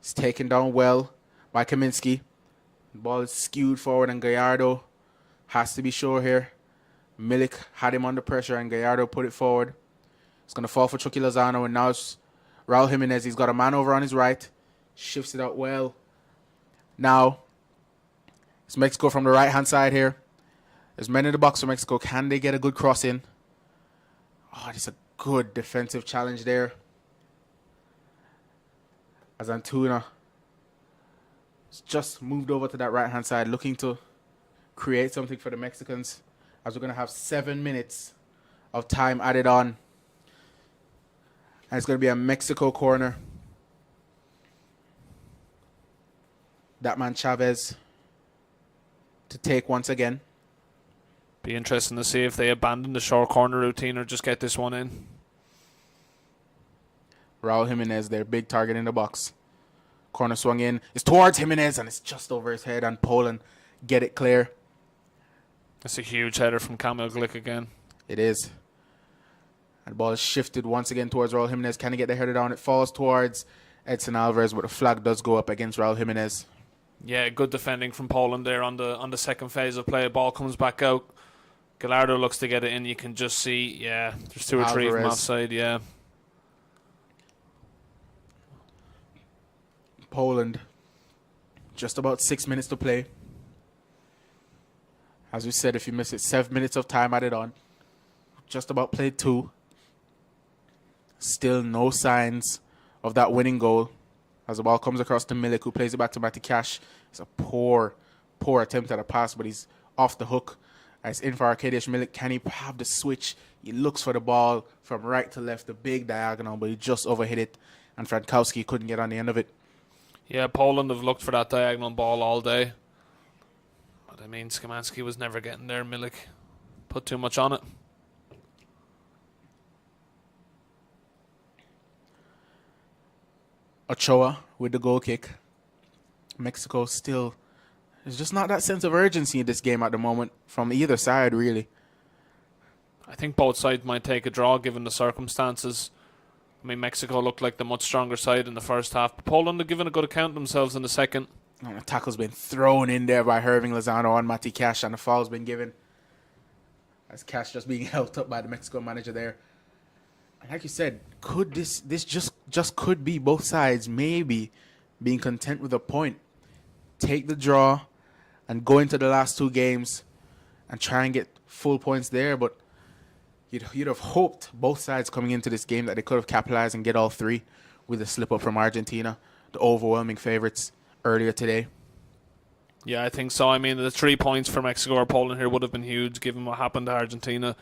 Speaker 1: It's taken down well by Kaminski. The ball is skewed forward and Gallardo has to be sure here. Milik had him under pressure and Gallardo put it forward. It's going to fall for Chucky Lozano, and now it's Raul Jimenez. He's got a man over on his right. Shifts it out well. Now, it's Mexico from the right-hand side here. There's men in the box for Mexico. Can they get a good cross in? Oh, it's a good defensive challenge there. As Antuna just moved over to that right-hand side, looking to create something for the Mexicans. As we're going to have 7 minutes of time added on. And it's going to be a Mexico corner. That man Chavez to take once again.
Speaker 2: Be interesting to see if they abandon the short corner routine or just get this one in.
Speaker 1: Raul Jimenez, their big target in the box. Corner swung in. It's towards Jimenez, and it's just over his head, and Poland get it clear.
Speaker 2: That's a huge header from Kamil Glik again.
Speaker 1: It is. And the ball is shifted once again towards Raul Jimenez. Can he get the header down? It falls towards Edson Alvarez, but the flag does go up against Raul Jimenez.
Speaker 2: Yeah, good defending from Poland there on the second phase of play. Ball comes back out. Gallardo looks to get it in. You can just see, yeah, there's 2 or 3 from offside, yeah.
Speaker 1: Poland, just about 6 minutes to play. As we said, if you miss it, 7 minutes of time added on. Just about played 2. Still no signs of that winning goal. As the ball comes across to Milik, who plays it back to Matty Cash. It's a poor attempt at a pass, but he's off the hook. It's in for Arkadiusz Milik. Can he have the switch? He looks for the ball from right to left, the big diagonal, but he just overhit it, and Frankowski couldn't get on the end of it.
Speaker 2: Yeah, Poland have looked for that diagonal ball all day. But I mean, Szymanski was never getting there. Milik put too much on it.
Speaker 1: Ochoa with the goal kick. Mexico still, there's just not that sense of urgency in this game at the moment from either side, really.
Speaker 2: I think both sides might take a draw given the circumstances. I mean, Mexico looked like the much stronger side in the first half, but Poland have given a good account of themselves in the second.
Speaker 1: And the tackle's been thrown in there by Irving Lozano on Matty Cash, and the foul's been given. As Cash just being held up by the Mexico manager there. And like you said, could this just could be both sides maybe being content with a point. Take the draw and go into the last 2 games and try and get full points there, but you'd have hoped both sides coming into this game that they could have capitalized and get all 3 with a slip up from Argentina, the overwhelming favorites earlier today.
Speaker 2: Yeah, I think so. I mean, the 3 points for Mexico or Poland here would have been huge given what happened to Argentina.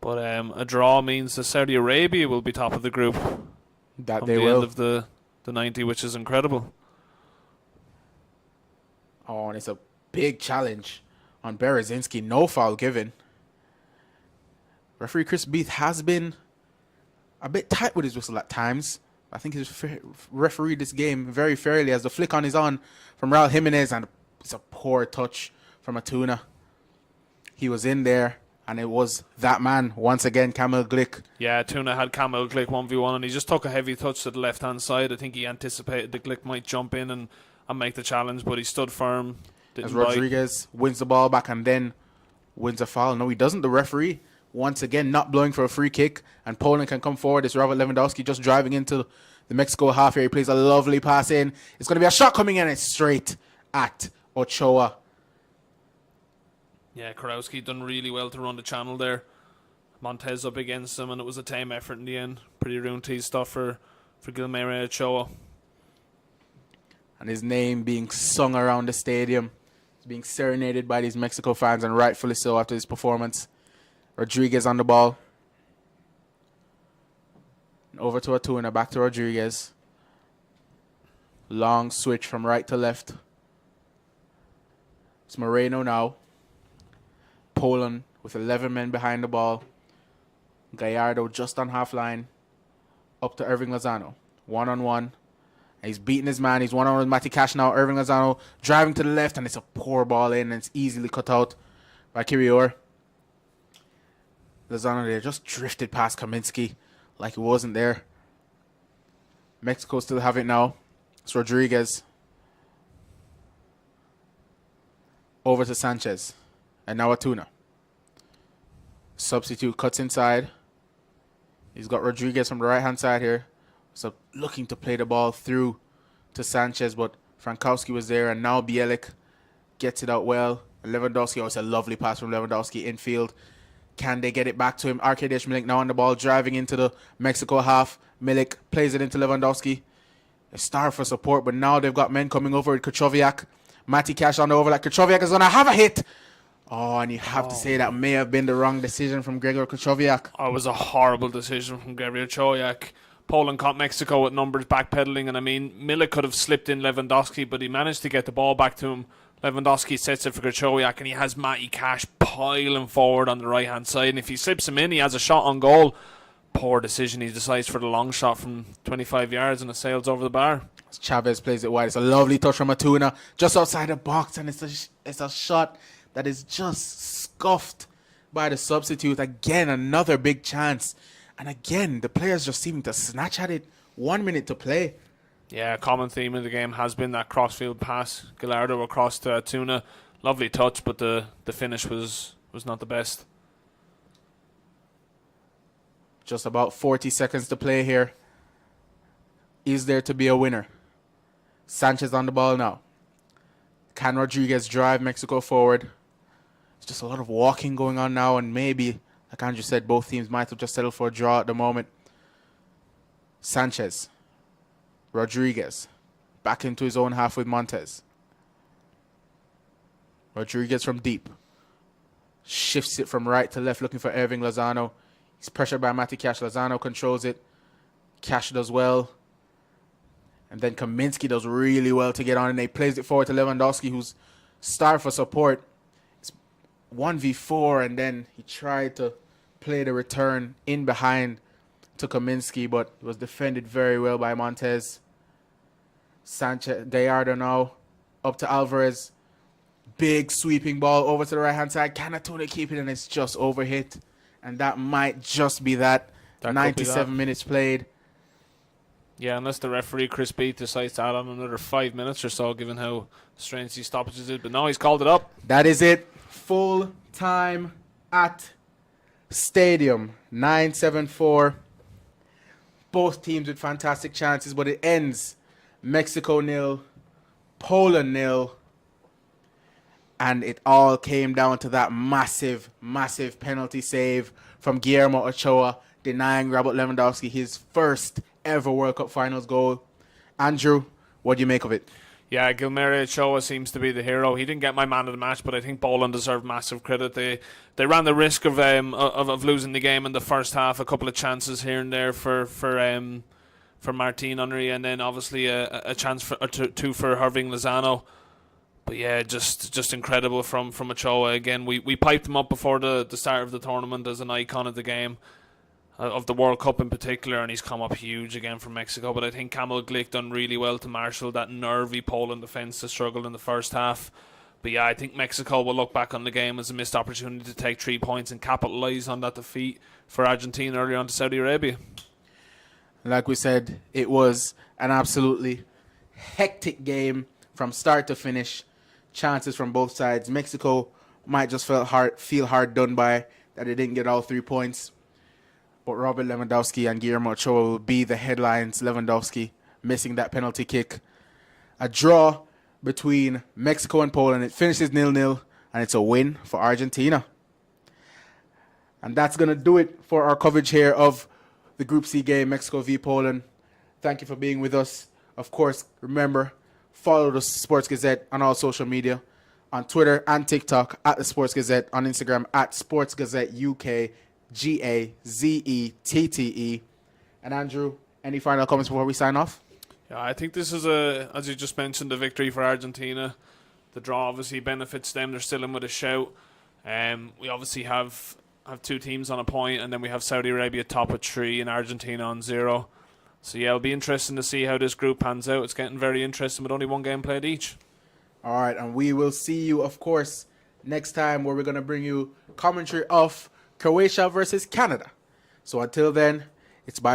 Speaker 2: But a draw means that Saudi Arabia will be top of the group.
Speaker 1: That they will.
Speaker 2: End of the 90, which is incredible.
Speaker 1: Oh, and it's a big challenge on Berezinski. No foul given. Referee Chris Beath has been a bit tight with his whistle at times. I think he's refereed this game very fairly as the flick on is on from Raul Jimenez, and it's a poor touch from Antuna. He was in there, and it was that man, once again, Kamil Glik.
Speaker 2: Yeah, Tuna had Kamil Glik 1v1, and he just took a heavy touch to the left-hand side. I think he anticipated that Glik might jump in and make the challenge, but he stood firm.
Speaker 1: As Rodriguez wins the ball back and then wins a foul. No, he doesn't. The referee, once again, not blowing for a free kick, and Poland can come forward. It's Robert Lewandowski just driving into the Mexico half here. He plays a lovely pass in. It's going to be a shot coming in and it's straight at Ochoa.
Speaker 2: Yeah, Karowski done really well to run the channel there. Montez up against him, and it was a team effort in the end. Pretty routine stuff for Gilmere Ochoa.
Speaker 1: And his name being sung around the stadium. He's being serenaded by these Mexico fans, and rightfully so after his performance. Rodriguez on the ball. And over to Atuna, back to Rodriguez. Long switch from right to left. It's Moreno now. Poland with 11 men behind the ball. Gallardo just on half line. Up to Irving Lozano. One-on-one. And he's beating his man. He's one-on-one with Matty Cash now. Irving Lozano driving to the left, and it's a poor ball in, and it's easily cut out by Kirior. Lozano there just drifted past Kaminsky like he wasn't there. Mexico still have it now. It's Rodriguez. Over to Sanchez. And now Atuna. Substitute cuts inside. He's got Rodriguez from the right-hand side here. So looking to play the ball through to Sanchez, but Frankowski was there, and now Bielik gets it out well. And Lewandowski, oh, it's a lovely pass from Lewandowski infield. Can they get it back to him? Arkadiusz Milik now on the ball, driving into the Mexico half. Milik plays it into Lewandowski. A star for support, but now they've got men coming over with Krychowiak. Matty Cash on the overlap. Krychowiak is going to have a hit. Oh, and you have to say that may have been the wrong decision from Gregor Krychowiak.
Speaker 2: Oh, it was a horrible decision from Gregor Krychowiak. Poland caught Mexico with numbers backpedaling, and I mean, Milik could have slipped in Lewandowski, but he managed to get the ball back to him. Lewandowski sets it for Krychowiak, and he has Matty Cash piling forward on the right-hand side, and if he slips him in, he has a shot on goal. Poor decision. He decides for the long shot from 25 yards, and it sails over the bar.
Speaker 1: Chavez plays it wide. It's a lovely touch from Atuna, just outside the box, and it's a shot that is just scuffed by the substitute. Again, another big chance. And again, the players just seem to snatch at it. 1 minute to play.
Speaker 2: Yeah, a common theme in the game has been that crossfield pass. Gallardo across to Atuna. Lovely touch, but the finish was not the best.
Speaker 1: Just about 40 seconds to play here. Is there to be a winner? Sanchez on the ball now. Can Rodriguez drive Mexico forward? It's just a lot of walking going on now, and maybe, like Andrew said, both teams might have just settled for a draw at the moment. Sanchez. Rodriguez. Back into his own half with Montez. Rodriguez from deep. Shifts it from right to left, looking for Irving Lozano. He's pressured by Matty Cash. Lozano controls it. Cash does well. And then Kaminsky does really well to get on, and he plays it forward to Lewandowski, who's star for support. It's 1v4, and then he tried to play the return in behind to Kaminsky, but it was defended very well by Montez. Sanchez, Gallardo now, up to Alvarez. Big sweeping ball over to the right-hand side. Can Atuna keep it? And it's just overhit. And that might just be that. 97 minutes played.
Speaker 2: Yeah, unless the referee, Chris Beat, decides to add on another 5 minutes or so, given how strange these stoppages is. But no, he's called it up.
Speaker 1: That is it. Full time at Stadium. 9-7-4. Both teams with fantastic chances, but it ends Mexico 0, Poland 0. And it all came down to that massive, massive penalty save from Guillermo Ochoa, denying Robert Lewandowski his first ever World Cup Finals goal. Andrew, what do you make of it?
Speaker 2: Yeah, Gilmere Ochoa seems to be the hero. He didn't get my man of the match, but I think Poland deserved massive credit. They ran the risk of losing the game in the first half. A couple of chances here and there for Martin Henry, and then obviously a chance for two for Irving Lozano. But yeah, just incredible from Ochoa. Again, we piped him up before the start of the tournament as an icon of the game, of the World Cup in particular, and he's come up huge again from Mexico. But I think Kamil Glik done really well to marshal that nervy Poland defence that struggled in the first half. But yeah, I think Mexico will look back on the game as a missed opportunity to take 3 points and capitalise on that defeat for Argentina earlier on to Saudi Arabia.
Speaker 1: Like we said, it was an absolutely hectic game from start to finish. Chances from both sides. Mexico might just feel hard done by that they didn't get all 3 points. but Robert Lewandowski and Guillermo Ochoa will be the headlines. Lewandowski missing that penalty kick. A draw between Mexico and Poland. It finishes 0-0, and it's a win for Argentina. And that's going to do it for our coverage here of the Group C game, Mexico v Poland. Thank you for being with us. Of course, remember, follow the Sports Gazette on all social media, on Twitter and TikTok at the Sports Gazette, on Instagram at Sports Gazette UK, GAZETTE. And Andrew, any final comments before we sign off?
Speaker 2: Yeah, I think this is, as you just mentioned, a victory for Argentina. The draw obviously benefits them. They're still in with a shout. We obviously have two teams on a point, and then we have Saudi Arabia top at 3 and Argentina on 0. So yeah, it'll be interesting to see how this group pans out. It's getting very interesting with only one game played each.
Speaker 1: All right, and we will see you, of course, next time where we're going to bring you commentary of Croatia versus Canada. So until then, it's bye.